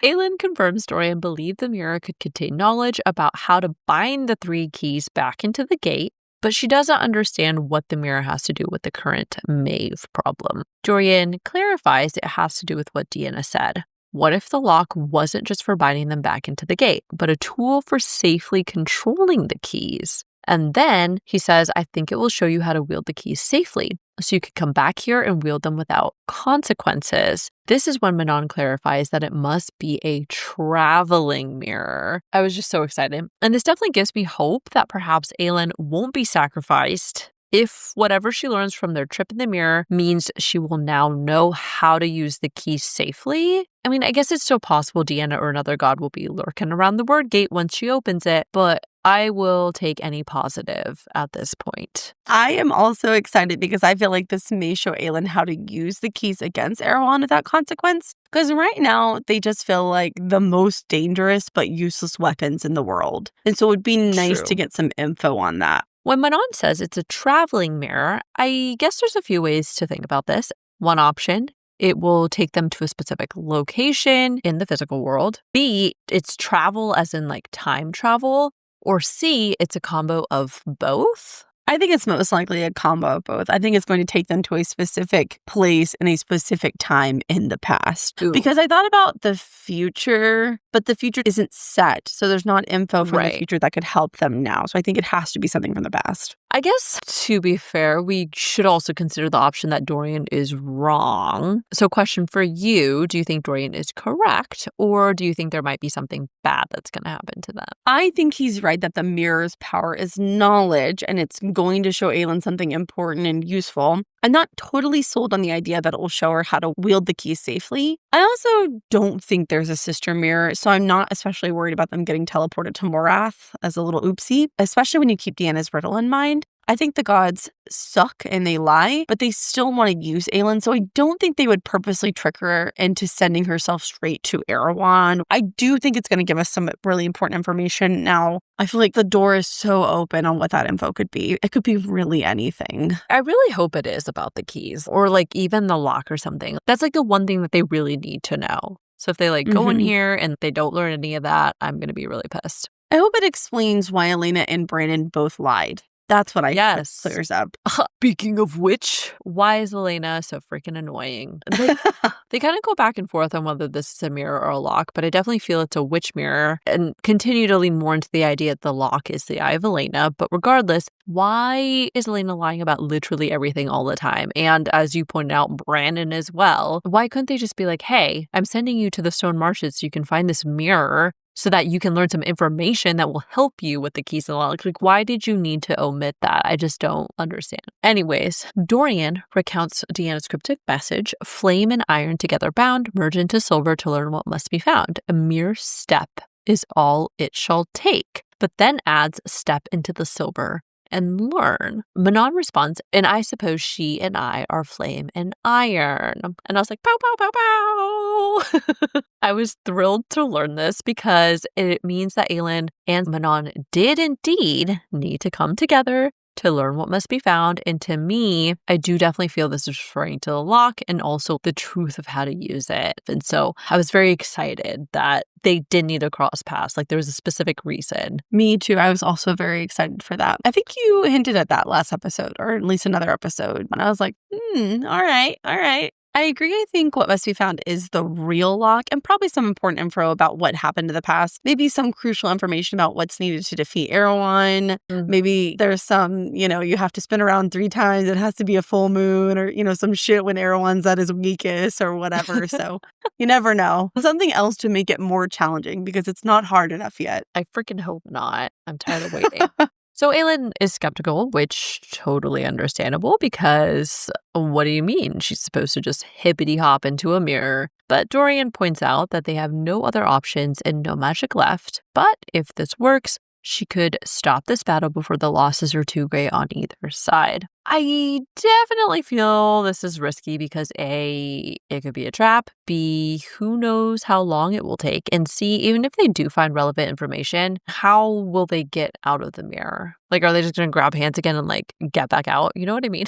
Aelin confirms Dorian believed the mirror could contain knowledge about how to bind the 3 keys back into the gate, but she doesn't understand what the mirror has to do with the current Maeve problem. Dorian clarifies it has to do with what Deanna said. What if the lock wasn't just for binding them back into the gate, but a tool for safely controlling the keys? And then he says, I think it will show you how to wield the keys safely. so you could come back here and wield them without consequences. This is when Manon clarifies that it must be a traveling mirror. I was just so excited. And this definitely gives me hope that perhaps Aelin won't be sacrificed if whatever she learns from their trip in the mirror means she will now know how to use the key safely. I mean, I guess it's still possible Deanna or another god will be lurking around the word gate once she opens it, but I will take any positive at this point. I am also excited because I feel like this may show Aelin how to use the keys against Erewhon without consequence. Because right now, they just feel like the most dangerous but useless weapons in the world. And so it would be nice to get some info on that. When Manon says it's a traveling mirror, I guess there's a few ways to think about this. One option, it will take them to a specific location in the physical world. B, it's travel as in like time travel. Or C, it's a combo of both. I think it's most likely a combo of both. I think it's going to take them to a specific place in a specific time in the past. Ooh. Because I thought about the future, but the future isn't set. So there's not info from the future that could help them now. So I think it has to be something from the past. I guess, to be fair, we should also consider the option that Dorian is wrong. So question for you, do you think Dorian is correct? Or do you think there might be something bad that's going to happen to them? I think he's right that the mirror's power is knowledge and it's going to show Aelin something important and useful. I'm not totally sold on the idea that it will show her how to wield the keys safely. I also don't think there's a sister mirror, so I'm not especially worried about them getting teleported to Morath as a little oopsie, especially when you keep Deanna's riddle in mind. I think the gods suck and they lie, but they still want to use Aelin, so I don't think they would purposely trick her into sending herself straight to Erewhon. I do think it's going to give us some really important information. Now, I feel like the door is so open on what that info could be. It could be really anything. I really hope it is about the keys or like even the lock or something. That's like the one thing that they really need to know. So if they like go in here and they don't learn any of that, I'm going to be really pissed. I hope it explains why Elena and Brandon both lied. That's what I guess clears up. Speaking of which, why is Elena so freaking annoying? They kind of go back and forth on whether this is a mirror or a lock, but I definitely feel it's a witch mirror and continue to lean more into the idea that the lock is the eye of Elena. But regardless, why is Elena lying about literally everything all the time? And as you pointed out, Brandon as well. Why couldn't they just be like, hey, I'm sending you to the Stone Marshes so you can find this mirror so that you can learn some information that will help you with the keys and the lock? Like, why did you need to omit that? I just don't understand. Anyways, Dorian recounts Deanna's cryptic message, flame and iron together bound, merge into silver to learn what must be found. A mere step is all it shall take, but then adds step into the silver and learn. Manon responds, and I suppose she and I are flame and iron. And I was like, pow, pow, pow, pow. I was thrilled to learn this because it means that Aelin and Manon did indeed need to come together to learn what must be found. And to me, I do definitely feel this is referring to the lock and also the truth of how to use it. And so I was very excited that they did need to cross paths. Like there was a specific reason. Me too. I was also very excited for that. I think you hinted at that last episode, or at least another episode. And I was like, all right. I agree. I think what must be found is the real lock and probably some important info about what happened to the past. Maybe some crucial information about what's needed to defeat Erewhon. Maybe there's some, you have to spin around 3 times. It has to be a full moon or, some shit when Erewhon's at his weakest or whatever. So you never know. Something else to make it more challenging because it's not hard enough yet. I freaking hope not. I'm tired of waiting. So Aelin is skeptical, which totally understandable because what do you mean? She's supposed to just hippity hop into a mirror. But Dorian points out that they have no other options and no magic left. But if this works, she could stop this battle before the losses are too great on either side. I definitely feel this is risky because A, it could be a trap. B, who knows how long it will take. And C, even if they do find relevant information, how will they get out of the mirror? Like, are they just going to grab hands again and get back out? You know what I mean?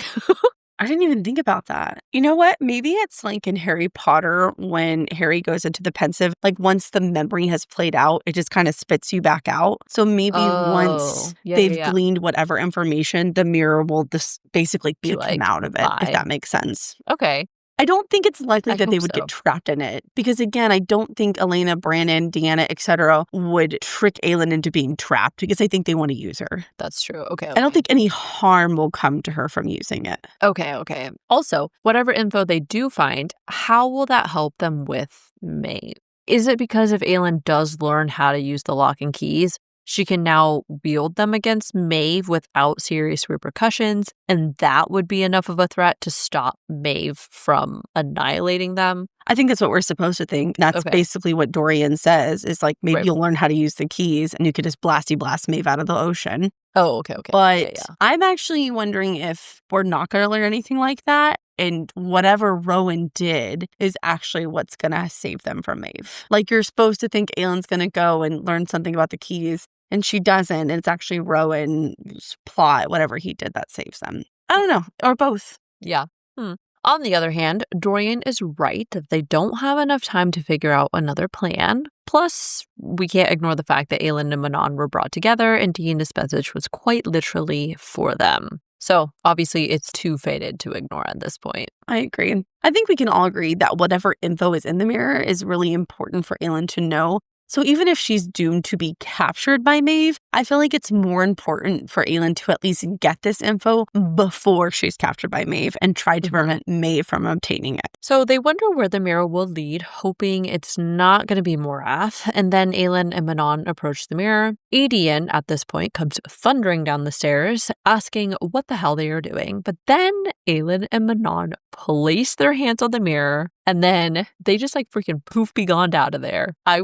I didn't even think about that. You know what? Maybe it's like in Harry Potter when Harry goes into the pensive, once the memory has played out, it just kind of spits you back out. So maybe once they've gleaned whatever information, the mirror will just basically kick him out of it, if that makes sense. Okay. I don't think it's likely I that they hope would so. get trapped in it. Because again, I don't think Elena, Brannon, Deanna, etc. would trick Aelin into being trapped because I think they want to use her. That's true. Okay. I don't think any harm will come to her from using it. Okay. Also, whatever info they do find, how will that help them with Maeve? Is it because if Aelin does learn how to use the lock and keys, she can now wield them against Maeve without serious repercussions, and that would be enough of a threat to stop Maeve from annihilating them? I think that's what we're supposed to think. That's basically what Dorian says, is like, maybe you'll learn how to use the keys and you could just blast Maeve out of the ocean. Oh, okay. But I'm actually wondering if we're not going to learn anything like that. And whatever Rowan did is actually what's going to save them from Maeve. Like, you're supposed to think Aelin's going to go and learn something about the keys, and she doesn't. And it's actually Rowan's plot, whatever he did, that saves them. I don't know. Or both. Yeah. On the other hand, Dorian is right that they don't have enough time to figure out another plan. Plus, we can't ignore the fact that Aelin and Manon were brought together, and Deanna's message was quite literally for them. So, obviously, it's too fated to ignore at this point. I agree. I think we can all agree that whatever info is in the mirror is really important for Aelin to know. So even if she's doomed to be captured by Maeve, I feel like it's more important for Aelin to at least get this info before she's captured by Maeve and try to prevent Maeve from obtaining it. So they wonder where the mirror will lead, hoping it's not going to be Morath. And then Aelin and Manon approach the mirror. Aedion, at this point, comes thundering down the stairs, asking what the hell they are doing. But then Aelin and Manon place their hands on the mirror, and then they just like freaking poof be gone out of there. I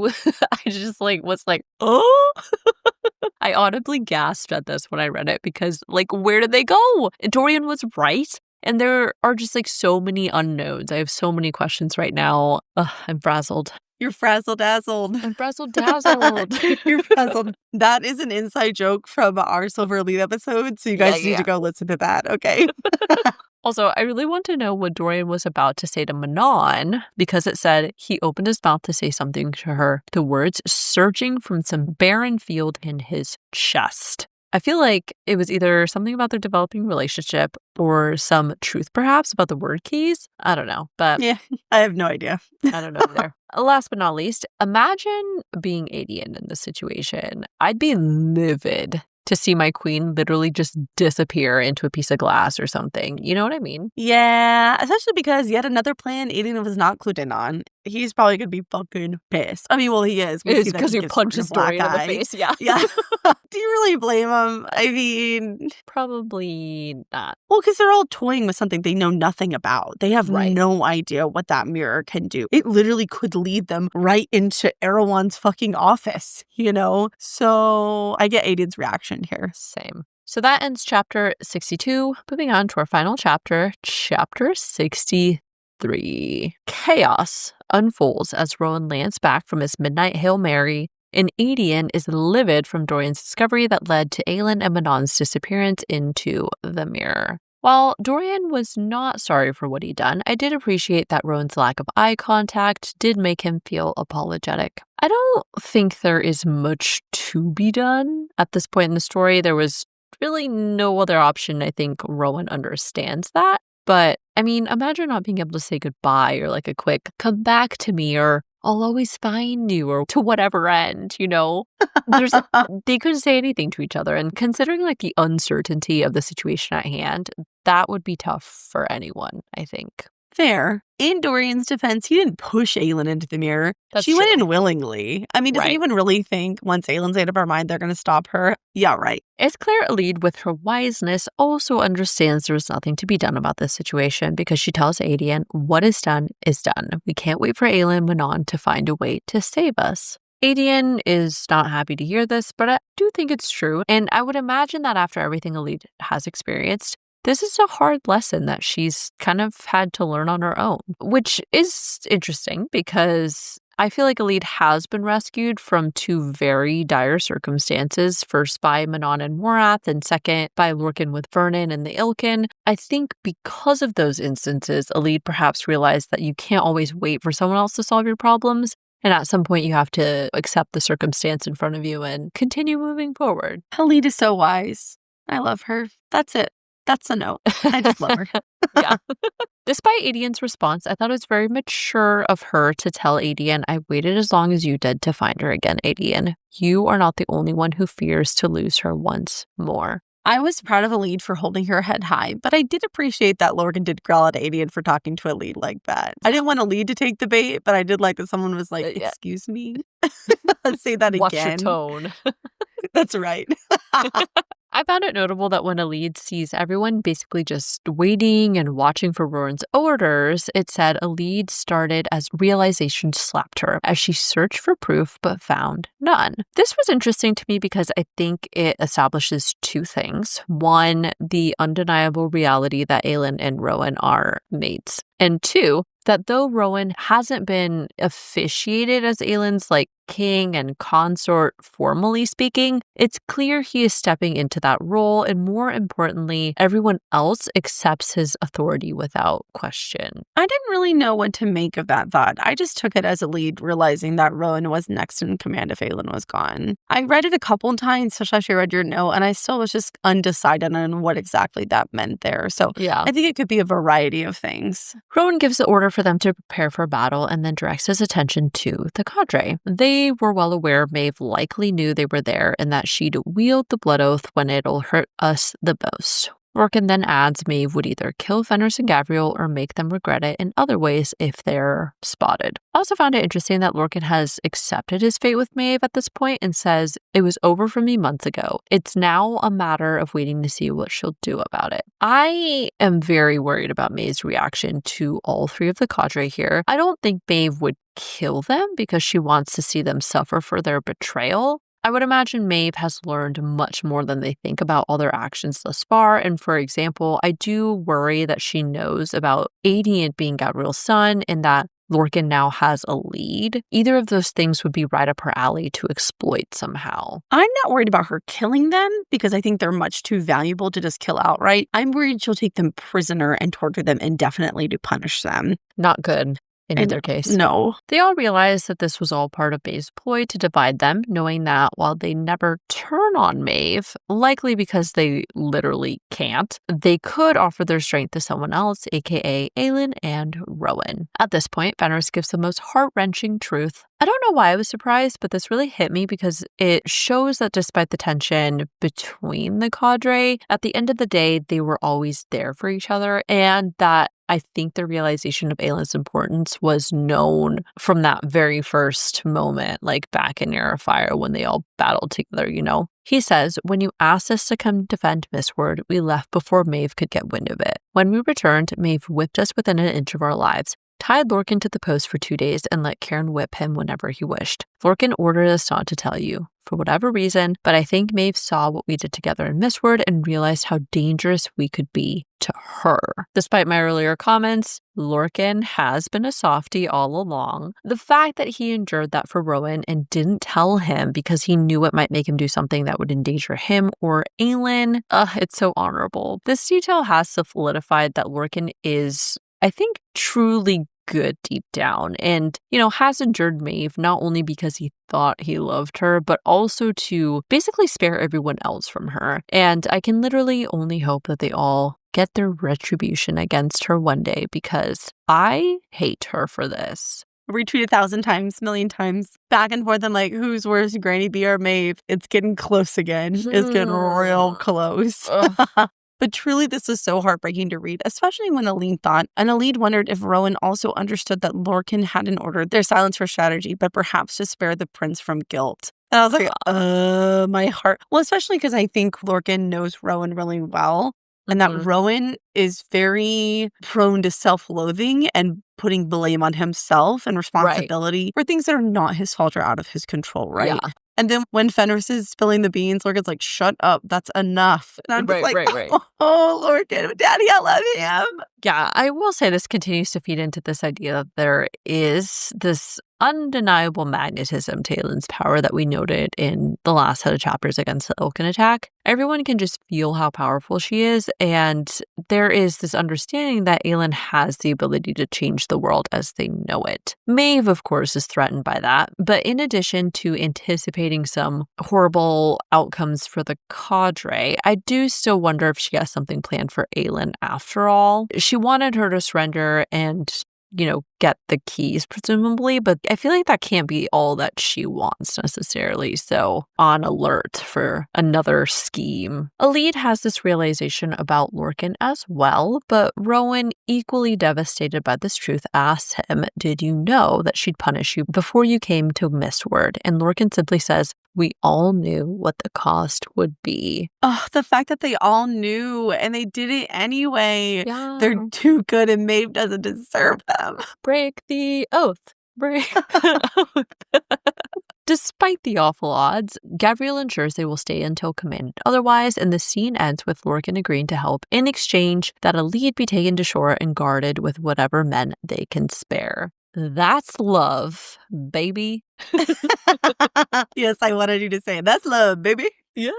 just like was like, oh. I audibly gasped at this when I read it because like, where did they go? Dorian was right. And there are just like so many unknowns. I have so many questions right now. I'm frazzled. You're frazzle-dazzled. I'm frazzle-dazzled. You're frazzled. That is an inside joke from our Silver Lead episode, so you guys need to go listen to that, okay? Also, I really want to know what Dorian was about to say to Manon, because it said he opened his mouth to say something to her, the words surging from some barren field in his chest. I feel like it was either something about their developing relationship or some truth, perhaps, about the word keys. I don't know, but... Yeah, I have no idea. I don't know either. Last but not least, imagine being Aedion in this situation. I'd be livid to see my queen literally just disappear into a piece of glass or something. You know what I mean? Yeah, especially because yet another plan Aedion was not clued in on. He's probably going to be fucking pissed. I mean, well, he is. It's because you punched his Dorian in the face. Yeah. Yeah. Do you really blame him? I mean... Probably not. Well, because they're all toying with something they know nothing about. They have no idea what that mirror can do. It literally could lead them right into Erewhon's fucking office, you know? So I get Aedion's reaction here. Same. So that ends chapter 62. Moving on to our final chapter, chapter 63. Chaos unfolds as Rowan lands back from his midnight Hail Mary, and Aedion is livid from Dorian's discovery that led to Aelin and Manon's disappearance into the mirror. While Dorian was not sorry for what he'd done, I did appreciate that Rowan's lack of eye contact did make him feel apologetic. I don't think there is much to be done at this point in the story. There was really no other option. I think Rowan understands that. But, I mean, imagine not being able to say goodbye or like a quick, come back to me, or I'll always find you, or to whatever end, you know? They couldn't say anything to each other. And considering like the uncertainty of the situation at hand, that would be tough for anyone, I think. Fair. In Dorian's defense, he didn't push Aelin into the mirror. She went in willingly. I mean, does anyone really think once Aelin's made up her mind, they're going to stop her? Yeah, right. It's clear Elide, with her wiseness, also understands there is nothing to be done about this situation because she tells Aedion, what is done is done. We can't wait for Aelin and Manon to find a way to save us. Aedion is not happy to hear this, but I do think it's true. And I would imagine that after everything Elide has experienced, this is a hard lesson that she's kind of had to learn on her own, which is interesting because I feel like Elide has been rescued from two very dire circumstances, first by Manon and Morath, and second by Lorcan with Vernon and the Ilkin. I think because of those instances, Elide perhaps realized that you can't always wait for someone else to solve your problems. And at some point, you have to accept the circumstance in front of you and continue moving forward. Elide is so wise. I love her. That's it. That's a no. I just love her. Yeah. Despite Aedian's response, I thought it was very mature of her to tell Aedian, I waited as long as you did to find her again, Aedian. You are not the only one who fears to lose her once more. I was proud of Elide for holding her head high, but I did appreciate that Lorcan did growl at Aedian for talking to Elide like that. I didn't want Elide to take the bait, but I did like that someone was like, excuse me? Let's say that again. Watch your tone. That's right. I found it notable that when Elide sees everyone basically just waiting and watching for Rowan's orders, it said Elide started as realization slapped her as she searched for proof but found none. This was interesting to me because I think it establishes two things. One, the undeniable reality that Aelin and Rowan are mates. And two, that though Rowan hasn't been officiated as Aelin's king and consort formally speaking, it's clear he is stepping into that role, and more importantly, everyone else accepts his authority without question. I didn't really know what to make of that thought. I just took it as Elide realizing that Rowan was next in command if Aelin was gone. I read it a couple times, especially after I read your note, and I still was just undecided on what exactly that meant there. So yeah, I think it could be a variety of things. Rowan gives the order for them to prepare for battle and then directs his attention to the cadre. They were well aware Maeve likely knew they were there and that she'd wield the blood oath when it'll hurt us the most. Lorcan then adds Maeve would either kill Fenrys and Gavriel or make them regret it in other ways if they're spotted. I also found it interesting that Lorcan has accepted his fate with Maeve at this point and says, it was over for me months ago. It's now a matter of waiting to see what she'll do about it. I am very worried about Maeve's reaction to all three of the cadre here. I don't think Maeve would kill them because she wants to see them suffer for their betrayal. I would imagine Maeve has learned much more than they think about all their actions thus far, and for example, I do worry that she knows about Aedian being Gavriel's son and that Lorcan now has a lead. Either of those things would be right up her alley to exploit somehow. I'm not worried about her killing them because I think they're much too valuable to just kill outright. I'm worried she'll take them prisoner and torture them indefinitely to punish them. Not good. In either case. No. They all realized that this was all part of Maeve's ploy to divide them, knowing that while they never turn on Maeve, likely because they literally can't, they could offer their strength to someone else, aka Aelin and Rowan. At this point, Fenris gives the most heart-wrenching truth. I don't know why I was surprised, but this really hit me because it shows that despite the tension between the cadre, at the end of the day, they were always there for each other, and that I think the realization of Aelin's importance was known from that very first moment, back in Near Fire when they all battled together, He says, when you asked us to come defend Mistward, we left before Maeve could get wind of it. When we returned, Maeve whipped us within an inch of our lives, tied Lorcan to the post for 2 days, and let Cairn whip him whenever he wished. Lorcan ordered us not to tell you, for whatever reason, but I think Maeve saw what we did together in Mistward and realized how dangerous we could be to her. Despite my earlier comments, Lorcan has been a softie all along. The fact that he endured that for Rowan and didn't tell him because he knew it might make him do something that would endanger him or Aelin, it's so honorable. This detail has solidified that Lorcan is, I think, truly good deep down and, has endured Maeve not only because he thought he loved her, but also to basically spare everyone else from her. And I can literally only hope that they all get their retribution against her one day because I hate her for this. Retweet 1,000 times, million times, back and forth. I'm like, who's worse, Granny B or Maeve? It's getting close again. It's getting real close. But truly, this was so heartbreaking to read, especially when Aelin thought, and Elide wondered if Rowan also understood that Lorcan hadn't ordered their silence for strategy, but perhaps to spare the prince from guilt. And I was like, my heart. Well, especially because I think Lorcan knows Rowan really well. And that Rowan is very prone to self-loathing and putting blame on himself and responsibility for things that are not his fault or out of his control, right? Yeah. And then when Fenris is spilling the beans, Lorcan's like, shut up, that's enough. And I'm just right. Oh, Lorcan, Daddy, I love him. Yeah, I will say this continues to feed into this idea that there is this undeniable magnetism to Aelin's power that we noted in the last set of chapters against the Ilkin attack. Everyone can just feel how powerful she is, and there is this understanding that Aelin has the ability to change the world as they know it. Maeve, of course, is threatened by that, but in addition to anticipating some horrible outcomes for the cadre, I do still wonder if she has something planned for Aelin after all. She wanted her to surrender and get the keys, presumably, but I feel like that can't be all that she wants necessarily, so on alert for another scheme. Elide has this realization about Lorcan as well, but Rowan, equally devastated by this truth, asks him, "Did you know that she'd punish you before you came to Mistward?" And Lorcan simply says, "We all knew what the cost would be." Oh, the fact that they all knew and they did it anyway. Yeah. They're too good and Maeve doesn't deserve them. Break the oath. Break the oath. Despite the awful odds, Gavriel ensures they will stay until commanded otherwise, and the scene ends with Lorcan agreeing to help in exchange that Elide be taken to shore and guarded with whatever men they can spare. That's love, baby. Yes, I wanted you to say, that's love, baby. Yeah.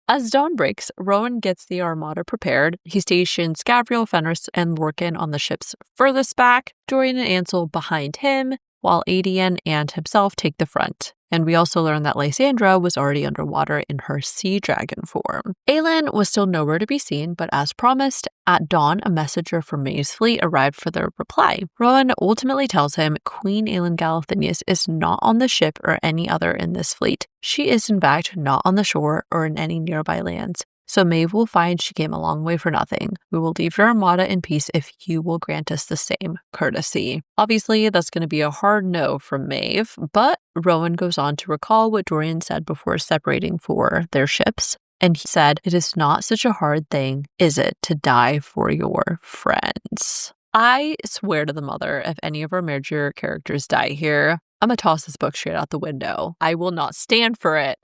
As dawn breaks, Rowan gets the armada prepared. He stations Gavriel, Fenrys, and Lorcan on the ships furthest back, Dorian and Ansel behind him, while Aedion and himself take the front. And we also learn that Lysandra was already underwater in her sea dragon form. Aelin was still nowhere to be seen, but as promised, at dawn, a messenger from Maeve's fleet arrived for their reply. Rowan ultimately tells him Queen Aelin Galathynius is not on the ship or any other in this fleet. She is in fact not on the shore or in any nearby lands. So Maeve will find she came a long way for nothing. We will leave your armada in peace if you will grant us the same courtesy. Obviously, that's going to be a hard no from Maeve, but Rowan goes on to recall what Dorian said before separating for their ships. And he said, "It is not such a hard thing, is it, to die for your friends?" I swear to the mother, if any of our major characters die here, I'm going to toss this book straight out the window. I will not stand for it.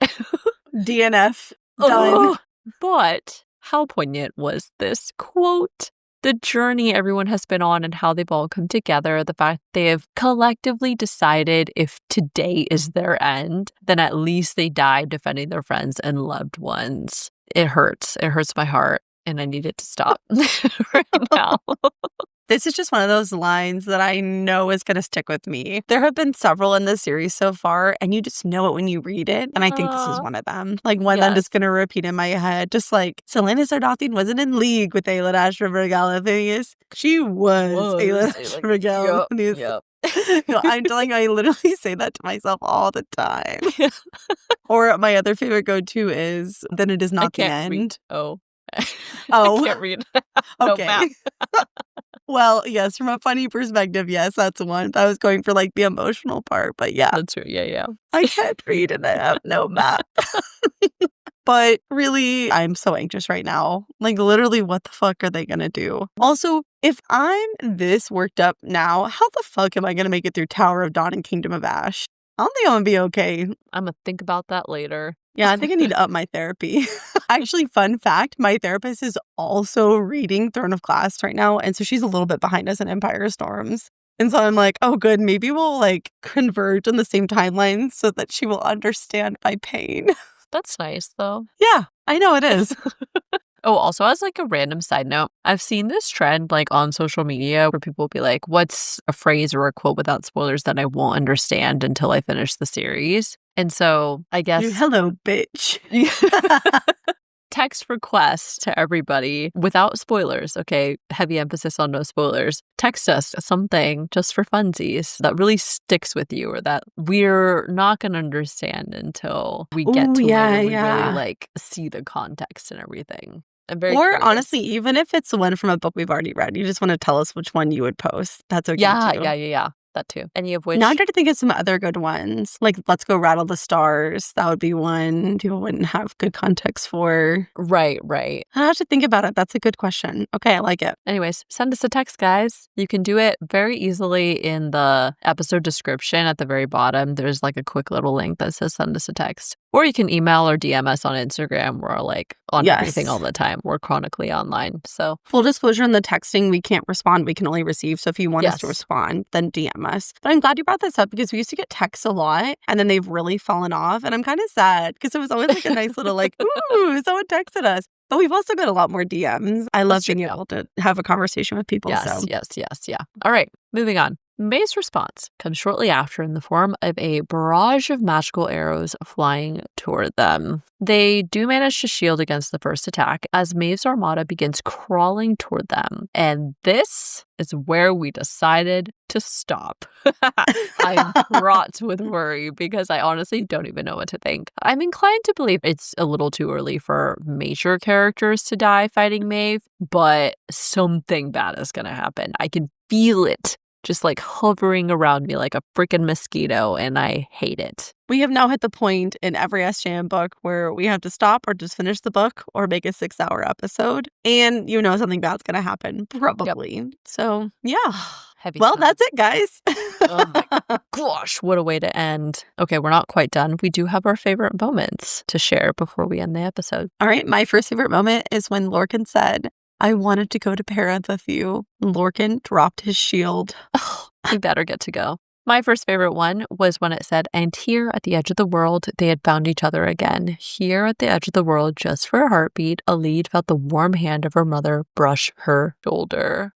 DNF. Done. But how poignant was this quote? The journey everyone has been on and how they've all come together, the fact they have collectively decided if today is their end, then at least they died defending their friends and loved ones. It hurts. It hurts my heart, and I need it to stop right now. This is just one of those lines that I know is going to stick with me. There have been several in this series so far, and you just know it when you read it. And I think this is one of them. Like one that I'm just going to repeat in my head. Just like, Selena Sardathian wasn't in league with Elide Ashryver Galathynius. She was Elide Ashryver Galathynius. Yep. I'm telling you, I literally say that to myself all the time. Or my other favorite go-to is, then it is not the end. Oh. I can't read. Okay. Well, yes, from a funny perspective, yes, that's one. I was going for like the emotional part, but yeah. That's true. Yeah. I can't read and I have no map. But really, I'm so anxious right now. Like, literally, what the fuck are they gonna do? Also, if I'm this worked up now, how the fuck am I gonna make it through Tower of Dawn and Kingdom of Ash? I don't think I'm gonna be okay. I'm gonna think about that later. Yeah, I think I need to up my therapy. Actually, fun fact, my therapist is also reading Throne of Glass right now, and so she's a little bit behind us in Empire Storms. And so I'm like, oh, good, maybe we'll like converge on the same timeline so that she will understand my pain. That's nice, though. Yeah, I know it is. Oh, also, as like a random side note, I've seen this trend like on social media where people will be like, what's a phrase or a quote without spoilers that I won't understand until I finish the series? And so I guess... Hello, bitch. Text request to everybody without spoilers, okay? Heavy emphasis on no spoilers. Text us something just for funsies that really sticks with you or that we're not going to understand until we get to where we really like see the context and everything. I'm very curious. Honestly, even if it's one from a book we've already read, you just want to tell us which one you would post. That's okay too. Yeah. That too. Any of which... Now I'm trying to think of some other good ones. Like, Let's Go Rattle the Stars. That would be one people wouldn't have good context for. Right. I have to think about it. That's a good question. Okay, I like it. Anyways, send us a text, guys. You can do it very easily in the episode description at the very bottom. There's like a quick little link that says send us a text. Or you can email or DM us on Instagram. We're like on Yes. everything all the time. We're chronically online. So Full disclosure, in the texting, we can't respond. We can only receive. So if you want us to Yes. respond, then DM us. But I'm glad you brought this up because we used to get texts a lot and then they've really fallen off. And I'm kind of sad because it was always like a nice little like, ooh, someone texted us. But we've also got a lot more DMs. I love being able to have a conversation with people. yes, So yes. Yeah. All right, moving on. Maeve's response comes shortly after in the form of a barrage of magical arrows flying toward them. They do manage to shield against the first attack as Maeve's armada begins crawling toward them. And this is where we decided to stop. I'm fraught with worry because I honestly don't even know what to think. I'm inclined to believe it's a little too early for major characters to die fighting Maeve, but something bad is going to happen. I can feel it just like hovering around me like a freaking mosquito, and I hate it. we have now hit the point in every SJM book where we have to stop or just finish the book or make a 6-hour episode. And you know something bad's going to happen, probably. Yep. So, yeah. Heavy well, smell. that's it, guys. Oh my gosh, what a way to end. Okay, we're not quite done. We do have our favorite moments to share before we end the episode. All right, my first favorite moment is when Lorcan said, I wanted to go to Paranth with you. Lorcan dropped his shield. Oh, we better get to go. My first favorite one was when it said, and here at the edge of the world, they had found each other again. Here at the edge of the world, just for a heartbeat, Elide felt the warm hand of her mother brush her shoulder.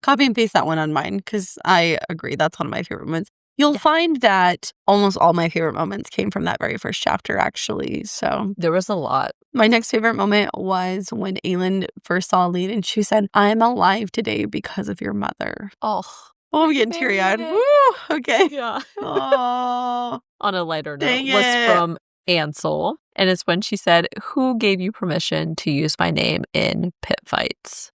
Copy and paste that one on mine because I agree. That's one of my favorite moments. You'll find that almost all my favorite moments came from that very first chapter, actually. So there was a lot. My next favorite moment was when Aelin first saw Elide and she said, I'm alive today because of your mother. Oh, I'm getting teary-eyed. Woo! Okay. Yeah. Oh. On a lighter note, Dang was it. from Ansel. And it's when she said, who gave you permission to use my name in pit fights?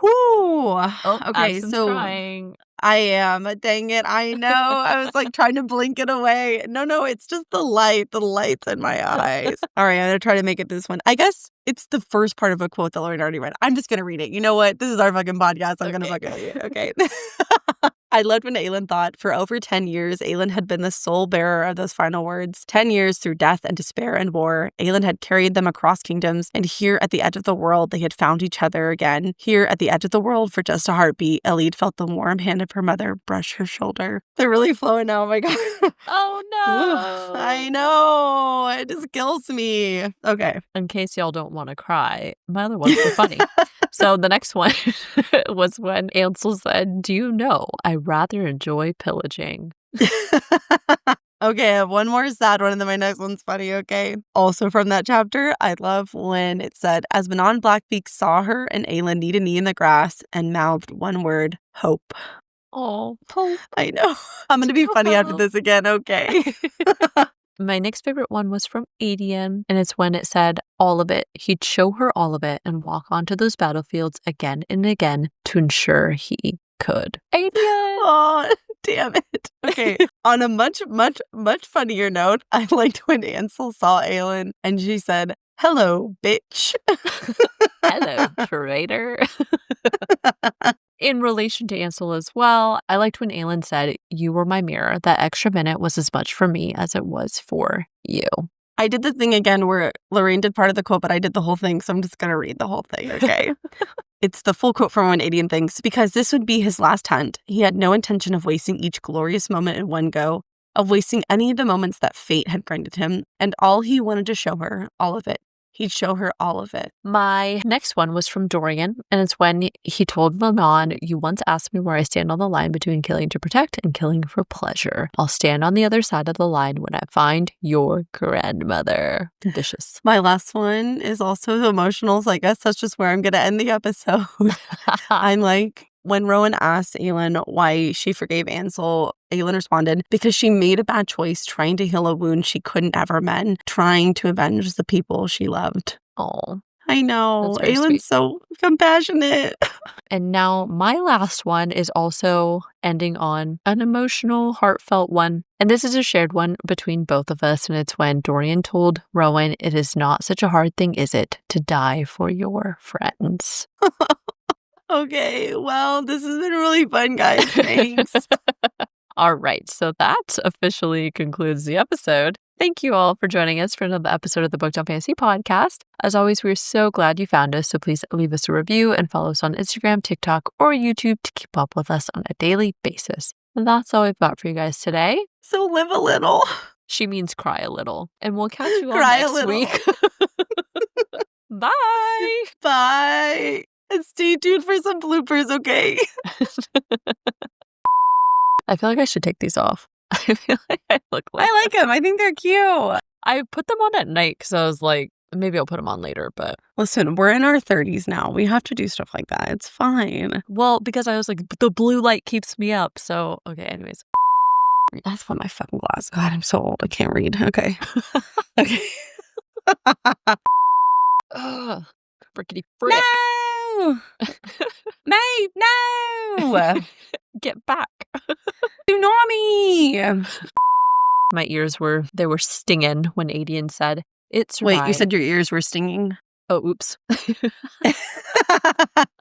Woo! Oh, Okay, Addison's so crying. I am. Dang it. I know. I was like trying to blink it away. No, it's just the light. The light's in my eyes. All right, I'm going to try to make it this one. I guess it's the first part of a quote that Lauren already read. I'm just going to read it. You know what? This is our fucking podcast. I'm going to fucking read it. Okay. I loved when Aelin thought, for over 10 years, Aelin had been the sole bearer of those final words. 10 years through death and despair and war. Aelin had carried them across kingdoms, and here at the edge of the world, they had found each other again. Here at the edge of the world, for just a heartbeat, Elide felt the warm hand of her mother brush her shoulder. They're really flowing now. Oh my God. Oh no. I know. It just kills me. Okay. In case y'all don't want to cry, my other ones were funny. So the next one was when Ansel said, do you know, I rather enjoy pillaging. Okay, I have one more sad one, and then my next one's funny, okay? Also from that chapter, I love when it said, as Manon Blackbeak saw her and Aelin knee to knee in the grass and mouthed one word, hope. Oh, hope. I know. I'm going to be funny after this again, okay? My next favorite one was from Aelin, and it's when it said, all of it. He'd show her all of it and walk onto those battlefields again and again to ensure he could. Aelin! Oh, damn it. Okay, on a much funnier note, I liked when Ansel saw Aelin and she said, hello, bitch. Hello, traitor. In relation to Ansel as well, I liked when Aelin said, you were my mirror. That extra minute was as much for me as it was for you. I did the thing again where Lorraine did part of the quote, but I did the whole thing, so I'm just going to read the whole thing, okay? It's the full quote from when Aedion thinks, because this would be his last hunt. He had no intention of wasting each glorious moment in one go, of wasting any of the moments that fate had granted him, and all he wanted to show her, all of it. He'd show her all of it. My next one was from Dorian, and it's when he told Manon, you once asked me where I stand on the line between killing to protect and killing for pleasure. I'll stand on the other side of the line when I find your grandmother. Vicious. My last one is also emotional, so I guess that's just where I'm going to end the episode. I'm like, when Rowan asked Aelin why she forgave Ansel, Aelin responded, because she made a bad choice trying to heal a wound she couldn't ever mend, trying to avenge the people she loved. Oh, I know. Aelin's sweet. so compassionate. And now my last one is also ending on an emotional, heartfelt one. And this is a shared one between both of us. And it's when Dorian told Rowan, it is not such a hard thing, is it, to die for your friends? Okay, well, this has been really fun, guys. Thanks. All right, so that officially concludes the episode. Thank you all for joining us for another episode of the Booked on Fantasy podcast. As always, we're so glad you found us, so please leave us a review and follow us on Instagram, TikTok, or YouTube to keep up with us on a daily basis. And that's all we've got for you guys today. So live a little. She means cry a little. And we'll catch you all Cry a next little. week. Bye! Bye. And stay tuned for some bloopers, okay? I feel like I should take these off. I feel like I look like I like them. I think they're cute. I put them on at night because I was like, maybe I'll put them on later, but... Listen, we're in our 30s now. We have to do stuff like that. It's fine. Well, because I was like, the blue light keeps me up, so... Okay, anyways. That's put my fucking glass. God, I'm so old. I can't read. Okay. Okay. Ugh. Frickety frick. No! Maeve, no! Get back. Tsunami! My ears were stinging when Adian said, "It's Wait, you said your ears were stinging? Oh, oops.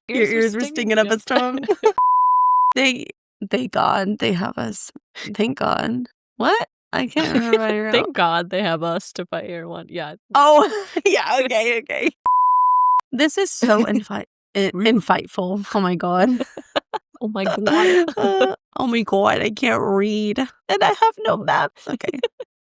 Your ears were stinging up a storm? They God, they have us. Thank God. What? I can't remember what I wrote. Thank God they have us to fight everyone. Yeah. Oh, yeah, okay. This is so infightful. Oh my God. Oh my God. Oh my God, I can't read. And I have no maps. Okay.